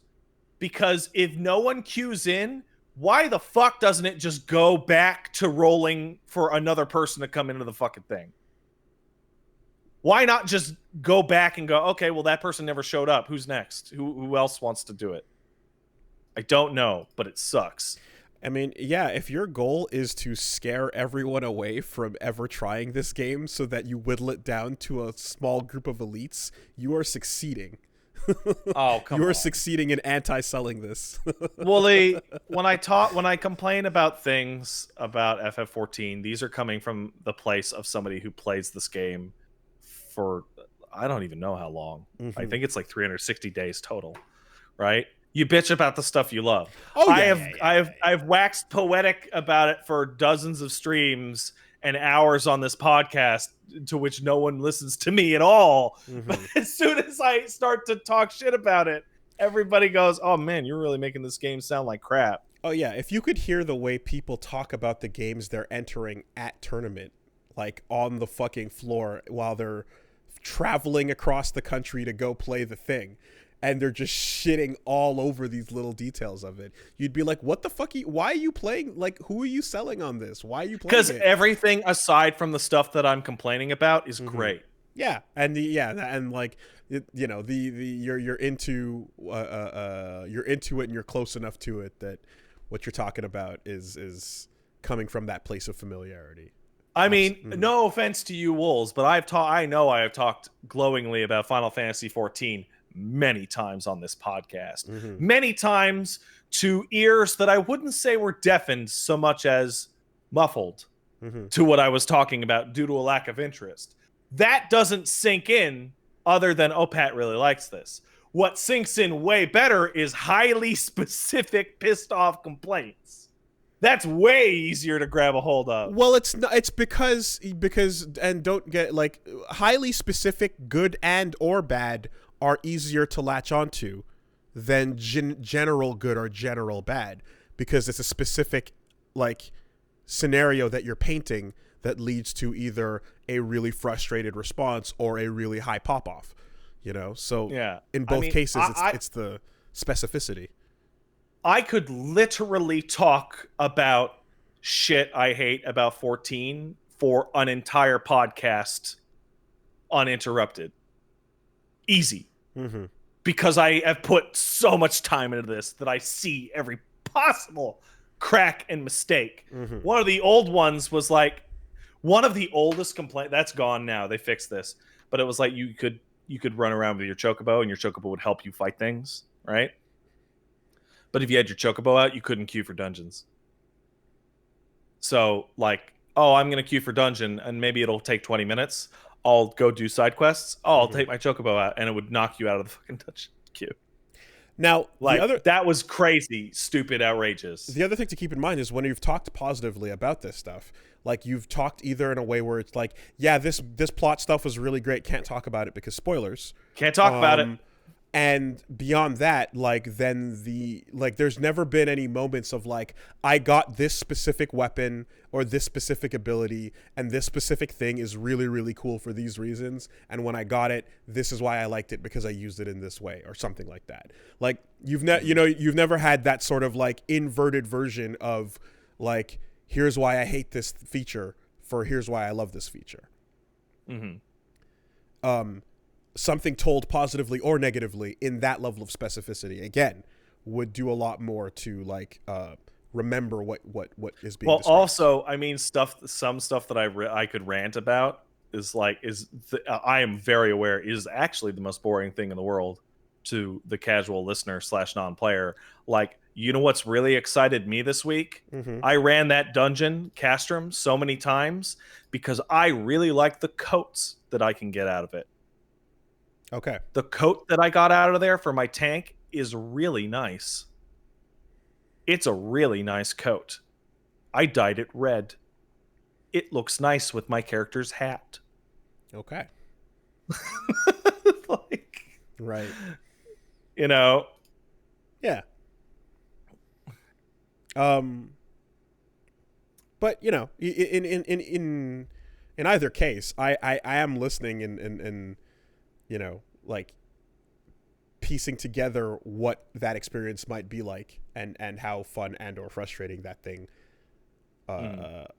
because if no one queues in, why the fuck doesn't it just go back to rolling for another person to come into the fucking thing? Why not just go back and go, okay, well, that person never showed up. Who's next? Who else wants to do it? I don't know, but it sucks. I mean, yeah, if your goal is to scare everyone away from ever trying this game so that you whittle it down to a small group of elites, you are succeeding. Oh, come on. You are succeeding in anti-selling this. Wooly, when I complain about things about FF14, these are coming from the place of somebody who plays this game for I don't even know how long. I think it's like 360 days total, right? You bitch about the stuff you love. Oh, I've waxed poetic about it for dozens of streams and hours on this podcast, to which no one listens to me at all. But as soon as I start to talk shit about it, everybody goes, oh man, you're really making this game sound like crap. Oh yeah, if you could hear the way people talk about the games they're entering at tournament, like on the fucking floor while they're traveling across the country to go play the thing, and they're just shitting all over these little details of it, you'd be like, what the fuck? Why are you playing? Like, who are you selling on this? Why are you playing? Because everything aside from the stuff that I'm complaining about is great. Yeah, and like, you know, you're into it, and you're close enough to it that what you're talking about is coming from that place of familiarity. I mean, no offense to you wolves, but I know I have talked glowingly about Final Fantasy XIV many times on this podcast. Many times to ears that I wouldn't say were deafened so much as muffled to what I was talking about due to a lack of interest. That doesn't sink in other than, oh, Pat really likes this. What sinks in way better is highly specific pissed off complaints. That's way easier to grab a hold of. Well, it's not, it's because and don't get like highly specific good and or bad are easier to latch onto than general good or general bad, because it's a specific like scenario that you're painting that leads to either a really frustrated response or a really high pop off, you know? So in both cases, it's the specificity. I could literally talk about shit I hate about 14 for an entire podcast uninterrupted. Easy. Mm-hmm. Because I have put so much time into this that I see every possible crack and mistake. Mm-hmm. One of the old ones was like, one of the oldest complaint that's gone now. They fixed this, but it was like you could run around with your chocobo, and your chocobo would help you fight things, right? But if you had your chocobo out, you couldn't queue for dungeons. So like, oh, I'm gonna queue for dungeon, and maybe it'll take 20 minutes. I'll go do side quests. Oh, I'll take my chocobo out, and it would knock you out of the fucking dungeon queue. Now, like, that was crazy, stupid, outrageous. The other thing to keep in mind is when you've talked positively about this stuff, like you've talked either in a way where it's like, yeah, this plot stuff was really great, can't talk about it because spoilers. Can't talk about it. And beyond that, like, then there's never been any moments of like, I got this specific weapon or this specific ability and this specific thing is really, really cool for these reasons. And when I got it, this is why I liked it, because I used it in this way or something like that. Like you've never had that sort of like inverted version of like, here's why I hate this feature for here's why I love this feature. Mm-hmm. Something told positively or negatively in that level of specificity, again, would do a lot more to like remember what is being described. Also, I mean, some stuff that I could rant about is like I am very aware is actually the most boring thing in the world to the casual listener / non-player. Like, you know what's really excited me this week? Mm-hmm. I ran that dungeon Castrum so many times because I really like the coats that I can get out of it. Okay. The coat that I got out of there for my tank is really nice. It's a really nice coat. I dyed it red. It looks nice with my character's hat. Okay. Like, right. You know. Yeah. But you know, in either case, I am listening and you know, like piecing together what that experience might be like and how fun and or frustrating that thing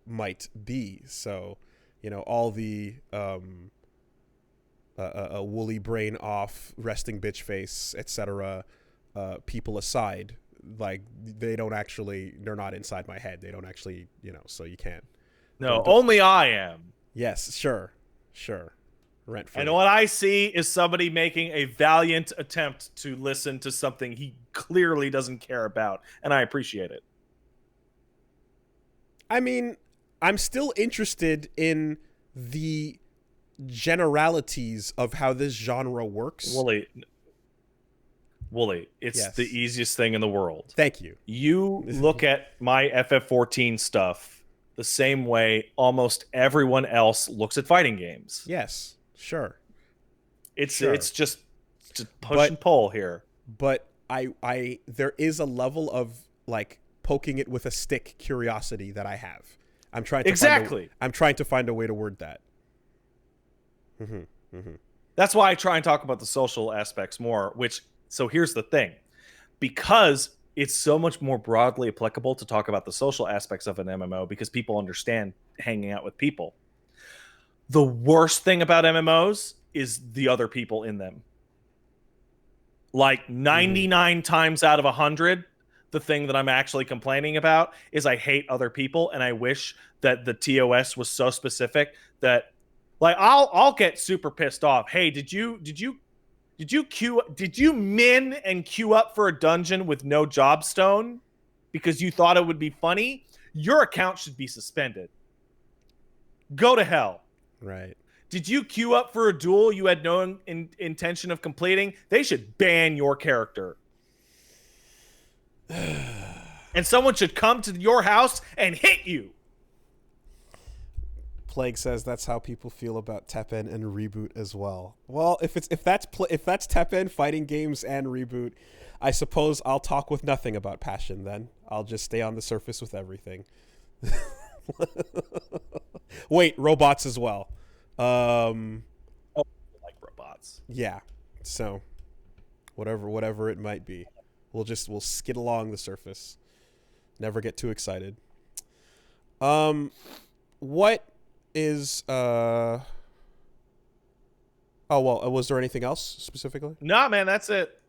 might be. So, you know, all the a woolly brain off, resting bitch face, etc. People aside, like they're not inside my head. They don't actually, you know, so you can't. No, only I am. Yes, sure. Rent-free. And what I see is somebody making a valiant attempt to listen to something he clearly doesn't care about, and I appreciate it. I mean, I'm still interested in the generalities of how this genre works. Wooly, it's the easiest thing in the world. Thank you. You look at my FF14 stuff the same way almost everyone else looks at fighting games. Yes. Sure. It's just push and pull here. But I there is a level of like poking it with a stick curiosity that I have. I'm trying to find a way to word that. Mm-hmm. Mm-hmm. That's why I try and talk about the social aspects more, so here's the thing. Because it's so much more broadly applicable to talk about the social aspects of an MMO because people understand hanging out with people. The worst thing about MMOs is the other people in them. Like 99 times out of 100, the thing that I'm actually complaining about is I hate other people, and I wish that the TOS was so specific that, like, I'll get super pissed off. Hey, did you min and queue up for a dungeon with no jobstone because you thought it would be funny? Your account should be suspended. Go to hell. Right. Did you queue up for a duel you had no intention of completing? They should ban your character. And someone should come to your house and hit you. Plague says that's how people feel about Teppen and Reboot as well. Well, if that's Teppen, fighting games, and Reboot, I suppose I'll talk with nothing about passion then. I'll just stay on the surface with everything. Wait, robots as well. Oh, I like robots. Yeah. So whatever it might be, we'll skid along the surface. Never get too excited. What is Oh well, was there anything else specifically? Nah, man, that's it.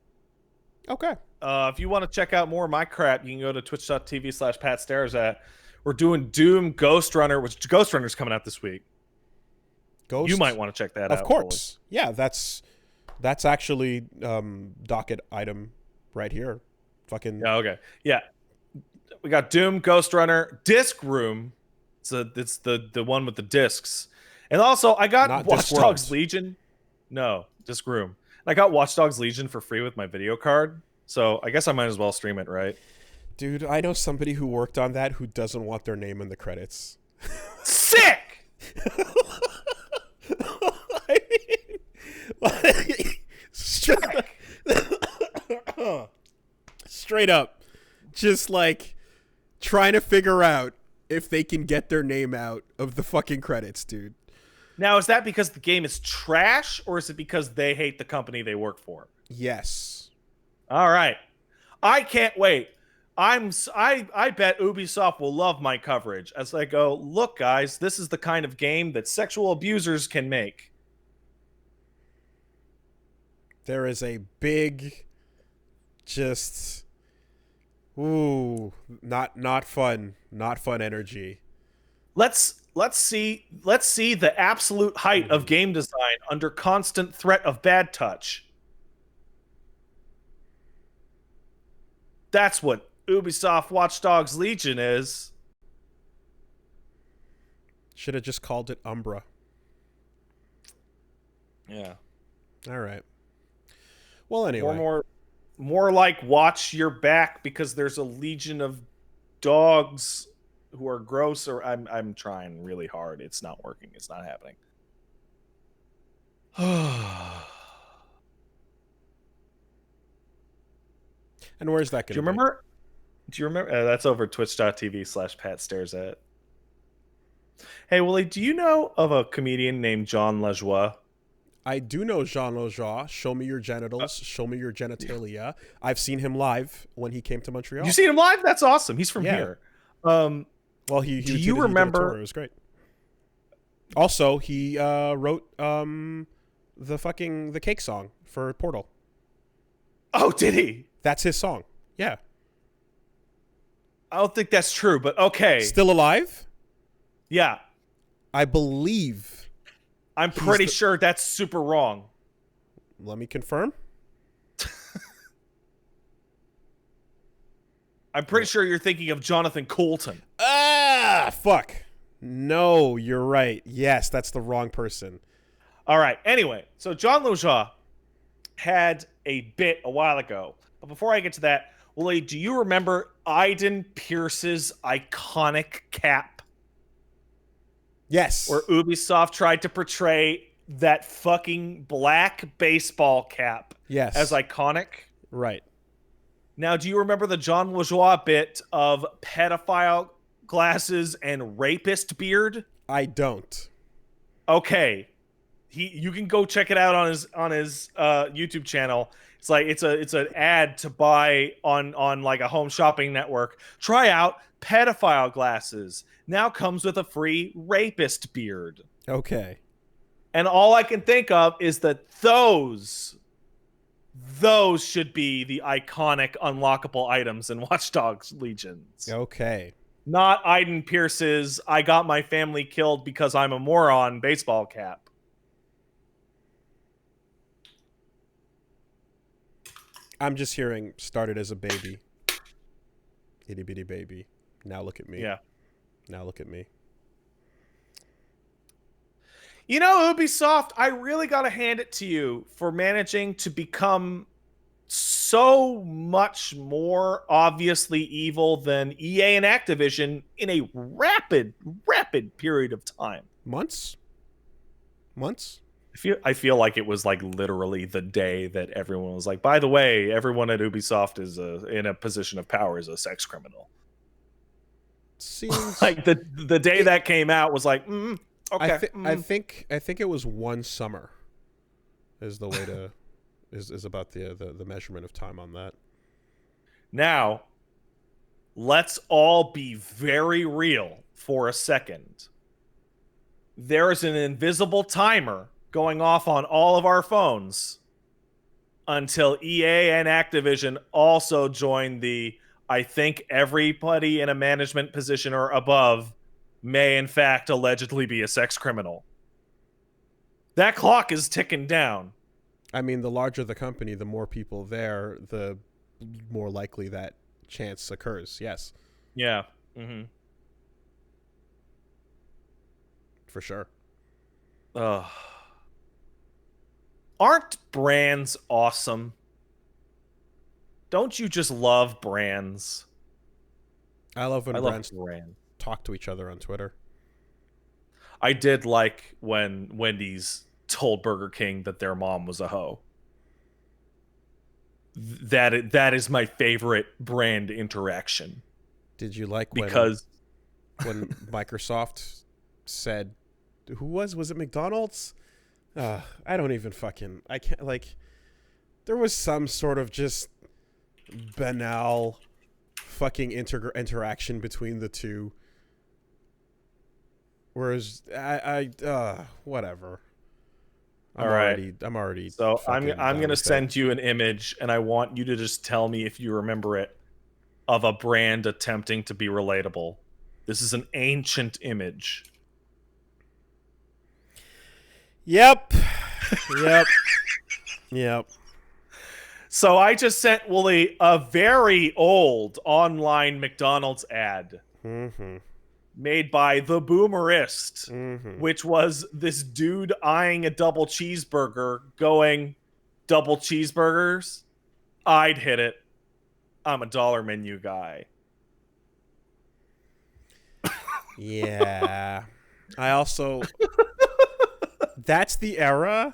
Okay. If you want to check out more of my crap, you can go to twitch.tv/PatStares. We're doing Doom Ghostrunner, which Ghostrunner's coming out this week. Ghost. You might want to check that out. Of course. Yeah, that's actually docket item right here. Fucking Yeah, okay. Yeah. We got Doom, Ghostrunner, Disc Room. It's the one with the discs. And also I got Not Watch Discworld. Dogs Legion. No, Disc Room. I got Watch Dogs Legion for free with my video card. So I guess I might as well stream it, right? Dude, I know somebody who worked on that who doesn't want their name in the credits. Sick! I mean, straight up, just like trying to figure out if they can get their name out of the fucking credits, dude. Now, is that because the game is trash, or is it because they hate the company they work for? Yes. All right. I can't wait. I bet Ubisoft will love my coverage as I go, look, guys, this is the kind of game that sexual abusers can make. There is a big, just, ooh, not fun energy. Let's see the absolute height of game design under constant threat of bad touch. That's what Ubisoft Watch Dogs Legion is. Should have just called it Umbra. Yeah. All right. Well, anyway. More like watch your back because there's a legion of dogs who are gross. Or I'm trying really hard. It's not working. It's not happening. And where's that going to be? Do you remember? That's over twitch.tv/PatStaresAt. Hey, Willie, do you know of a comedian named John Lajoie? I do know Jean Lajoie. Show me your genitals. Show me your genitalia. I've seen him live when he came to Montreal. You seen him live? That's awesome. He's from here. Well, he do you remember? It was great. Also, he wrote the cake song for Portal. Oh, did he? That's his song. Yeah. I don't think that's true, but okay. Still alive? Yeah. I believe. I'm pretty sure that's super wrong. Let me confirm. I'm pretty sure you're thinking of Jonathan Coulton. Ah, fuck. No, you're right. Yes, that's the wrong person. All right. Anyway, so John Lajoie had a bit a while ago. But before I get to that, Willie, do you remember Aiden Pierce's iconic cap? Yes. Where Ubisoft tried to portray that fucking black baseball cap as iconic? Right. Now, do you remember the John Lajoie bit of pedophile glasses and rapist beard? I don't. Okay. You can go check it out on his YouTube channel. It's like it's an ad to buy on like a home shopping network. Try out pedophile glasses. Now comes with a free rapist beard. Okay. And all I can think of is that those should be the iconic unlockable items in Watch Dogs Legions. Okay. Not Aiden Pierce's I got my family killed because I'm a moron baseball cap. I'm just hearing started as a baby. Itty bitty baby. Now look at me. Yeah. Now look at me. You know, Ubisoft, I really got to hand it to you for managing to become so much more obviously evil than EA and Activision in a rapid period of time. Months? I feel like it was like literally the day that everyone was like, by the way, everyone at Ubisoft is in a position of power is a sex criminal. Seems Like the day that came out was like, okay. I think it was one summer is the way to is about the measurement of time on that. Now, let's all be very real for a second. There is an invisible timer going off on all of our phones until EA and Activision also join the I think everybody in a management position or above may in fact allegedly be a sex criminal. That clock is ticking down. I mean, the larger the company, the more people there, the more likely that chance occurs. Yes. Yeah. Mm-hmm. For sure. Aren't brands awesome? Don't you just love brands? I love when brands brand. talk to each other on Twitter. I did like when Wendy's told Burger King that their mom was a hoe. That is my favorite brand interaction. Did you like when Microsoft said, who was it McDonald's? I don't even fucking, I can't, like, there was some sort of just banal fucking interaction between the two. Whereas whatever. I'm already. So I'm gonna send you an image, and I want you to just tell me if you remember it, of a brand attempting to be relatable. This is an ancient image. Yep. So I just sent Wooly a very old online McDonald's ad. Mm-hmm. Made by The Boomerist, which was this dude eyeing a double cheeseburger going, double cheeseburgers? I'd hit it. I'm a dollar menu guy. Yeah. I also... That's the era.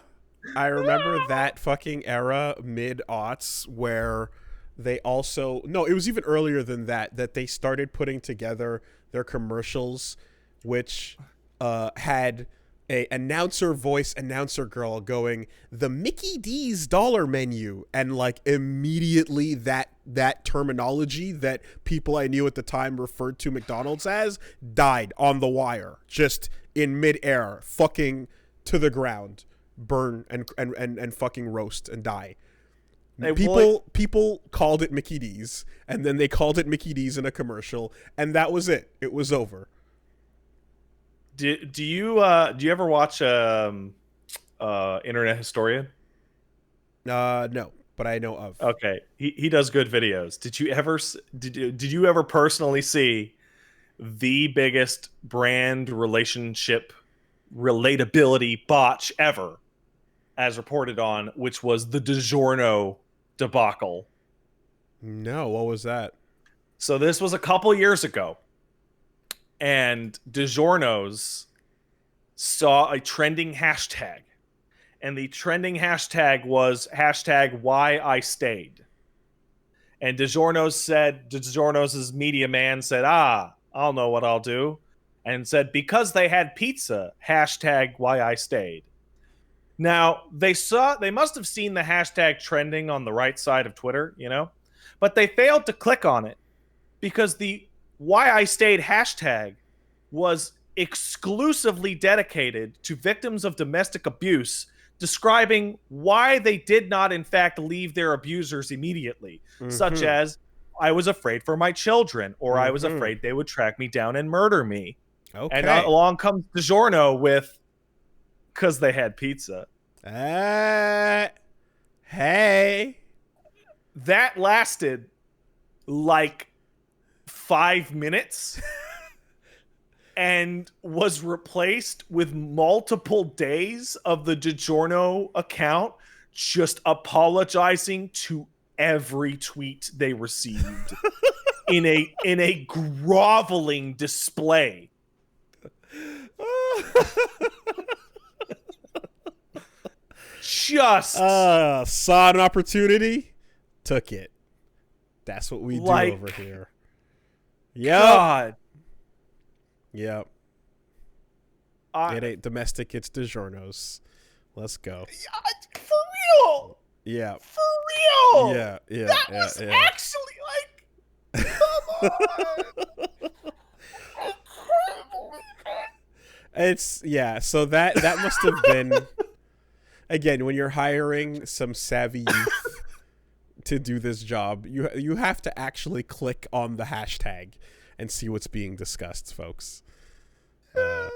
I remember that fucking era, mid-aughts, where they also... No, it was even earlier than that they started putting together their commercials, which had a announcer girl going, the Mickey D's dollar menu, and like immediately that terminology that people I knew at the time referred to McDonald's as died on the wire, just in midair, fucking to the ground, burn and fucking roast and die. Hey, people called it Mickey D's, and then they called it Mickey D's in a commercial, and that was it. It was over. Do you ever watch Internet Historian? No, but I know of. Okay, he does good videos. Did you ever personally see the biggest brand relationship relatability botch ever, as reported on, which was the Digiorno debacle? No, what was that? So this was a couple years ago, and Digiornos saw a trending hashtag, and the trending hashtag was hashtag why I stayed. And Digiornos' media man said, I'll know what I'll do, and said, because they had pizza, hashtag why I stayed. Now, they must have seen the hashtag trending on the right side of Twitter, but they failed to click on it because the why I stayed hashtag was exclusively dedicated to victims of domestic abuse, describing why they did not, in fact, leave their abusers immediately, such as, I was afraid for my children, or I was afraid they would track me down and murder me. Okay. And along comes DiGiorno with, because they had pizza. Hey. That lasted like 5 minutes and was replaced with multiple days of the DiGiorno account just apologizing to every tweet they received in a groveling display. Just saw an opportunity, took it. That's what we do over here. Yep. God Yeah. It ain't domestic, it's Digiornos. Let's go. For real. Yeah. For real. Yeah. Yeah. That yeah, was yeah. actually like, come on. It's so that must have been, again, when you're hiring some savvy youth to do this job, you have to actually click on the hashtag and see what's being discussed, folks. Yeah,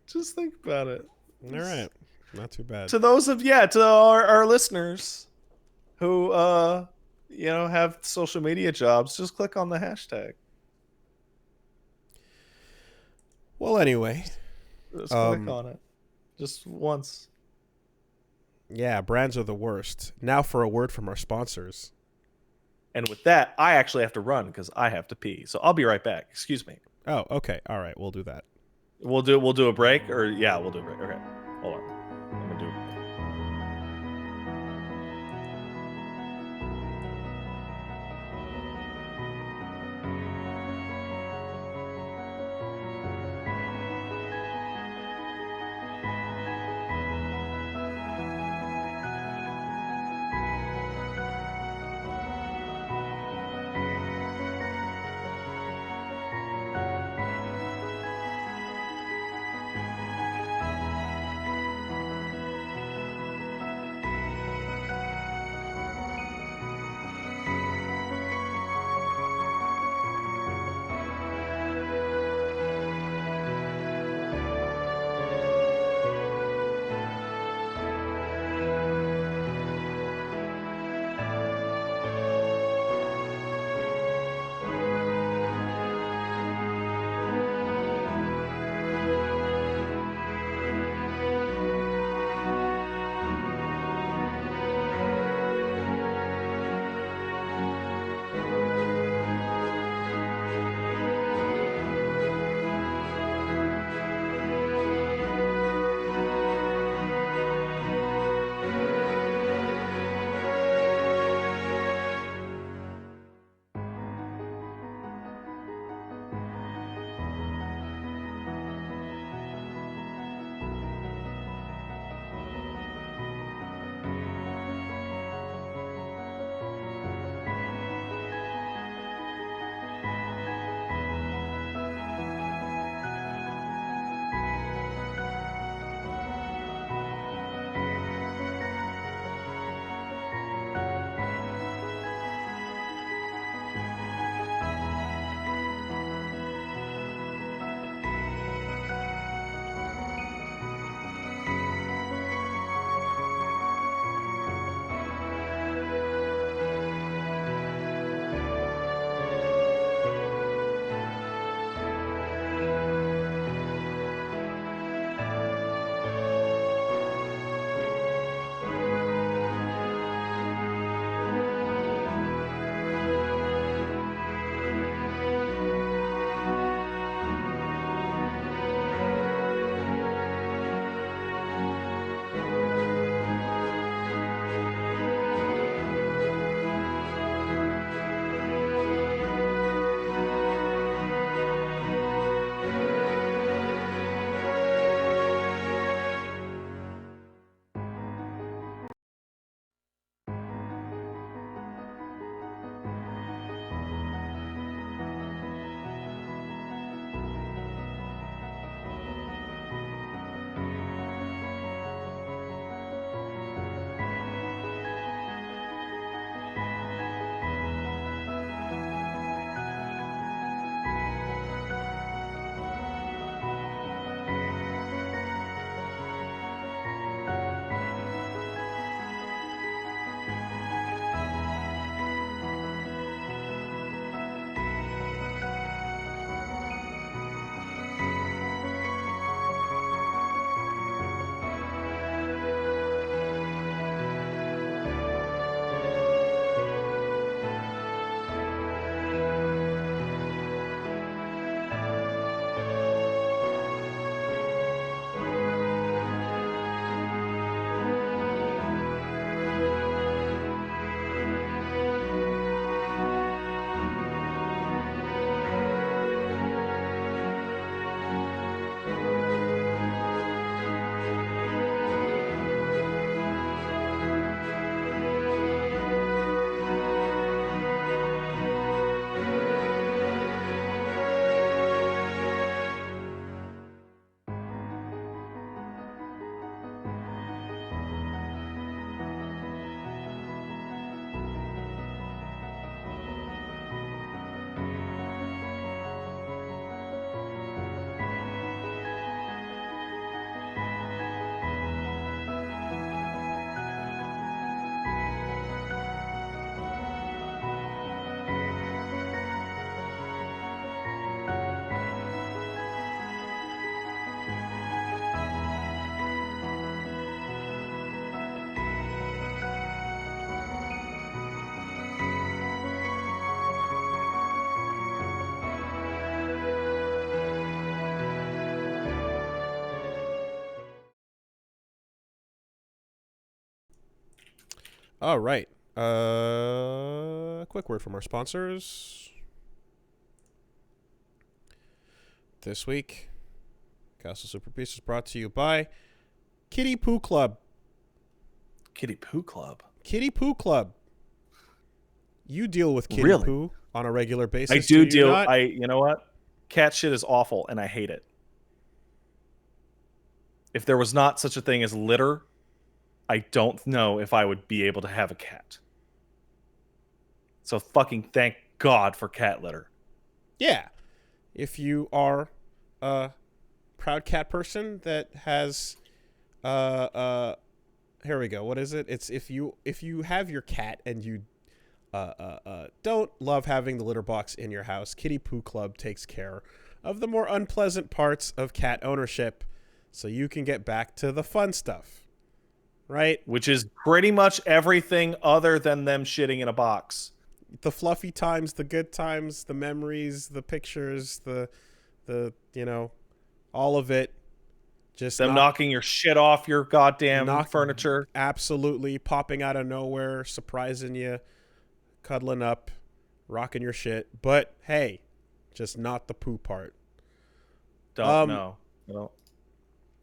just think about it. All right, not too bad. To those of to our listeners who have social media jobs, just click on the hashtag. Well, anyway, just click on it, just once. Yeah, brands are the worst. Now for a word from our sponsors. And with that, I actually have to run because I have to pee. So I'll be right back. Excuse me. Oh, okay. All right, we'll do that. We'll do a break, or we'll do a break. Okay, hold on. I'm gonna do it. All right. Quick word from our sponsors. This week, Castle Super Beast is brought to you by Kitty Poo Club. Kitty Poo Club. Kitty Poo Club. You deal with kitty Really? poo on a regular basis. I do deal. Not? You know what? Cat shit is awful, and I hate it. If there was not such a thing as litter, I don't know if I would be able to have a cat. So fucking thank God for cat litter. Yeah. If you are a proud cat person that has here we go. What is it? It's if you have your cat and you don't love having the litter box in your house, Kitty Poo Club takes care of the more unpleasant parts of cat ownership so you can get back to the fun stuff. Right? Which is pretty much everything other than them shitting in a box. The fluffy times, the good times, the memories, the pictures, the all of it. Just them knocking your shit off your goddamn furniture. Absolutely. Popping out of nowhere, surprising you, cuddling up, rocking your shit. But hey, just not the poo part. Don't know.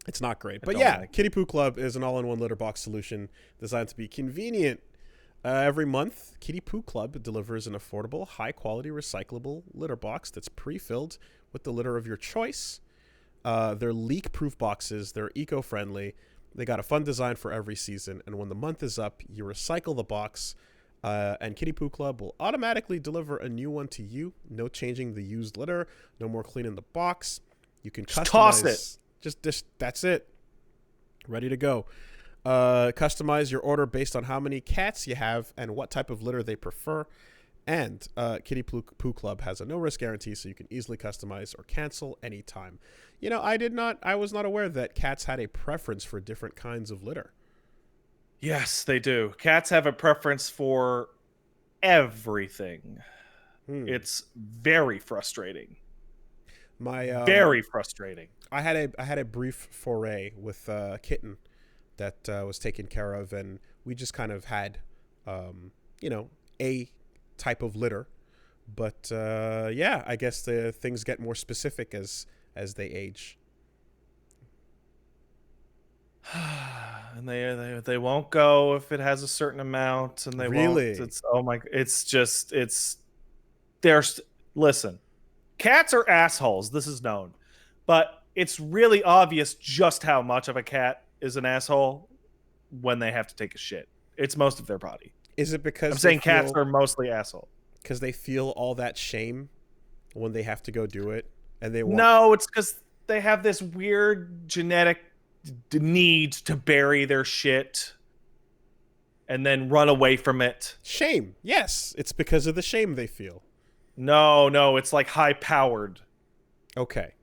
It's not great. But yeah, Kitty Poo Club is an all-in-one litter box solution designed to be convenient. Every month, Kitty Poo Club delivers an affordable, high-quality, recyclable litter box that's pre-filled with the litter of your choice. They're leak-proof boxes. They're eco-friendly. They got a fun design for every season. And when the month is up, you recycle the box, and Kitty Poo Club will automatically deliver a new one to you. No changing the used litter. No more cleaning the box. You can customize. Toss it. Just that's it. Ready to go. Customize your order based on how many cats you have and what type of litter they prefer. And Kitty Poo Club has a no-risk guarantee, so you can easily customize or cancel anytime. I was not aware that cats had a preference for different kinds of litter. Yes, they do. Cats have a preference for everything. It's very frustrating. Very frustrating. I had a brief foray with a kitten that was taken care of, and we just kind of had, a type of litter. But I guess the things get more specific as they age. And they won't go if it has a certain amount, and they really? won't. Listen, cats are assholes. This is known, but it's really obvious just how much of a cat is an asshole when they have to take a shit. It's most of their body. Is it because I'm saying cats are mostly asshole? Because they feel all that shame when they have to go do it, and they No, it's because they have this weird genetic need to bury their shit and then run away from it. Shame. Yes, it's because of the shame they feel. No, it's like high powered. Okay.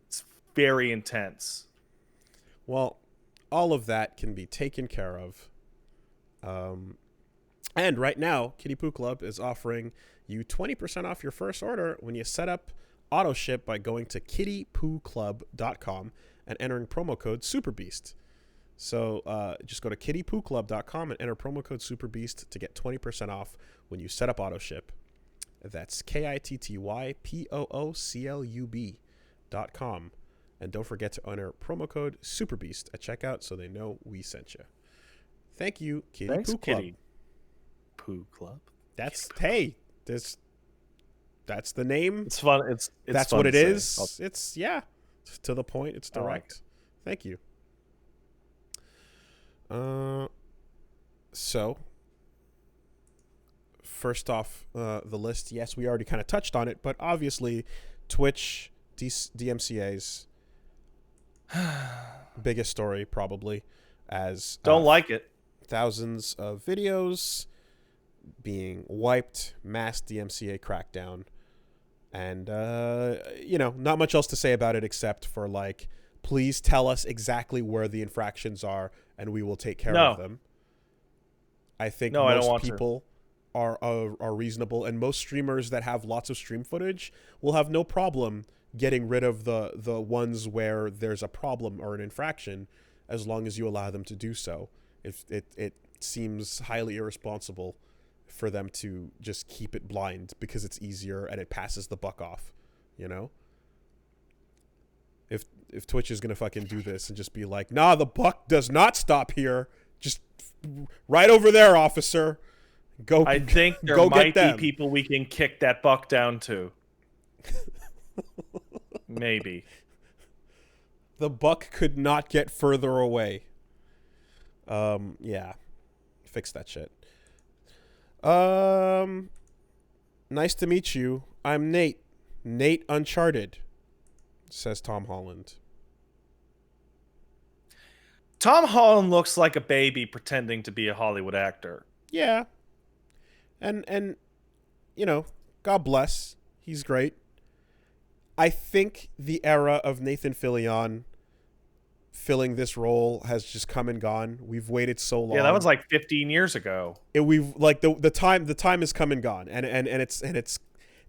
It's very intense. Well, all of that can be taken care of. And right now, Kitty Poo Club is offering you 20% off your first order when you set up auto ship by going to kittypooclub.com and entering promo code SuperBeast. So just go to kittypooclub.com and enter promo code SuperBeast to get 20% off when you set up auto ship. That's kittypooclub.com. And don't forget to enter promo code SuperBeast at checkout so they know we sent you. Thank you, Kitty Poo Club. Kitty Poo Club. That's that's the name. It's fun. It's that's fun what it is. Say. It's to the point. It's direct. Thank you. So first off the list, yes, we already kind of touched on it, but obviously Twitch DMCA's biggest story probably, as don't like it. Thousands of videos being wiped, mass DMCA crackdown, and not much else to say about it except for like, please tell us exactly where the infractions are and we will take care of them. I think most people are reasonable, and most streamers that have lots of stream footage will have no problem getting rid of the ones where there's a problem or an infraction, as long as you allow them to do so. If it seems highly irresponsible for them to just keep it blind because it's easier and it passes the buck off, you know? If Twitch is gonna fucking do this and just be like, nah, the buck does not stop here. Just right over there, officer. Go. I think there go might get be people we can kick that buck down to. Maybe. The buck could not get further away. Yeah. Fix that shit. Nice to meet you. I'm Nate. Nate Uncharted, says Tom Holland. Tom Holland looks like a baby pretending to be a Hollywood actor. Yeah. And you know, God bless. He's great. I think the era of Nathan Fillion filling this role has just come and gone. We've waited so long. Yeah, that was like 15 years ago. We've like the time has come and gone, and it's it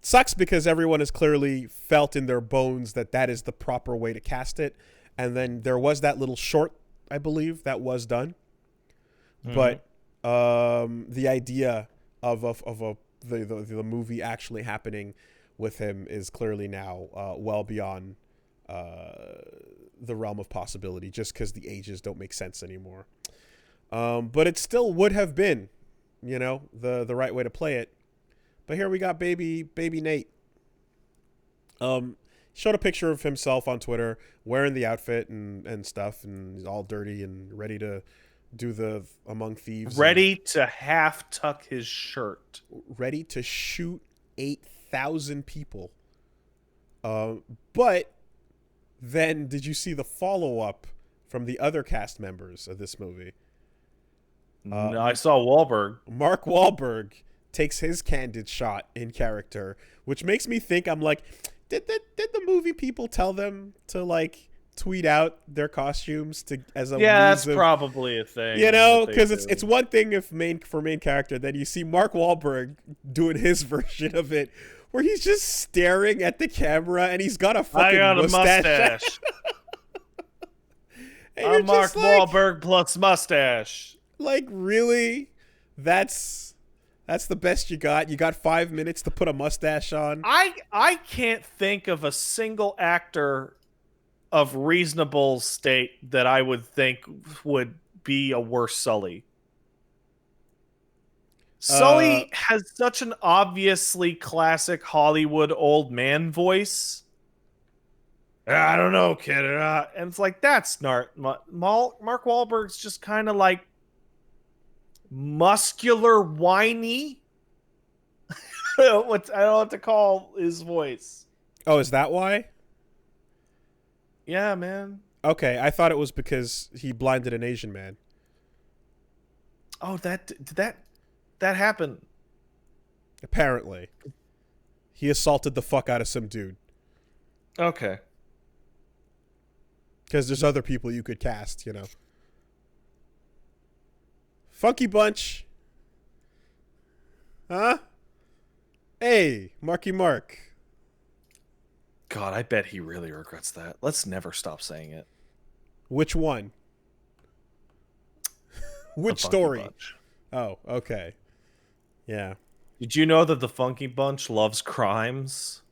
sucks because everyone has clearly felt in their bones that is the proper way to cast it. And then there was that little short, I believe, that was done, but the idea of the movie actually happening with him is clearly now well beyond the realm of possibility, just because the ages don't make sense anymore. But it still would have been, you know, the right way to play it. But here we got baby Nate. Showed a picture of himself on Twitter wearing the outfit and stuff, and he's all dirty and ready to do the Among Thieves. Ready to half tuck his shirt. Ready to shoot 8,000 people. But then did you see the follow-up from the other cast members of this movie? No, I saw Wahlberg. Mark Wahlberg takes his candid shot in character, which makes me think, I'm like, did the movie people tell them to like tweet out their costumes to as a that's probably a thing, you know, because it's one thing if main character, then you see Mark Wahlberg doing his version of it where he's just staring at the camera and he's got a fucking mustache. I'm Mark Wahlberg plus mustache. Like, really? That's the best you got? You got 5 minutes to put a mustache on? I can't think of a single actor of reasonable state that I would think would be a worse Sully. Sully has such an obviously classic Hollywood old man voice. I don't know, kid. And it's like, that's not... Mark Wahlberg's just kind of like muscular, whiny. I don't know what to call his voice. Oh, is that why? Yeah, man. Okay, I thought it was because he blinded an Asian man. Oh, that happened. Apparently. He assaulted the fuck out of some dude. Okay. Because there's other people you could cast, you know. Funky Bunch. Huh? Hey, Marky Mark. God, I bet he really regrets that. Let's never stop saying it. Which one? Which story? Bunch. Oh, okay. Yeah. Did you know that the Funky Bunch loves crimes?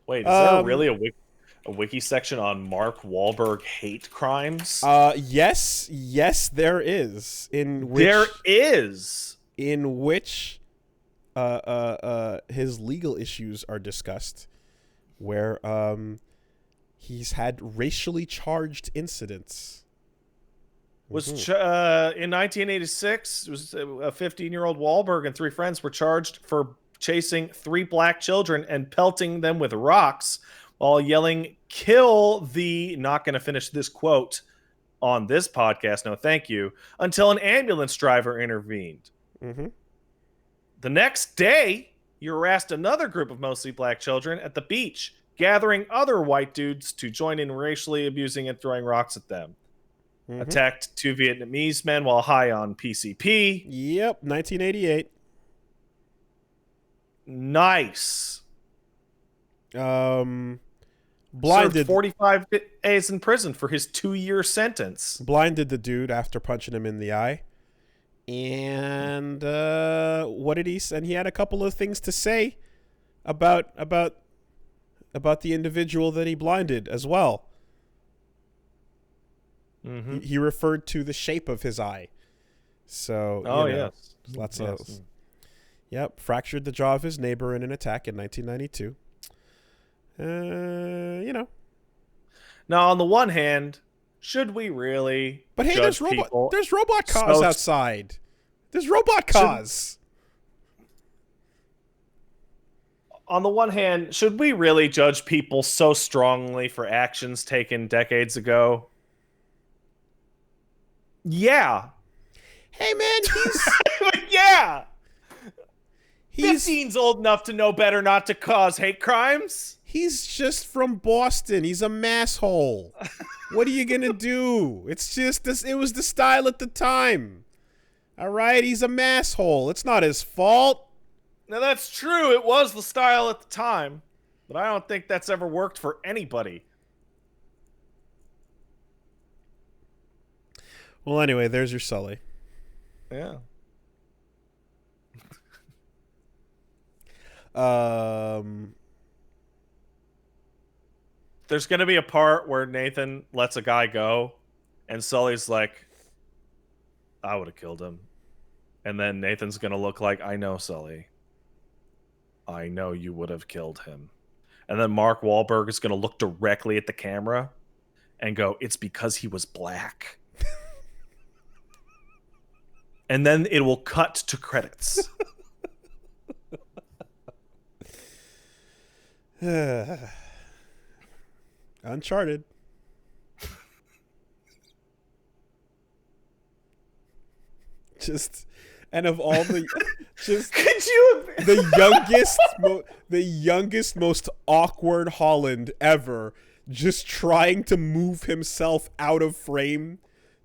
Wait, is there really a wiki section on Mark Wahlberg hate crimes? Yes, there is. In which his legal issues are discussed, where he's had racially charged incidents. In 1986, it was a 15-year-old Wahlberg and 3 friends were charged for chasing 3 black children and pelting them with rocks while yelling, "Kill the..." Not going to finish this quote on this podcast, no thank you, until an ambulance driver intervened. Mm-hmm. The next day, he harassed another group of mostly black children at the beach, gathering other white dudes to join in racially abusing and throwing rocks at them. Mm-hmm. Attacked 2 Vietnamese men while high on PCP. Yep, 1988. Nice. served 45 days in prison for his 2-year sentence. Blinded the dude after punching him in the eye. And what did he say? And he had a couple of things to say about the individual that he blinded as well. Mm-hmm. He referred to the shape of his eye. So, yes. Lots of... Yep, fractured the jaw of his neighbor in an attack in 1992. Now, on the one hand, should we really? But hey, judge there's robot cars outside. There's robot cars. On the one hand, should we really judge people so strongly for actions taken decades ago? Yeah. Hey, man, yeah. 15's old enough to know better not to cause hate crimes. He's just from Boston. He's a masshole. What are you gonna do? It's just this. It was the style at the time. All right, he's a masshole. It's not his fault. Now that's true. It was the style at the time, but I don't think that's ever worked for anybody. Well, anyway, there's your Sully. Yeah. There's going to be a part where Nathan lets a guy go, and Sully's like, I would have killed him. And then Nathan's going to look like, I know, Sully. I know you would have killed him. And then Mark Wahlberg is going to look directly at the camera and go, it's because he was black. And then it will cut to credits. Uncharted. And of all the, could you? the youngest, most awkward Holland ever, just trying to move himself out of frame,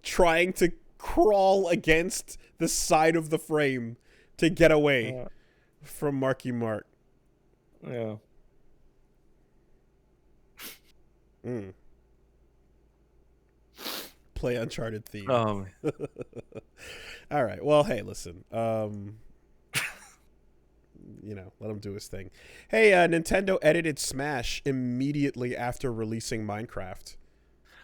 trying to crawl against the side of the frame to get away from Marky Mark. Yeah. Play Uncharted theme. All right. Well, hey, listen. Let him do his thing. Hey, Nintendo edited Smash immediately after releasing Minecraft.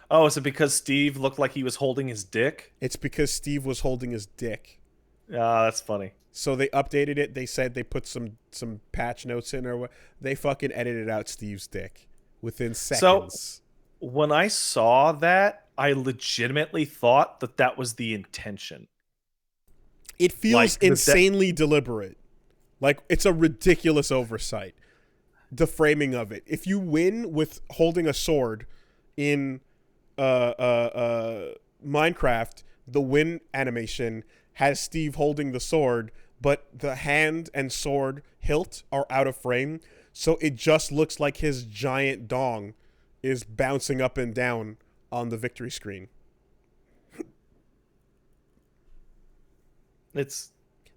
Oh, is it because Steve looked like he was holding his dick? It's because Steve was holding his dick. That's funny. So they updated it. They said they put some patch notes in, or what. They fucking edited out Steve's dick within seconds. So when I saw that, I legitimately thought that was the intention. It feels insanely deliberate. Like, it's a ridiculous oversight. The framing of it. If you win with holding a sword in Minecraft, the win animation has Steve holding the sword, but the hand and sword hilt are out of frame, so it just looks like his giant dong is bouncing up and down on the victory screen. It's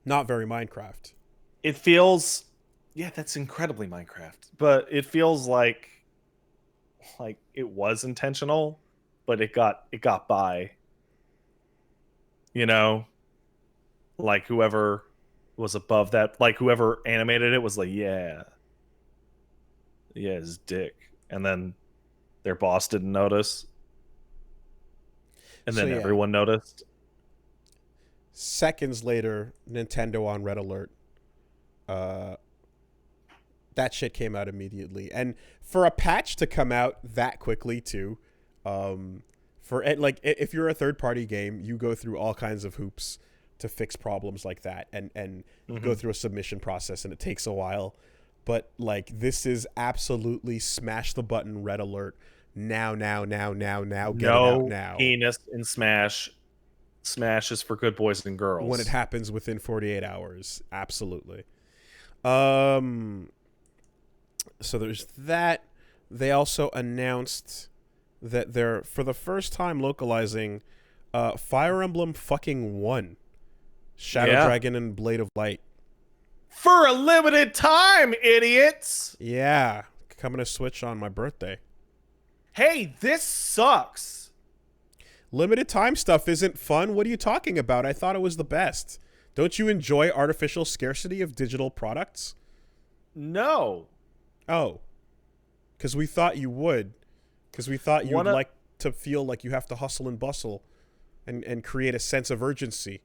not very Minecraft. It feels, that's incredibly Minecraft, but it feels like it was intentional, but it got by. Like whoever was above that, like whoever animated it was like, his dick, and then their boss didn't notice, and then everyone noticed. Seconds later, Nintendo on Red Alert. That shit came out immediately, and for a patch to come out that quickly too, if you're a third-party game, you go through all kinds of hoops to fix problems like that, and go through a submission process, and it takes a while. But this is absolutely smash the button Red Alert now. Get it out now. Penis in Smash. Smash is for good boys and girls. When it happens within 48 hours, absolutely. So there's that. They also announced that they're, for the first time, localizing Fire Emblem fucking 1. Shadow Dragon and Blade of Light. For a limited time, idiots! Yeah. Coming to Switch on my birthday. hey, this sucks. Limited time stuff isn't fun. What are you talking about? I thought it was the best. Don't you enjoy artificial scarcity of digital products? No. Oh, because we thought you would. Because we thought you'd One of, like to feel like you have to hustle and bustle and create a sense of urgency.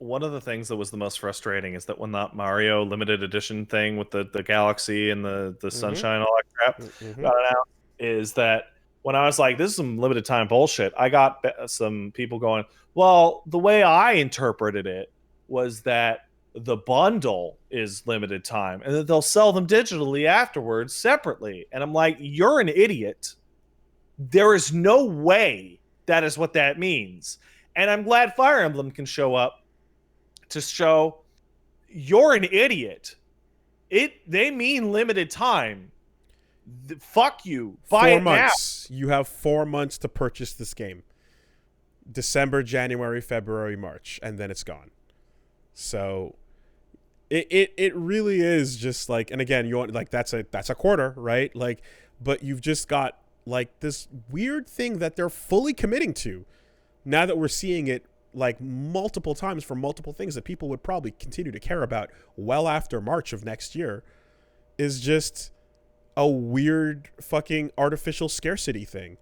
one of the things that was the most frustrating is that when that Mario limited edition thing with the galaxy and the sunshine and all that crap got announced, is that when I was like, this is some limited time bullshit, I got some people going, well, the way I interpreted it was that the bundle is limited time and that they'll sell them digitally afterwards separately. And I'm like, you're an idiot. There is no way that is what that means. And I'm glad Fire Emblem can show up to show you're an idiot. They mean limited time. Fuck you. Buy 4 it months. You have 4 months to purchase this game. December, January, February, March, and then it's gone. So it really is just like, and again, you want like that's a quarter, right? Like, but you've just got like this weird thing that they're fully committing to. Now that we're seeing it like multiple times for multiple things that people would probably continue to care about well after March of next year, is just a weird fucking artificial scarcity thing,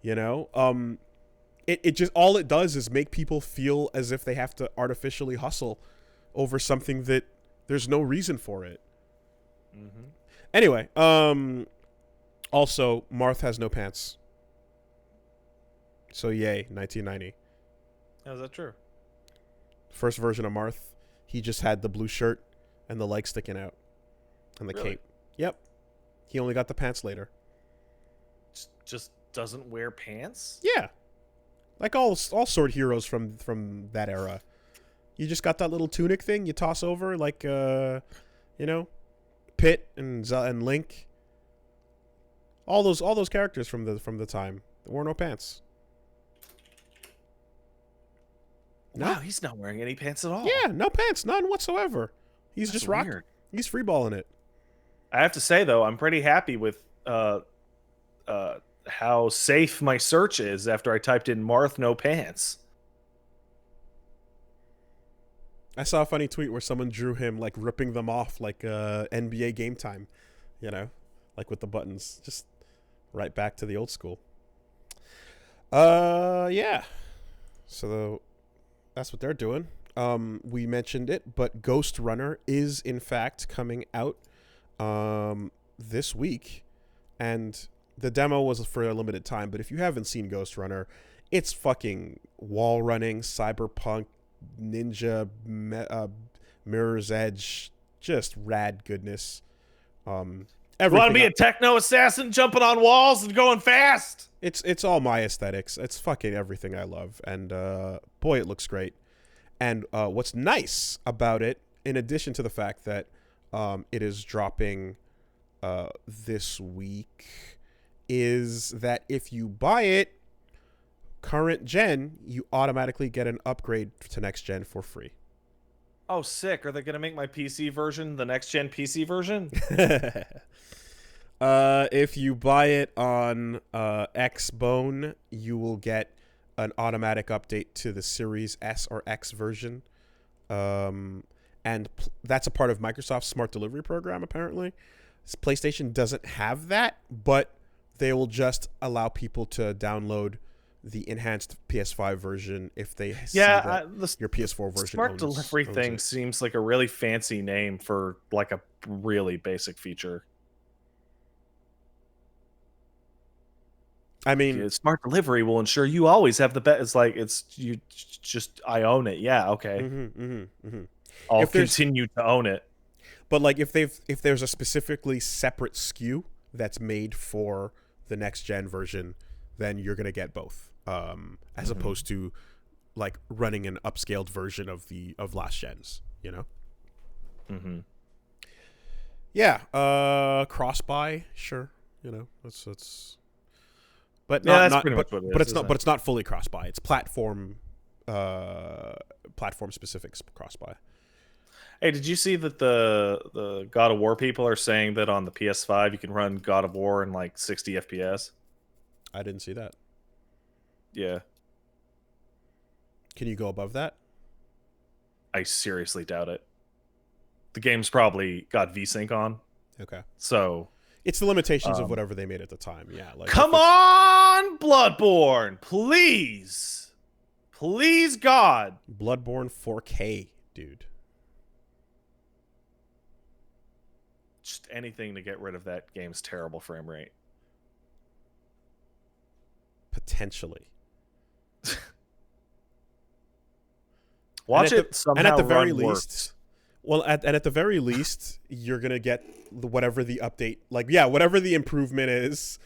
you know? It just, all it does is make people feel as if they have to artificially hustle over something that there's no reason for it. Mm-hmm. Anyway, also, Marth has no pants. So yay, 1990. Is that true? First version of Marth, he just had the blue shirt and the leg sticking out. And the cape. Yep. He only got the pants later. Just doesn't wear pants? Yeah. Like all sword heroes from that era. You just got that little tunic thing you toss over, like you know, Pit and Link. All those characters from the time. There wore no pants. No. Wow, he's not wearing any pants at all. Yeah, no pants, none whatsoever. He's That's just rocking. weird. He's freeballing it. I have to say though, I'm pretty happy with how safe my search is after I typed in Marth no pants. I saw a funny tweet where someone drew him like ripping them off like NBA Game Time, you know, like with the buttons, just right back to the old school. Yeah. So that's what they're doing. We mentioned it, but Ghostrunner is in fact coming out this week, and the demo was for a limited time. But if you haven't seen Ghostrunner, it's fucking wall running, cyberpunk, ninja, Mirror's Edge, just rad goodness. You want to be a techno assassin jumping on walls and going fast? It's all my aesthetics. It's fucking everything I love, and boy, it looks great. And what's nice about it, in addition to the fact that it is dropping this week, is that if you buy it current gen, you automatically get an upgrade to next gen for free. Oh, sick. Are they going to make my PC version the next gen PC version? If you buy it on Xbone, you will get an automatic update to the Series S or X version. And that's a part of Microsoft's Smart Delivery program, apparently. PlayStation doesn't have that, but they will just allow people to download the enhanced PS5 version if they see that your PS4 version. Smart Delivery thing seems like a really fancy name for like a really basic feature. I mean, Smart Delivery will ensure you always have the best. It's like you just I own it. Yeah, okay. I'll continue to own it. But like if there's a specifically separate SKU that's made for the next gen version, then you're gonna get both, as opposed to like running an upscaled version of last gens, you know. Yeah, cross buy, sure, you know, that's. But yeah, that's pretty much what it is. But it's not. But it's not fully cross buy. It's platform specific cross buy. Hey, did you see that the God of War people are saying that on the PS5 you can run God of War in like 60 FPS? I didn't see that. Yeah. Can you go above that? I seriously doubt it. The game's probably got VSync on. Okay. So it's the limitations of whatever they made at the time. Yeah. Like, come on, Bloodborne, please. Please, God. Bloodborne 4K, dude. Just anything to get rid of that game's terrible frame rate. Potentially. Watch it somehow and at the very run least, worse. well, at the very least, you're gonna get whatever the update, like, yeah, whatever the improvement is,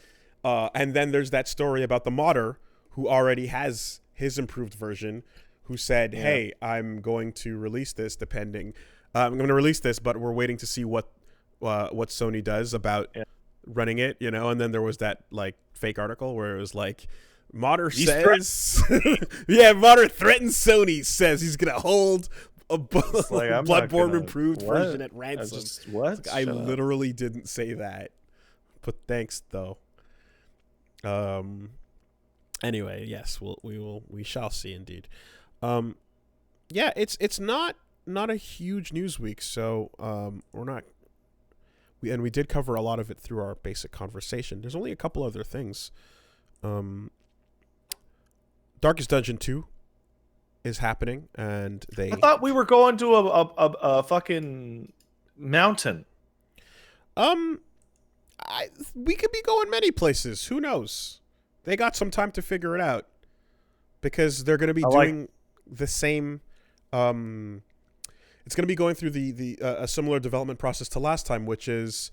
and then there's that story about the modder who already has his improved version, who said, "Hey, I'm going to release this. I'm going to release this, but we're waiting to see what Sony does about running it, you know." And then there was that like fake article where it was like, Modder says, Modder threatens Sony, says he's gonna hold a Bloodborne improved version at ransom. I literally didn't say that, but thanks though. Anyway, yes, we shall see indeed. Yeah, it's not a huge news week, so we're not. We did cover a lot of it through our basic conversation. There's only a couple other things. Darkest Dungeon 2 is happening, and I thought we were going to a fucking mountain. We could be going many places. Who knows? They got some time to figure it out, because they're going to be doing the same. It's going to be going through a similar development process to last time, which is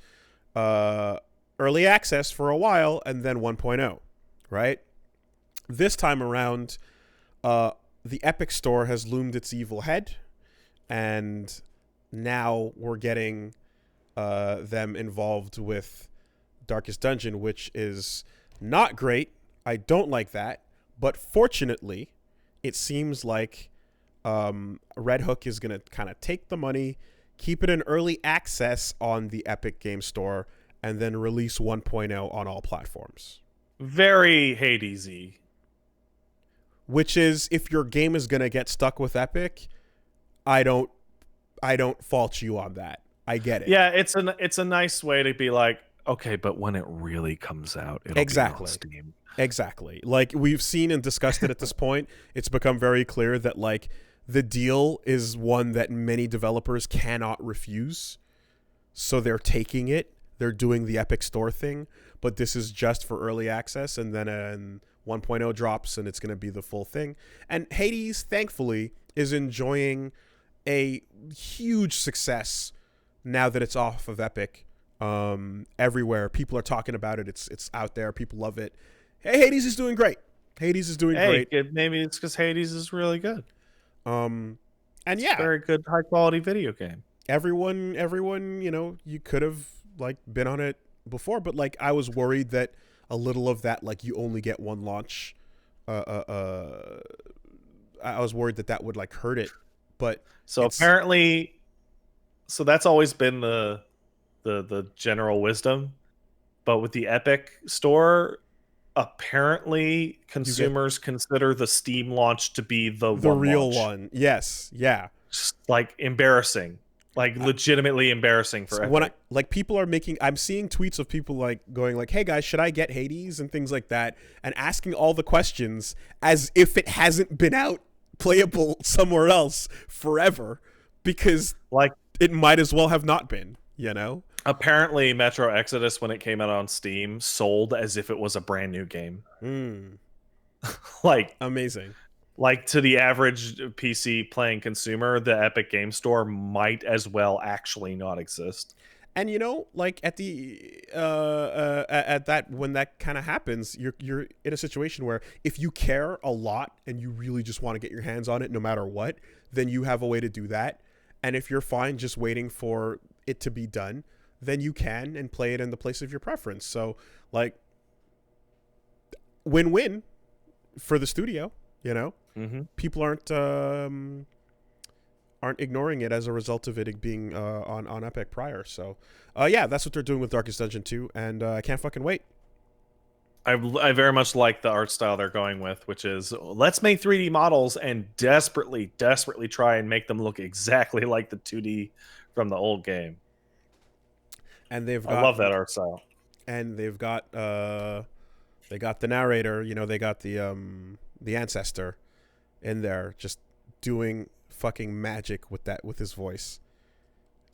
early access for a while and then 1.0, right? This time around, the Epic Store has loomed its evil head, and now we're getting them involved with Darkest Dungeon, which is not great. I don't like that, but fortunately, it seems like Red Hook is going to kind of take the money, keep it in early access on the Epic Game Store, and then release 1.0 on all platforms. Very Hadesy. Which is, if your game is going to get stuck with Epic, I don't fault you on that. I get it. Yeah, it's a nice way to be like, okay, but when it really comes out, it'll be on Steam. Exactly. Like, we've seen and discussed it at this point. It's become very clear that, like, the deal is one that many developers cannot refuse. So they're taking it. They're doing the Epic Store thing, but this is just for early access, and then 1.0 drops and it's going to be the full thing. And Hades, thankfully, is enjoying a huge success now that it's off of Epic. Everywhere, people are talking about it. It's out there. People love it. Hey, Hades is doing great. Great. Maybe it's because Hades is really good. And it's a very good, high quality video game. Everyone, you know, you could have like been on it before, but like I was worried that a little of that, like, you only get one launch. I was worried that would like hurt it, but so apparently, so that's always been the general wisdom. But with the Epic Store, apparently consumers consider the Steam launch to be the real launch. One. Yes, yeah. Just like embarrassing. Like legitimately embarrassing for Epic. When people are I'm seeing tweets of people like going like, "Hey guys, should I get Hades?" and things like that, and asking all the questions as if it hasn't been out playable somewhere else forever, because like it might as well have not been, you know? Apparently Metro Exodus, when it came out on Steam, sold as if it was a brand new game. Like amazing. Like, to the average PC playing consumer, the Epic Game Store might as well actually not exist. And you know, like at that when that kind of happens, you're in a situation where if you care a lot and you really just want to get your hands on it no matter what, then you have a way to do that. And if you're fine just waiting for it to be done, then you can and play it in the place of your preference. So like, win-win for the studio, you know? People aren't ignoring it as a result of it being on Epic prior. So yeah, that's what they're doing with Darkest Dungeon 2, and I can't fucking wait. I very much like the art style they're going with, which is let's make 3D models and desperately, desperately try and make them look exactly like the 2D from the old game. And they've I got love that art style. and they got the narrator, they got the ancestor in there just doing fucking magic with his voice.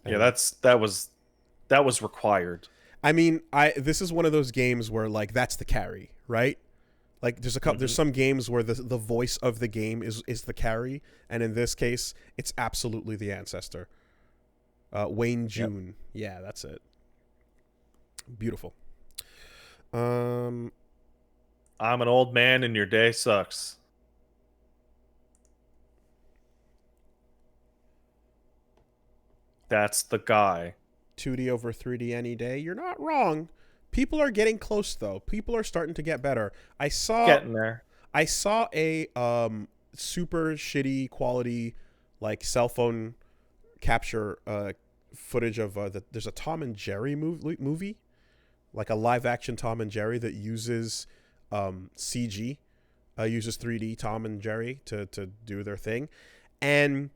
Yeah, And that was required. I mean, I this is one of those games where like that's the carry, right? Like there's a couple, there's some games where the voice of the game is the carry, and in this case, it's absolutely the ancestor. Wayne Yep. June, yeah, that's it. Beautiful. Um, I'm an old man and your day sucks. That's the guy. 2D over 3D any day. You're not wrong. People are getting close though. People are starting to get better. Getting there. I saw a super shitty quality like cell phone capture footage of there's a Tom and Jerry movie, like a live action Tom and Jerry that uses CG, uses 3D Tom and Jerry to do their thing, and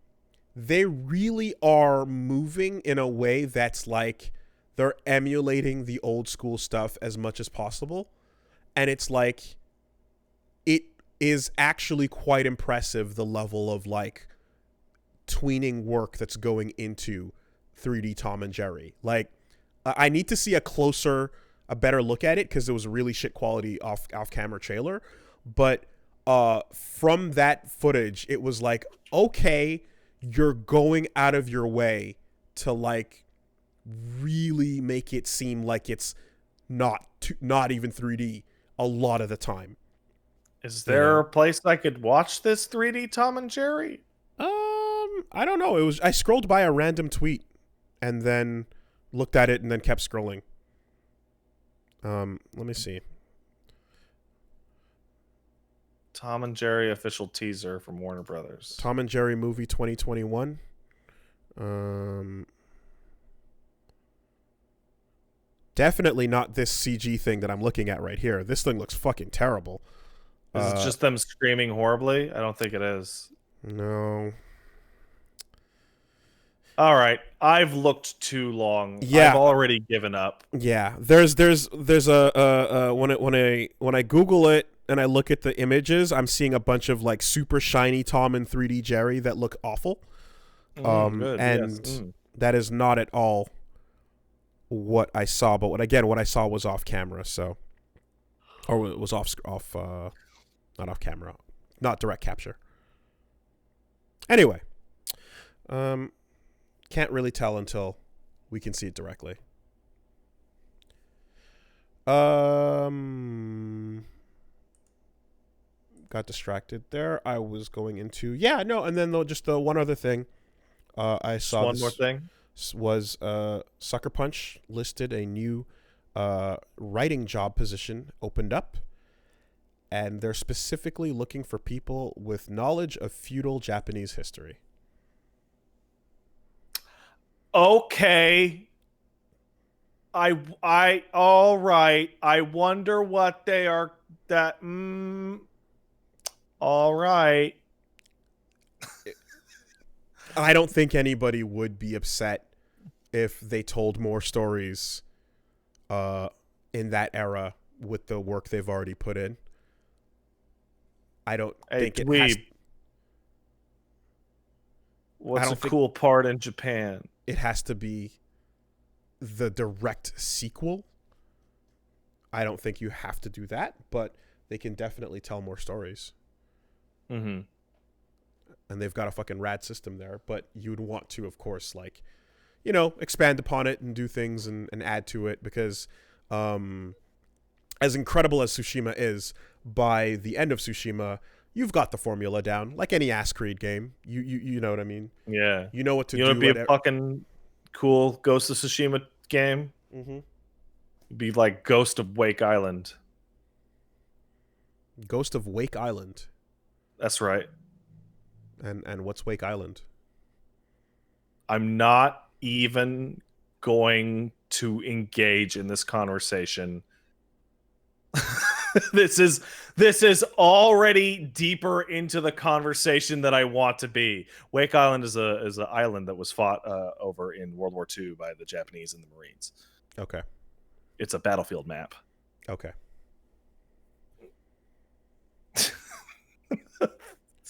they really are moving in a way that's like they're emulating the old school stuff as much as possible, and it's like it is actually quite impressive the level of like tweening work that's going into 3D Tom and Jerry. Like, I need to see a better look at it because it was a really shit quality off camera trailer. But from that footage, it was like, okay, you're going out of your way to like really make it seem like it's not even 3D a lot of the time. Is there a place I could watch this 3D Tom and Jerry? I don't know. I scrolled by a random tweet and then looked at it and then kept scrolling. Let me see. Tom and Jerry official teaser from Warner Brothers. Tom and Jerry movie 2021. Definitely not this CG thing that I'm looking at right here. This thing looks fucking terrible. Is it just them screaming horribly? I don't think it is. No. All right, I've looked too long. Yeah. I've already given up. Yeah, there's a when I Google it and I look at the images, I'm seeing a bunch of like super shiny Tom and 3D Jerry that look awful. Good, and yes. that is not at all what I saw. But what I saw was off camera, so or it was not off camera, not direct capture. Anyway, can't really tell until we can see it directly. Got distracted there. I was going into and then just the one other thing I saw. One more thing was Sucker Punch listed a new writing job position opened up, and they're specifically looking for people with knowledge of feudal Japanese history. Okay. I all right. I wonder what they are all right. I don't think anybody would be upset if they told more stories in that era with the work they've already put in. I don't think it has. What's a cool part in Japan? It has to be the direct sequel. I don't think you have to do that, but they can definitely tell more stories. Mm-hmm. And they've got a fucking rad system there, but you'd want to, of course, like, expand upon it and do things and add to it because as incredible as Tsushima is, by the end of Tsushima, you've got the formula down, like any Ass Creed game. You know what I mean? Yeah. You know what to do. You know, it'd be a fucking cool Ghost of Tsushima game. Mm-hmm. It'd be like Ghost of Wake Island. Ghost of Wake Island. That's right. And what's Wake Island? I'm not even going to engage in this conversation. This is already deeper into the conversation that I want to be. Wake Island is an island that was fought over in World War II by the Japanese and the Marines. Okay. It's a battlefield map. Okay. It's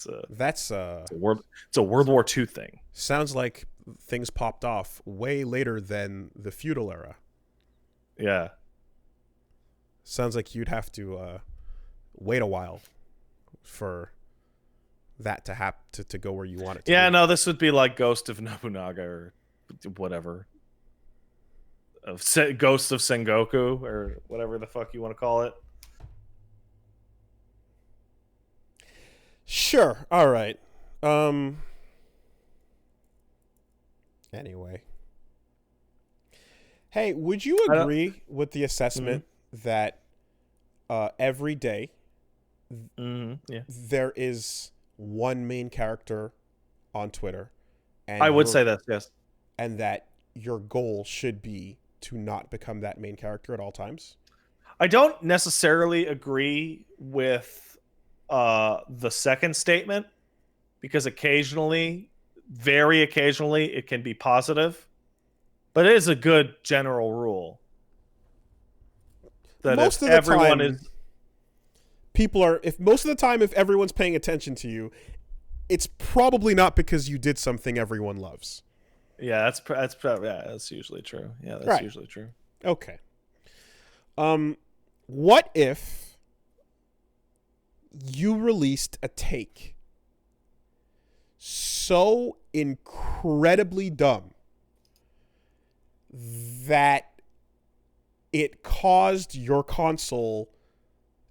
a That's it's a World War II thing. sounds like things popped off way later than the feudal era. Yeah. Sounds like you'd have to wait a while for that to go where you want it to. Yeah, be. no, this would be like Ghost of Nobunaga or whatever. Ghost of Sengoku or whatever the fuck you want to call it. Sure. All right. Anyway. Hey, would you agree with the assessment that every day there is one main character on Twitter? And I would say that, yes. And that your goal should be to not become that main character at all times? I don't necessarily agree with the second statement, because occasionally, very occasionally, it can be positive, but it is a good general rule that most if of the everyone time, is most of the time, if everyone's paying attention to you, it's probably not because you did something everyone loves. Yeah, that's usually true. Yeah, that's right. usually true. Okay. What if you released a take so incredibly dumb that it caused your console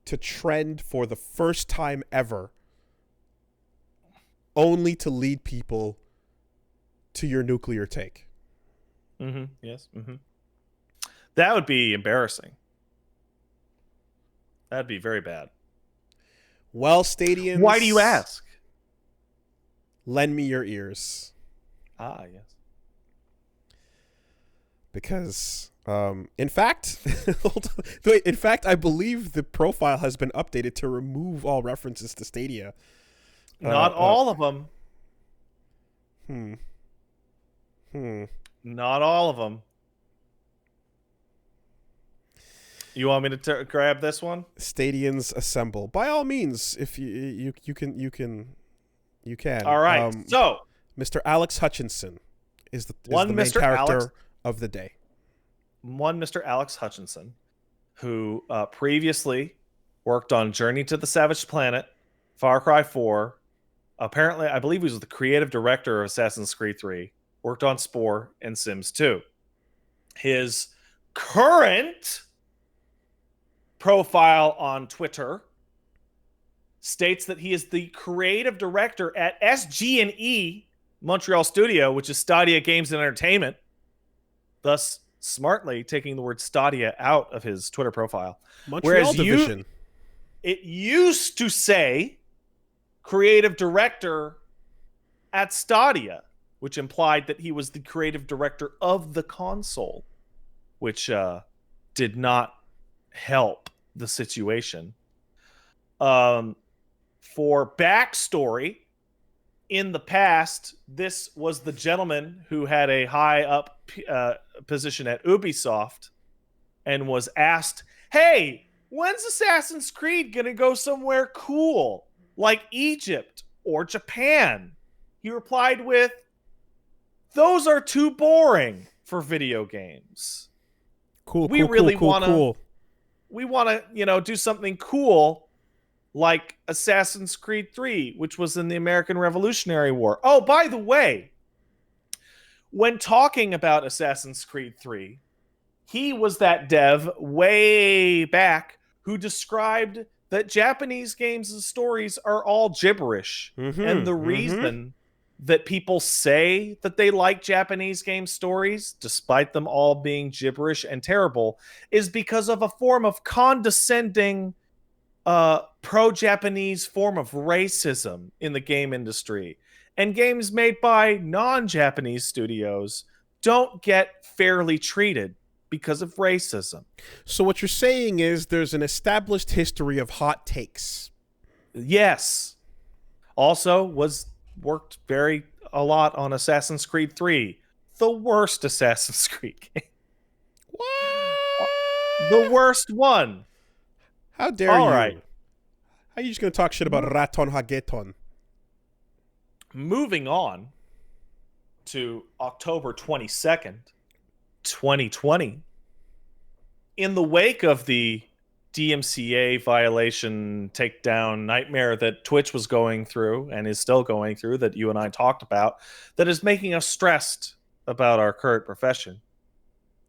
to trend for the first time ever, only to lead people to your nuclear take? Yes. That would be embarrassing. That'd be very bad. Well, Stadians... Why do you ask? Lend me your ears. Ah, yes. Because, in fact, I believe the profile has been updated to remove all references to Stadia. Not all of them. Not all of them. You want me to grab this one? Stadians assemble. By all means, if you can. All right. So, Mr. Alex Hutchinson is the main Mr. character of the day. One Mr. Alex Hutchinson, who previously worked on Journey to the Savage Planet, Far Cry 4. Apparently, I believe he was the creative director of Assassin's Creed 3. Worked on Spore and Sims 2. His current profile on Twitter states that he is the creative director at SG&E Montreal Studio, which is Stadia Games and Entertainment, thus smartly taking the word Stadia out of his Twitter profile. Montreal division. It used to say creative director at Stadia, which implied that he was the creative director of the console, which did not help the situation. For backstory, in the past, this was the gentleman who had a high up position at Ubisoft and was asked, hey, when's Assassin's Creed going to go somewhere cool like Egypt or Japan? He replied with, those are too boring for video games. Cool. We want to, do something cool like Assassin's Creed 3, which was in the American Revolutionary War. Oh, by the way, when talking about Assassin's Creed 3, he was that dev way back who described that Japanese games and stories are all gibberish. And the reason that people say that they like Japanese game stories, despite them all being gibberish and terrible, is because of a form of condescending pro-Japanese form of racism in the game industry. And games made by non-Japanese studios don't get fairly treated because of racism. So what you're saying is there's an established history of hot takes. Yes. Also worked a lot on Assassin's Creed 3, the worst Assassin's Creed game. What? The worst one. How dare All you? right. How are you just going to talk shit about Raton Hageton? Moving on to October 22nd, 2020. In the wake of the DMCA violation takedown nightmare that Twitch was going through and is still going through, that you and I talked about, that is making us stressed about our current profession.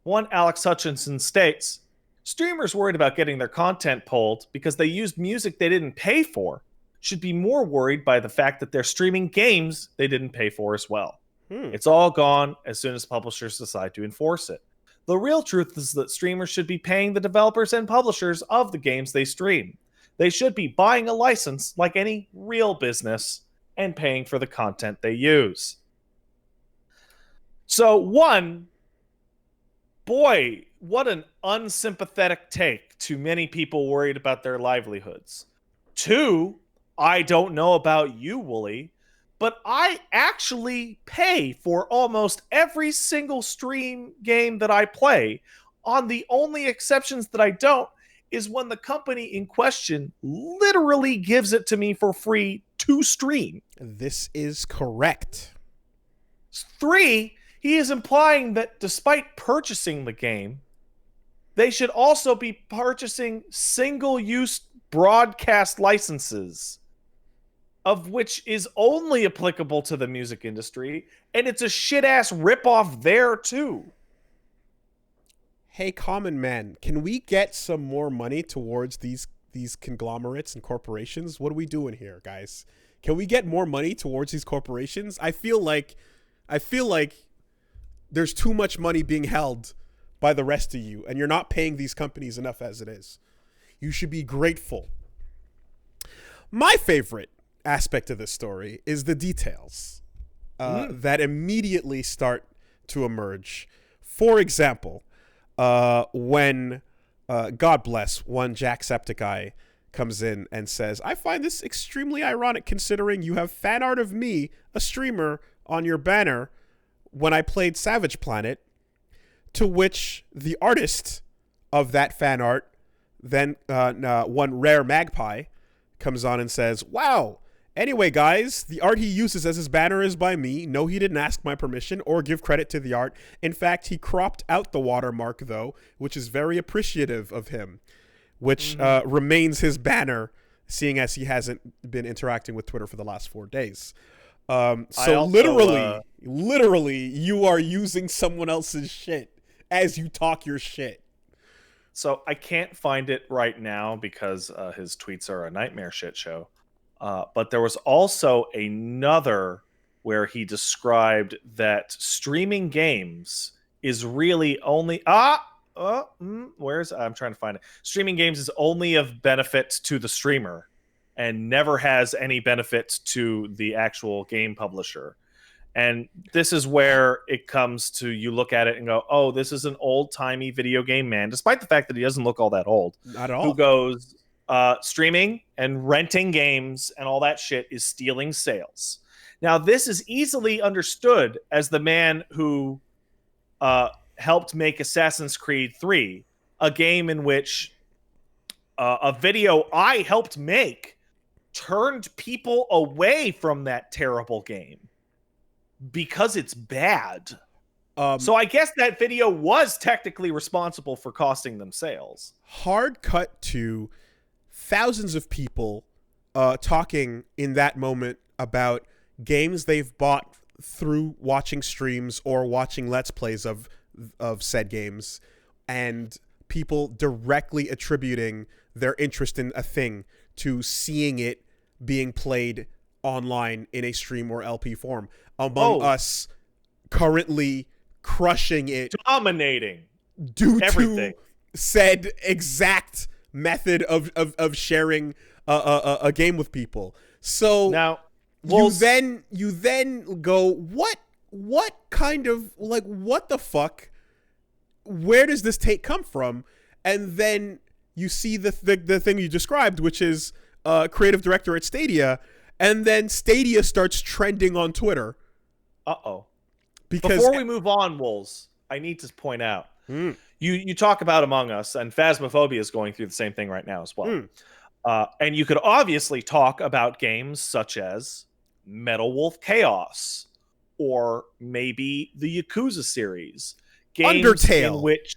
One Alex Hutchinson states, streamers worried about getting their content pulled because they used music they didn't pay for should be more worried by the fact that they're streaming games they didn't pay for as well. It's all gone as soon as publishers decide to enforce it. The real truth is that streamers should be paying the developers and publishers of the games they stream. They should be buying a license like any real business and paying for the content they use. So, one, boy, what an unsympathetic take to many people worried about their livelihoods. Two, I don't know about you, Wooly, but I actually pay for almost every single stream game that I play. On the only exceptions that I don't is when the company in question literally gives it to me for free to stream. This is correct. Three, he is implying that despite purchasing the game, they should also be purchasing single-use broadcast licenses, of which is only applicable to the music industry, and it's a shit-ass ripoff there, too. Hey, common man, can we get some more money towards these conglomerates and corporations? What are we doing here, guys? Can we get more money towards these corporations? I feel like there's too much money being held by the rest of you, and you're not paying these companies enough as it is. You should be grateful. My favorite aspect of this story is the details that immediately start to emerge. For example, when God bless one Jacksepticeye comes in and says, I find this extremely ironic considering you have fan art of me, a streamer, on your banner when I played Savage Planet, to which the artist of that fan art, then one Rare Magpie, comes on and says, wow, anyway, guys, the art he uses as his banner is by me. No, he didn't ask my permission or give credit to the art. In fact, he cropped out the watermark, though, which is very appreciative of him, which remains his banner, seeing as he hasn't been interacting with Twitter for the last 4 days. So literally, you are using someone else's shit as you talk your shit. So I can't find it right now because his tweets are a nightmare shit show. But there was also another where he described that streaming games is really only I'm trying to find it. Streaming games is only of benefit to the streamer and never has any benefit to the actual game publisher. And this is where it comes to, you look at it and go, oh, this is an old-timey video game man, despite the fact that he doesn't look all that old. Not at all. Who goes, streaming and renting games and all that shit is stealing sales. Now, this is easily understood as the man who helped make Assassin's Creed 3, a game in which a video I helped make turned people away from that terrible game because it's bad. So I guess that video was technically responsible for costing them sales. Hard cut to thousands of people talking in that moment about games they've bought through watching streams or watching Let's Plays of said games, and people directly attributing their interest in a thing to seeing it being played online in a stream or LP form, among us currently crushing it, dominating due everything. To said exact method of sharing a game with people. So now you then go, what kind of, like, what the fuck? where does this take come from? And then you see the thing you described, which is creative director at Stadia, and then Stadia starts trending on Twitter. Uh-oh. Because before we move on, Wolves, I need to point out, you talk about Among Us, and Phasmophobia is going through the same thing right now as well. And you could obviously talk about games such as Metal Wolf Chaos, or maybe the Yakuza series. Games Undertale. In which...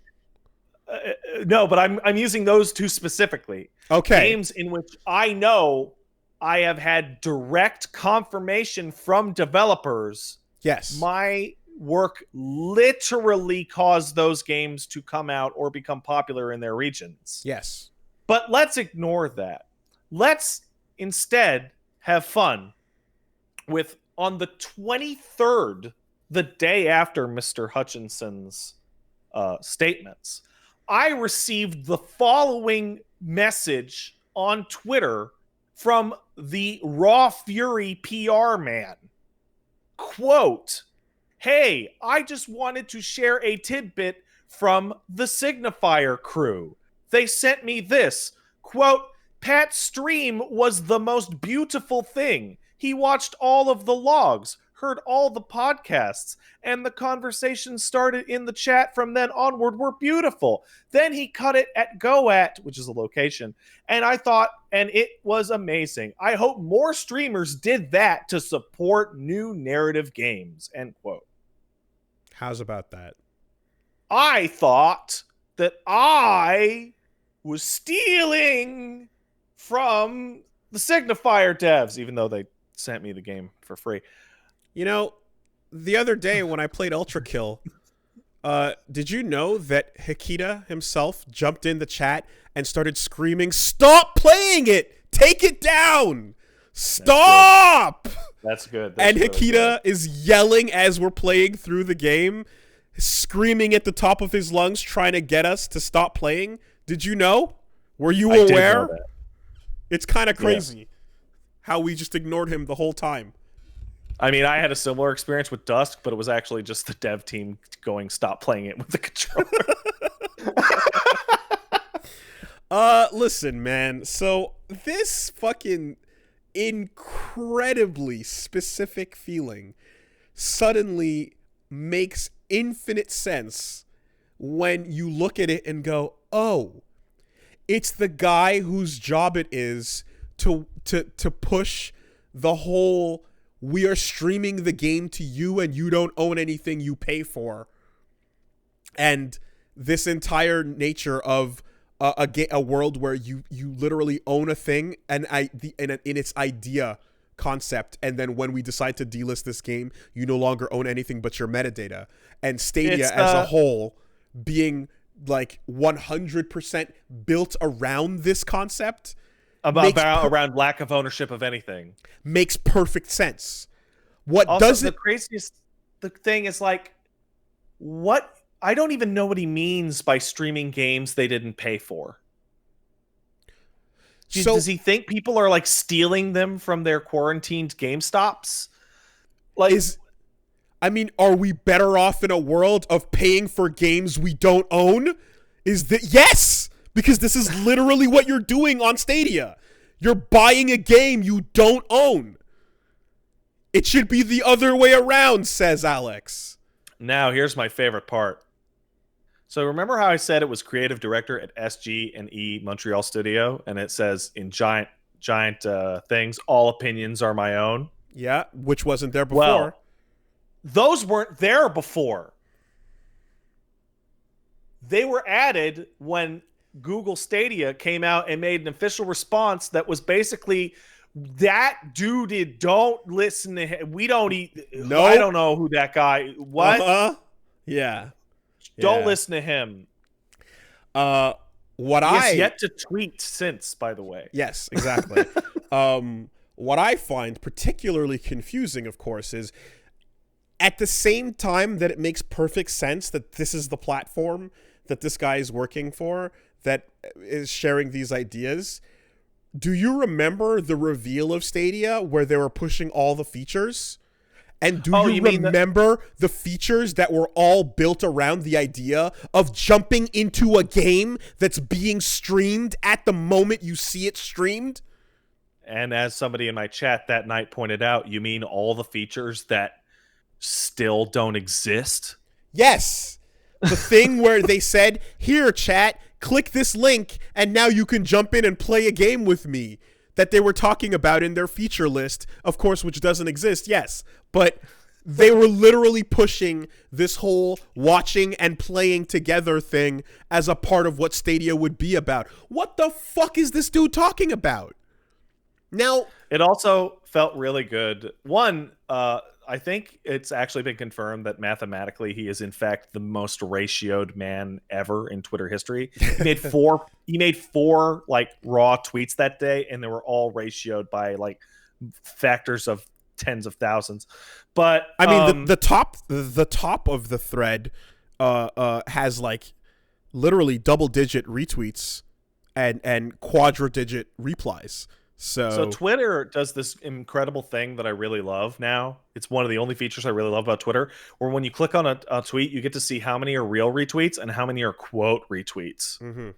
no, but I'm using those two specifically. Okay. Games in which I know I have had direct confirmation from developers. Yes. My work literally caused those games to come out or become popular in their regions. Yes. But let's ignore that. Let's instead have fun with, on the 23rd, the day after Mr. Hutchinson's statements, I received the following message on Twitter from the Raw Fury PR man. Quote, "Hey, I just wanted to share a tidbit from the Signifier crew. They sent me this. Quote, Pat's stream was the most beautiful thing. He watched all of the logs, heard all the podcasts, and the conversations started in the chat from then onward were beautiful. Then he cut it at Goat, which is a location, and I thought, and it was amazing. I hope more streamers did that to support new narrative games," end quote. How's about that? I thought that I was stealing from the Signifier devs, even though they sent me the game for free. You know, the other day when I played Ultra Kill, did you know that Hikita himself jumped in the chat and started screaming, "Stop playing it! Take it down! Stop!" That's good. And really Hikita is yelling as we're playing through the game, screaming at the top of his lungs, trying to get us to stop playing. Did you know? Were you aware? I did know that. It's kind of crazy how we just ignored him the whole time. I mean, I had a similar experience with Dusk, but it was actually just the dev team going, "Stop playing it with the controller." Listen, man. So this fucking incredibly specific feeling suddenly makes infinite sense when you look at it and go, oh, it's the guy whose job it is to push the whole, we are streaming the game to you and you don't own anything you pay for. And this entire nature of a world where you literally own a thing and in its idea concept, and then when we decide to delist this game, you no longer own anything but your metadata. And Stadia as a whole being like 100% built around this concept, around lack of ownership of anything, makes perfect sense. What also, does the it? craziest the thing is, like, what? I don't even know what he means by streaming games they didn't pay for. Does he think people are like stealing them from their quarantined GameStops? Like, are we better off in a world of paying for games we don't own? Yes, because this is literally what you're doing on Stadia. You're buying a game you don't own. It should be the other way around, says Alex. Now, here's my favorite part. So remember how I said it was creative director at SG&E Montreal Studio, and it says in giant things, all opinions are my own? Yeah, which wasn't there before. Well, those weren't there before. They were added when Google Stadia came out and made an official response that was basically, that dude, don't listen to him. We don't eat. No, I don't know who that guy. What? Yeah. Don't listen to him. He has yet to tweet since, by the way. Yes, exactly. What I find particularly confusing, of course, is at the same time that it makes perfect sense that this is the platform that this guy is working for, that is sharing these ideas. Do you remember the reveal of Stadia where they were pushing all the features? And do Oh, you you mean remember the features that were all built around the idea of jumping into a game that's being streamed at the moment you see it streamed? And as somebody in my chat that night pointed out, you mean all the features that still don't exist? Yes. The thing where they said, here, chat, click this link, and now you can jump in and play a game with me. That they were talking about in their feature list, of course, which doesn't exist, yes. But they were literally pushing this whole watching and playing together thing as a part of what Stadia would be about. What the fuck is this dude talking about? Now, it also felt really good. One, I think it's actually been confirmed that mathematically he is in fact the most ratioed man ever in Twitter history. He made four. He made four like raw tweets that day, and they were all ratioed by like factors of tens of thousands. But I mean, the top of the thread has like literally double-digit retweets and quadra-digit replies. So Twitter does this incredible thing that I really love now. It's one of the only features I really love about Twitter, where when you click on a tweet, you get to see how many are real retweets and how many are quote retweets. Mm-hmm.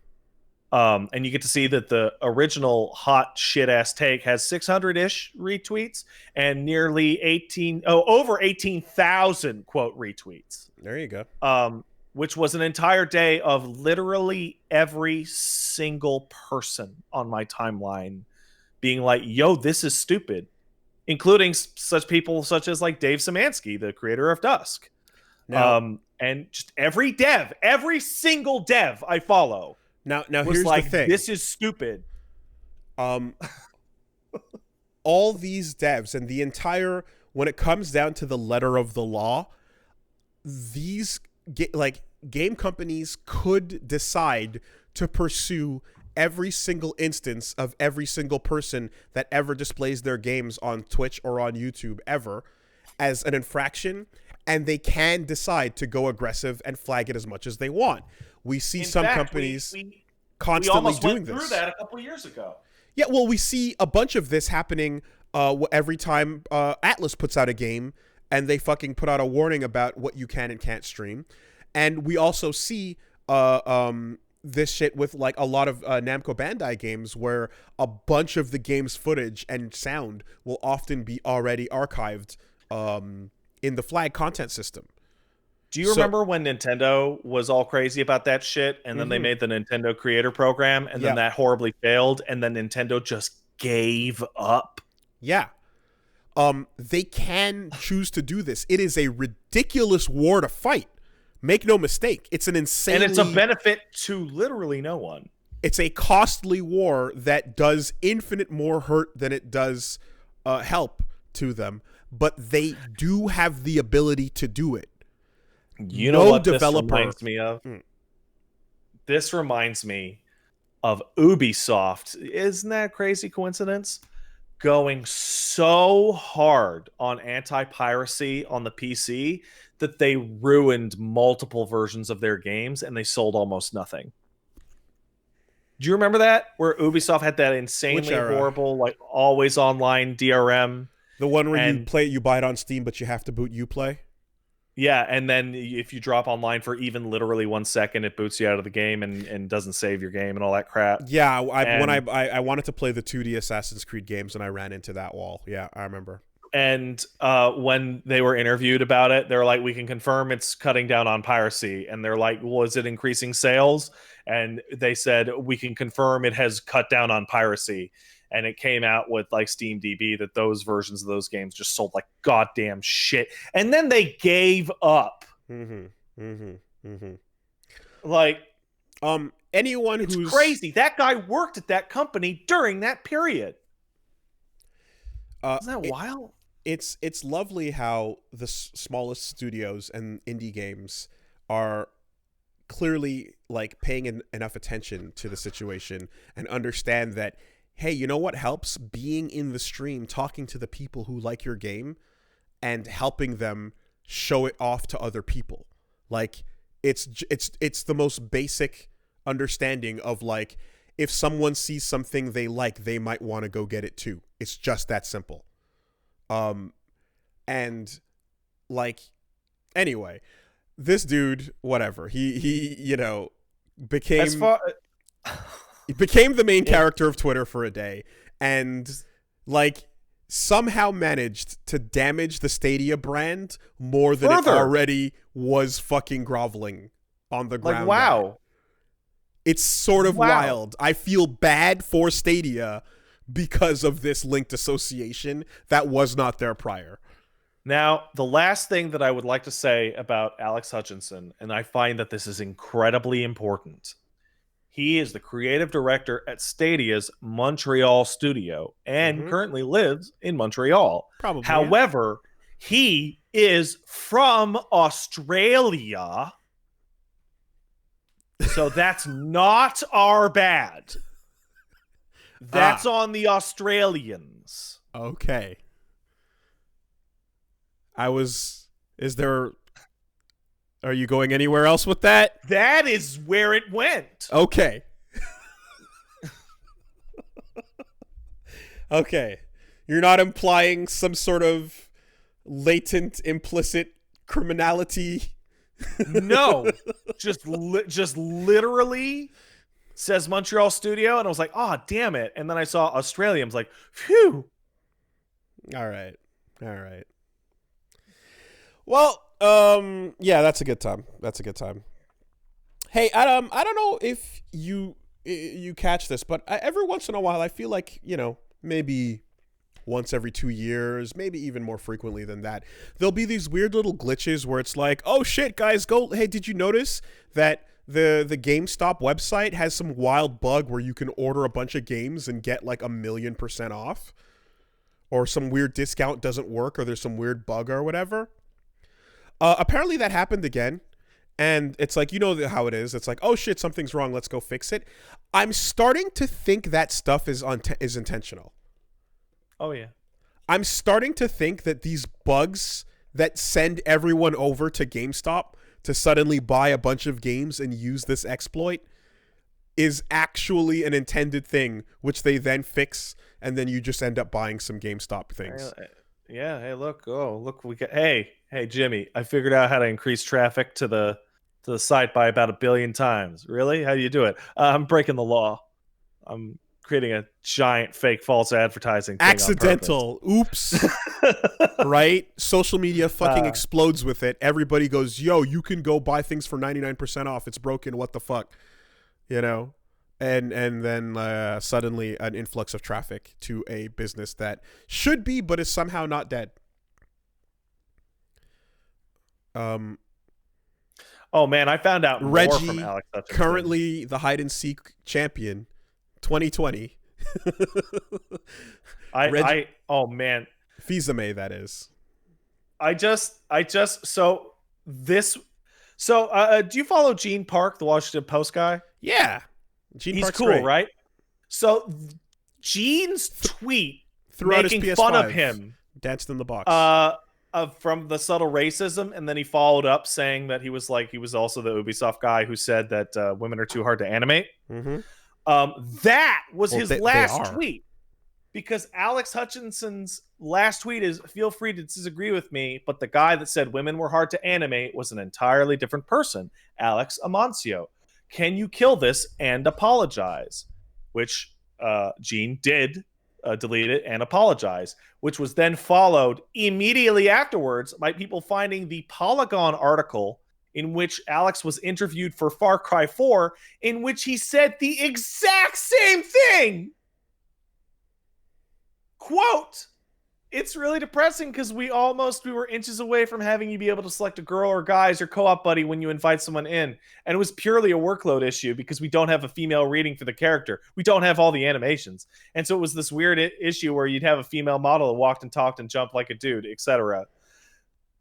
And you get to see that the original hot shit ass take has 600-ish retweets and nearly over 18,000 quote retweets. There you go. Which was an entire day of literally every single person on my timeline being like, yo, this is stupid, including such people such as like Dave Szymanski, the creator of Dusk. Now, and just every single dev I follow now was here's like, the thing. this is stupid. All these devs and the entire, when it comes down to the letter of the law, these game companies could decide to pursue every single instance of every single person that ever displays their games on Twitch or on YouTube ever as an infraction, and they can decide to go aggressive and flag it as much as they want. We see In some fact, companies we constantly almost doing went this. through that a couple years ago. Yeah, well, we see a bunch of this happening every time Atlas puts out a game and they fucking put out a warning about what you can and can't stream. And we also see this shit with like a lot of Namco Bandai games where a bunch of the game's footage and sound will often be already archived in the flag content system. Do you remember when Nintendo was all crazy about that shit, and then they made the Nintendo Creator Program, and then that horribly failed, and then Nintendo just gave up? Yeah. They can choose to do this. It is a ridiculous war to fight. Make no mistake. It's an insane... And it's a benefit to literally no one. It's a costly war that does infinite more hurt than it does help to them. But they do have the ability to do it. You know what this reminds me of? This reminds me of Ubisoft. Isn't that a crazy coincidence? Going so hard on anti-piracy on the PC that they ruined multiple versions of their games and they sold almost nothing. Do you remember that? Where Ubisoft had that insanely horrible, like always online DRM. The one where you buy it on Steam, but you have to boot Uplay? Yeah, and then if you drop online for even literally 1 second, it boots you out of the game and doesn't save your game and all that crap. Yeah, when I wanted to play the 2D Assassin's Creed games and I ran into that wall. Yeah, I remember. And when they were interviewed about it, they're like, we can confirm it's cutting down on piracy. And they're like, was it increasing sales? And they said, we can confirm it has cut down on piracy. And it came out with like Steam DB that those versions of those games just sold like goddamn shit. And then they gave up. Like, anyone it's who's crazy. That guy worked at that company during that period. Isn't that wild? It's lovely how the smallest studios and indie games are clearly like paying enough attention to the situation and understand that, hey, you know what helps? Being in the stream, talking to the people who like your game and helping them show it off to other people. Like it's the most basic understanding of like, if someone sees something they like, they might want to go get it too. It's just that simple. And like, anyway, this dude, whatever, he became As far he became the main Yeah. character of Twitter for a day, and like somehow managed to damage the Stadia brand more than it Further. already was fucking groveling on the ground. like, at. wow. It's sort of Wow. wild. I feel bad for Stadia because of this linked association that was not there prior. Now, the last thing that I would like to say about Alex Hutchinson, and I find that this is incredibly important. He is the creative director at Stadia's Montreal studio and currently lives in Montreal. Probably. However, he is from Australia. So that's not our bad. That's on the Australians. Okay. Are you going anywhere else with that? That is where it went. Okay. Okay. You're not implying some sort of latent, implicit criminality? No. Just literally says Montreal studio, and I was like, oh, damn it. And then I saw Australia. I was like, phew. All right. Well, yeah, that's a good time. Hey, Adam, I don't know if you catch this, but every once in a while, I feel like, maybe once every 2 years, maybe even more frequently than that, there'll be these weird little glitches where it's like, oh shit, guys, hey, did you notice that the GameStop website has some wild bug where you can order a bunch of games and get like 1,000,000% off? Or some weird discount doesn't work, or there's some weird bug or whatever? Apparently that happened again. And it's like, how it is. It's like, oh shit, something's wrong. Let's go fix it. I'm starting to think that stuff is intentional. Oh, yeah. I'm starting to think that these bugs that send everyone over to GameStop to suddenly buy a bunch of games and use this exploit is actually an intended thing, which they then fix, and then you just end up buying some GameStop things. Yeah. Hey, look. Oh, look. We got. Hey, Jimmy. I figured out how to increase traffic to the site by about 1 billion times. Really? How do you do it? I'm breaking the law. I'm creating a giant fake false advertising thing accidental. Oops. Right? Social media fucking explodes with it. Everybody goes, yo, you can go buy things for 99% off. It's broken. What the fuck? And then suddenly an influx of traffic to a business that should be, but is somehow not dead. Oh man, I found out Reggie, more from Alex Hutchinson. Currently the hide and seek champion, 2020. Oh man, Fizame, that is. Do you follow Gene Park, the Washington Post guy? Yeah. He's Park's cool, great. right? So Gene's tweet Throughout making his PS5, fun of him danced in the box. from the subtle racism, and then he followed up saying that he was also the Ubisoft guy who said that women are too hard to animate. Mm-hmm. That was his last they tweet, because Alex Hutchinson's last tweet is, feel free to disagree with me, but the guy that said women were hard to animate was an entirely different person, Alex Amancio. Can you kill this and apologize? Which Gene did delete it and apologize, which was then followed immediately afterwards by people finding the Polygon article in which Alex was interviewed for Far Cry 4, in which he said the exact same thing. Quote, it's really depressing because we were inches away from having you be able to select a girl or guy as your co-op buddy when you invite someone in. And it was purely a workload issue because we don't have a female reading for the character. We don't have all the animations. And so it was this weird issue where you'd have a female model that walked and talked and jumped like a dude, etc.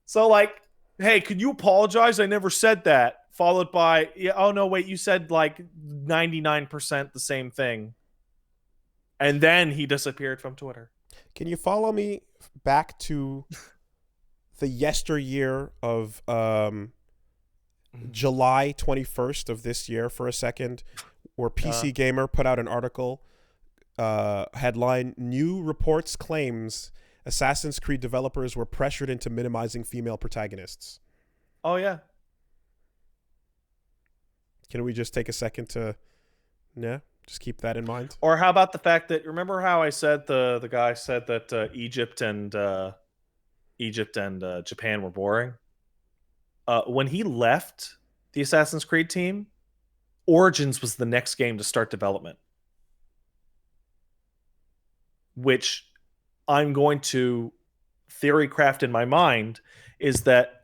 So like, hey, could you apologize? I never said that. Followed by, oh no, wait, you said like 99% the same thing. And then he disappeared from Twitter. Can you follow me back to the yesteryear of July 21st of this year for a second, where PC Gamer put out an article, headline, new reports claims Assassin's Creed developers were pressured into minimizing female protagonists. Oh yeah. Can we just take a second to, just keep that in mind? Or how about the fact that, remember how I said the guy said that Egypt and Japan were boring? When he left the Assassin's Creed team, Origins was the next game to start development, which I'm going to theory craft in my mind is that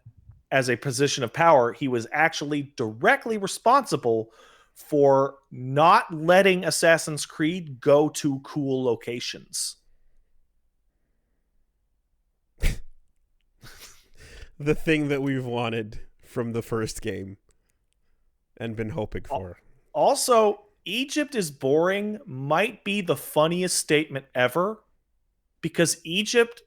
as a position of power, he was actually directly responsible for not letting Assassin's Creed go to cool locations. The thing that we've wanted from the first game and been hoping for. Also, Egypt is boring might be the funniest statement ever, because Egypt,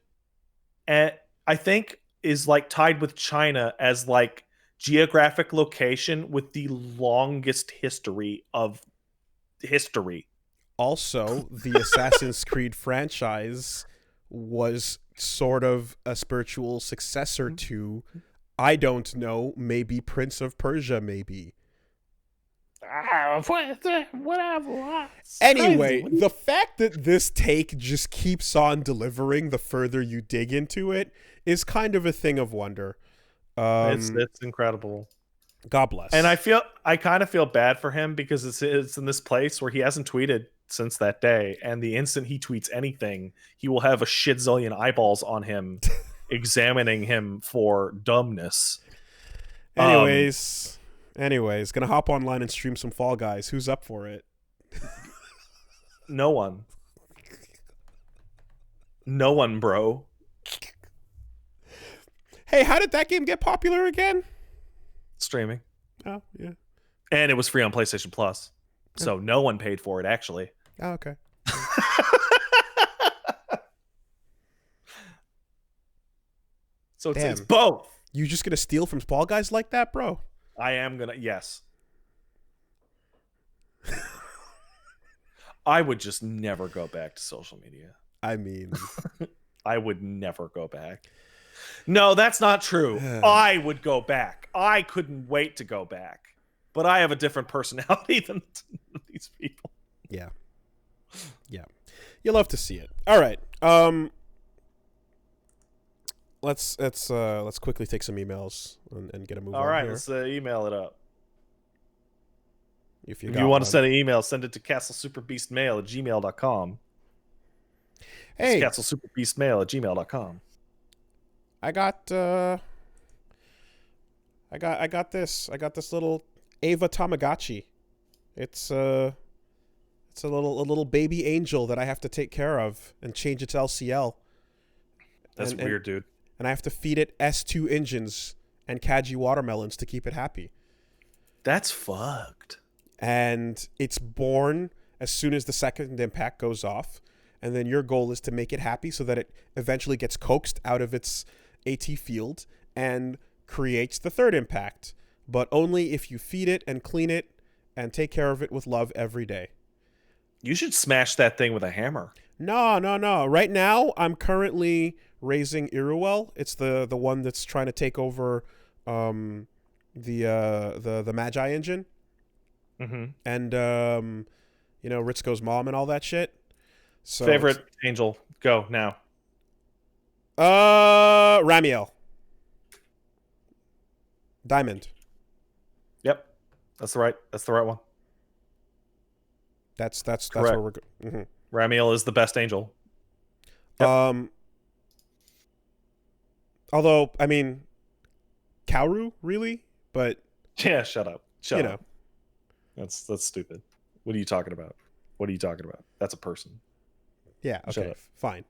I think, is like tied with China as like geographic location with the longest history of history. Also, the Assassin's Creed franchise was sort of a spiritual successor to, I don't know, maybe Prince of Persia, maybe. Whatever. Anyway, the fact that this take just keeps on delivering the further you dig into it is kind of a thing of wonder. It's incredible. God bless. And I kind of feel bad for him because it's in this place where he hasn't tweeted since that day, and the instant he tweets anything, he will have a shit zillion eyeballs on him examining him for dumbness. Anyways, gonna hop online and stream some Fall Guys. Who's up for it? No one. No one, bro. Hey, how did that game get popular again? Streaming. Oh, yeah. And it was free on PlayStation Plus. So no one paid for it, actually. Oh, okay. So it's both. You just gonna steal from Fall Guys like that, bro? I am gonna, yes. I would just never go back to social media. I mean, I would never go back. No, that's not true. I would go back. I couldn't wait to go back. But I have a different personality than these people. Yeah. Yeah. You love to see it. All right. Let's quickly take some emails and get a move on. All right, here. let's email it up. If you want to send an email, send it to castlesuperbeastmail@gmail.com. Hey, castlesuperbeastmail@gmail.com. I got this. I got this little Ava Tamagotchi. It's a little baby angel that I have to take care of and change its LCL. That's weird, dude. And I have to feed it S2 engines and Kaji watermelons to keep it happy. That's fucked. And it's born as soon as the second impact goes off. And then your goal is to make it happy so that it eventually gets coaxed out of its AT field and creates the third impact. But only if you feed it and clean it and take care of it with love every day. You should smash that thing with a hammer. No. Right now, I'm currently raising Iruel. It's the one that's trying to take over the Magi engine. Mm-hmm. And, Ritzko's mom and all that shit. So favorite angel, go now. Ramiel. Diamond. Yep. That's the right one. That's where we're going. Mm-hmm. Ramiel is the best angel. Yep. Although, I mean, Kaoru, really? But yeah, shut up. Shut up. That's stupid. What are you talking about? That's a person. Yeah, okay. Fine.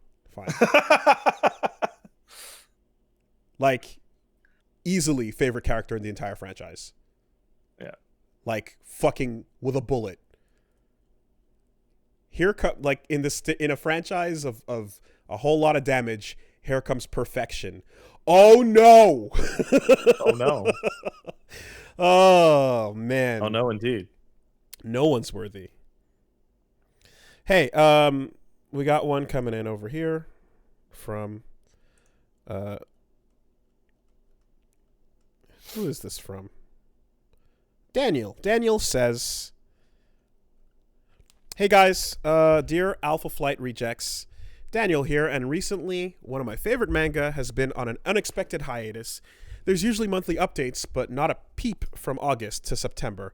Like, easily favorite character in the entire franchise. Yeah. Like, fucking with a bullet. Here like in a franchise of a whole lot of damage, here comes perfection. Oh no. Oh no. Oh man. Oh no indeed. No one's worthy. Hey, we got one coming in over here from uh who is this from? Daniel says, "Hey guys, dear Alpha Flight rejects, Daniel here, and recently one of my favorite manga has been on an unexpected hiatus. There's usually monthly updates, but not a peep from August to September.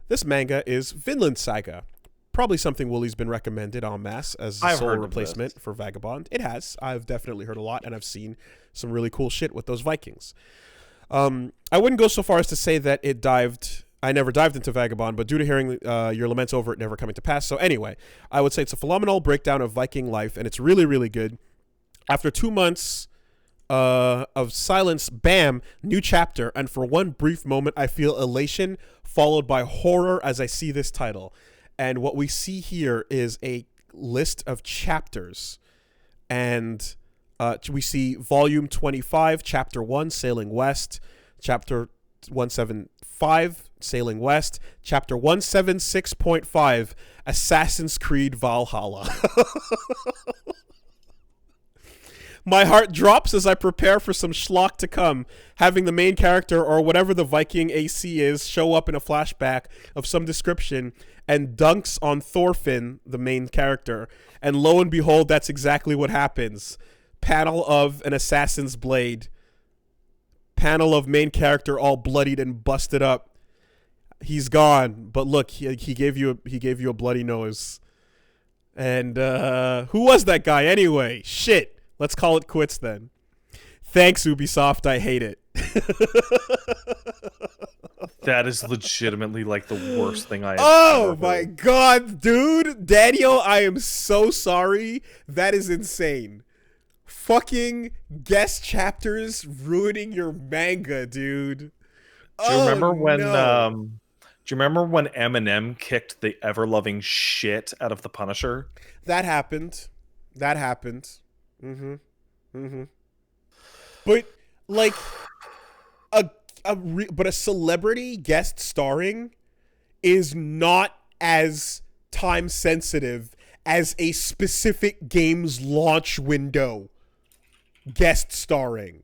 This manga is Vinland Saga. Probably something Wooly's been recommended en masse as a sole replacement for Vagabond. It has. I've definitely heard a lot, and I've seen some really cool shit with those Vikings. I wouldn't go so far as to say that I never dived into Vagabond, but due to hearing your laments over it never coming to pass. So anyway, I would say it's a phenomenal breakdown of Viking life, and it's really, really good. After 2 months of silence, bam, new chapter, and for one brief moment, I feel elation followed by horror as I see this title. And what we see here is a list of chapters, and we see Volume 25, Chapter 1, Sailing West, Chapter 175, Sailing West, Chapter 176.5, Assassin's Creed Valhalla. My heart drops as I prepare for some schlock to come, having the main character or whatever the Viking AC is show up in a flashback of some description and dunks on Thorfinn, the main character. And lo and behold, that's exactly what happens. Panel of an assassin's blade. Panel of main character all bloodied and busted up. He's gone, but look, he gave you a bloody nose. And who was that guy anyway? Shit. Let's call it quits then. Thanks, Ubisoft. I hate it. That is legitimately like the worst thing I have Oh my god, dude. Daniel, I am so sorry. That is insane. Fucking guest chapters ruining your manga, dude. Do you remember when Eminem kicked the ever-loving shit out of the Punisher? That happened. But like a celebrity guest starring is not as time sensitive as a specific game's launch window guest starring.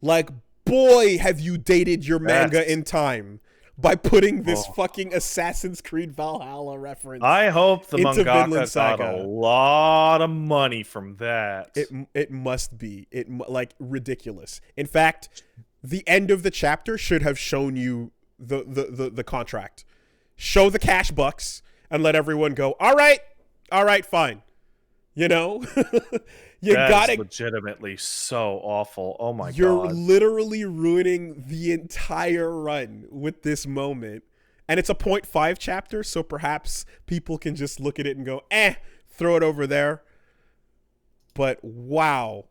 Like, boy, have you dated your manga in time by putting this fucking Assassin's Creed Valhalla reference. I hope the into mangaka got a lot of money from that. It must be like ridiculous. In fact, the end of the chapter should have shown you the contract. Show the cash bucks and let everyone go, all right, fine. You know? That's legitimately so awful. Oh my god. You're literally ruining the entire run with this moment. And it's a 0.5 chapter, so perhaps people can just look at it and go, throw it over there. But wow.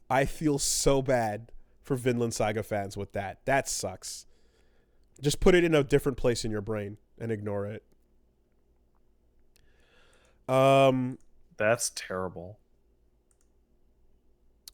I feel so bad for Vinland Saga fans with that. That sucks. Just put it in a different place in your brain and ignore it. That's terrible.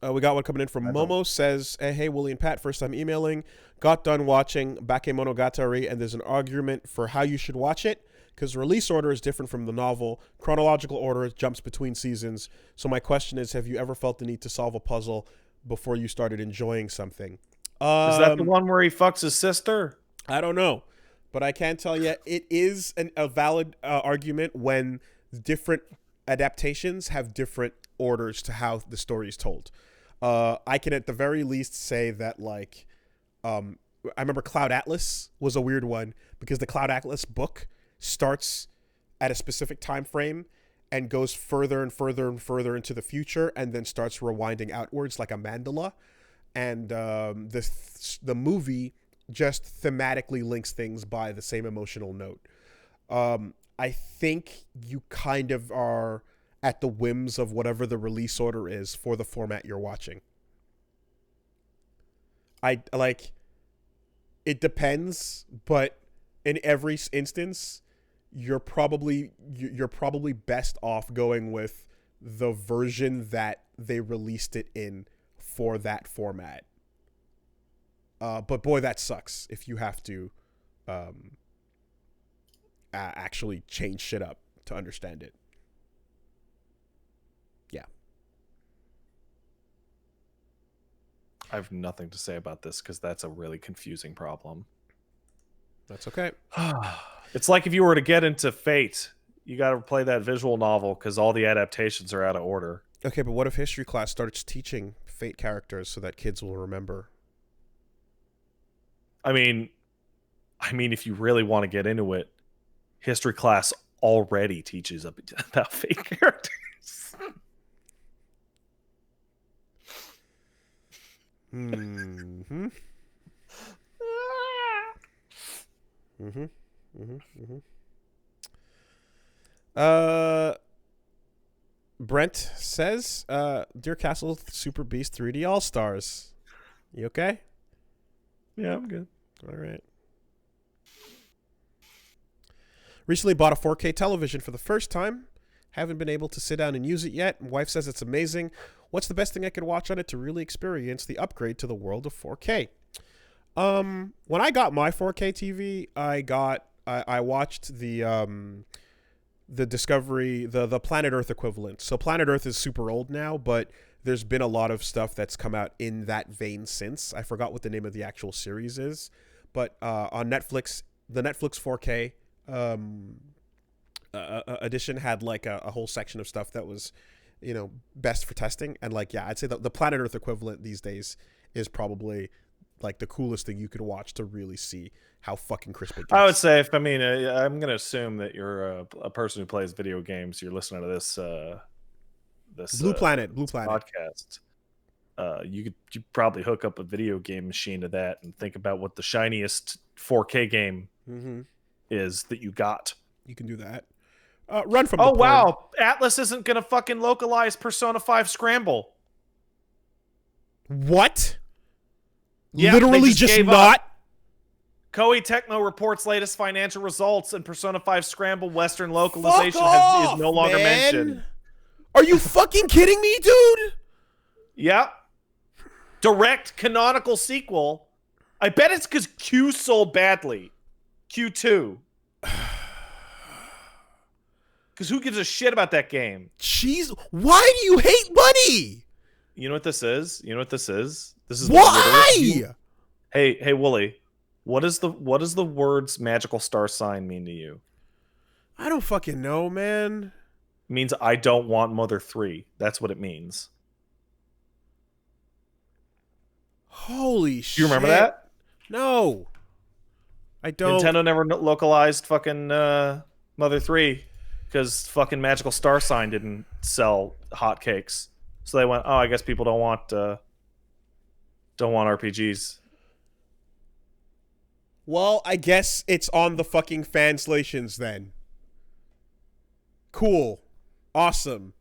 We got one coming in from Momo. Says, hey, Wooly and Pat, first time emailing. Got done watching Bakemonogatari, and there's an argument for how you should watch it, because the release order is different from the novel. Chronological order jumps between seasons. So my question is, have you ever felt the need to solve a puzzle before you started enjoying something? Is that the one where he fucks his sister? I don't know. But I can tell you, it is a valid argument when different adaptations have different orders to how the story is told. I can at the very least say that, like, I remember Cloud Atlas was a weird one, because the Cloud Atlas book starts at a specific time frame and goes further and further and further into the future, and then starts rewinding outwards like a mandala. And the movie just thematically links things by the same emotional note. I think you kind of are at the whims of whatever the release order is for the format you're watching. It depends, but in every instance, you're probably best off going with the version that they released it in for that format. But boy, that sucks if you have to actually change shit up to understand it. Yeah. I have nothing to say about this because that's a really confusing problem. That's okay. It's like if you were to get into Fate, you got to play that visual novel because all the adaptations are out of order. Okay, but what if history class starts teaching Fate characters so that kids will remember? I mean, if you really want to get into it, history class already teaches about Fate characters. Mm-hmm. Mm-hmm. Mm-hmm. Mm-hmm. Brent says, Dear Castle Super Beast 3D All Stars. You okay? Yeah, I'm good. All right. Recently bought a 4K television for the first time. Haven't been able to sit down and use it yet. My wife says it's amazing. What's the best thing I could watch on it to really experience the upgrade to the world of 4K? When I got my 4K TV, I watched the Discovery, the Planet Earth equivalent. So Planet Earth is super old now, but there's been a lot of stuff that's come out in that vein since. I forgot what the name of the actual series is, but on Netflix, the Netflix 4K edition had like a whole section of stuff that was, best for testing. And like, yeah, I'd say the Planet Earth equivalent these days is probably like the coolest thing you could watch to really see how fucking crisp it gets. I would say, I'm going to assume that you're a person who plays video games. You're listening to this Blue Planet podcast. You probably hook up a video game machine to that and think about what the shiniest 4K game is that you got. You can do that. Run from the porn. Wow, Atlas isn't gonna fucking localize Persona 5 Scramble. What? Yeah, literally just not. Koei Tecmo reports latest financial results, and Persona 5 Scramble Western localization is no longer mentioned. Are you fucking kidding me, dude? Yep. Direct canonical sequel. I bet it's because Q sold badly. Q2. Because who gives a shit about that game? Jeez, why do you hate Bunny? You know what this is? This is why? Hey, Wooly. What does the words magical star sign mean to you? I don't fucking know, man. It means I don't want Mother 3. That's what it means. Holy shit. Do you remember that? No. I don't. Nintendo never localized fucking Mother 3 because fucking Magical Star Sign didn't sell hotcakes. So they went, oh, I guess people don't want RPGs. Well, I guess it's on the fucking fanslations then. Cool. Awesome.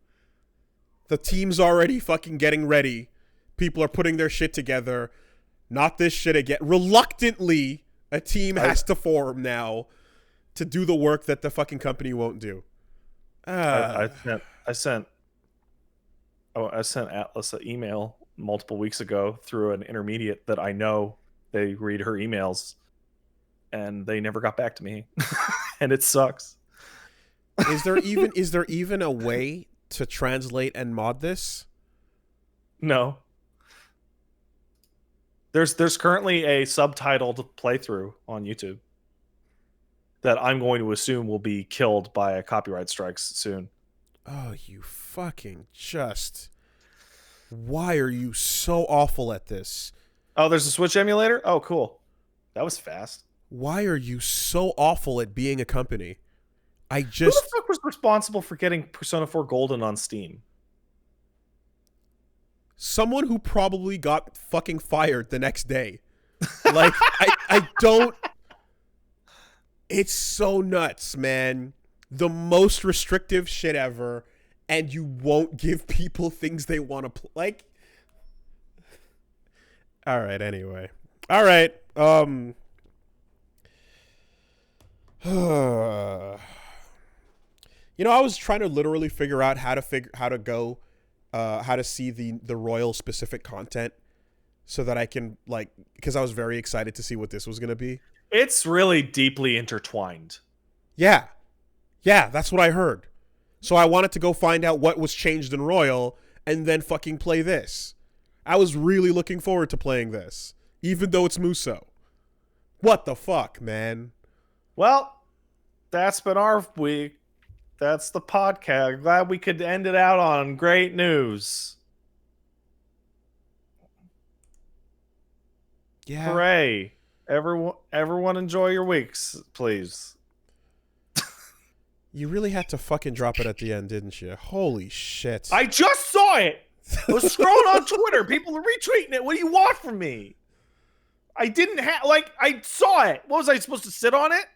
The team's already fucking getting ready. People are putting their shit together. Not this shit again. Reluctantly, a team has to form now to do the work that the fucking company won't do. I sent Atlas an email multiple weeks ago through an intermediate that I know they read her emails, and they never got back to me, and it sucks. Is there even a way to translate and mod this? No. There's currently a subtitled playthrough on YouTube that I'm going to assume will be killed by copyright strikes soon. Oh, you fucking just... Why are you so awful at this? Oh, there's a Switch emulator? Oh, cool. That was fast. Why are you so awful at being a company? Who the fuck was responsible for getting Persona 4 Golden on Steam? Someone who probably got fucking fired the next day. Like, I don't... It's so nuts, man. The most restrictive shit ever, and you won't give people things they want to play. Like... Alright, anyway. Alright, I was trying to literally figure out how to see the royal specific content so that I can, like, because I was very excited to see what this was going to be. It's really deeply intertwined. Yeah, that's what I heard. So I wanted to go find out what was changed in royal and then fucking play this. I was really looking forward to playing this, even though it's Muso. What the fuck, man? Well, that's been our week. That's the podcast. Glad we could end it out on great news. Yeah. Hooray. Everyone enjoy your weeks, please. You really had to fucking drop it at the end, didn't you? Holy shit. I just saw it. I was scrolling on Twitter. People are retweeting it. What do you want from me? I didn't have, I saw it. What was I supposed to sit on it?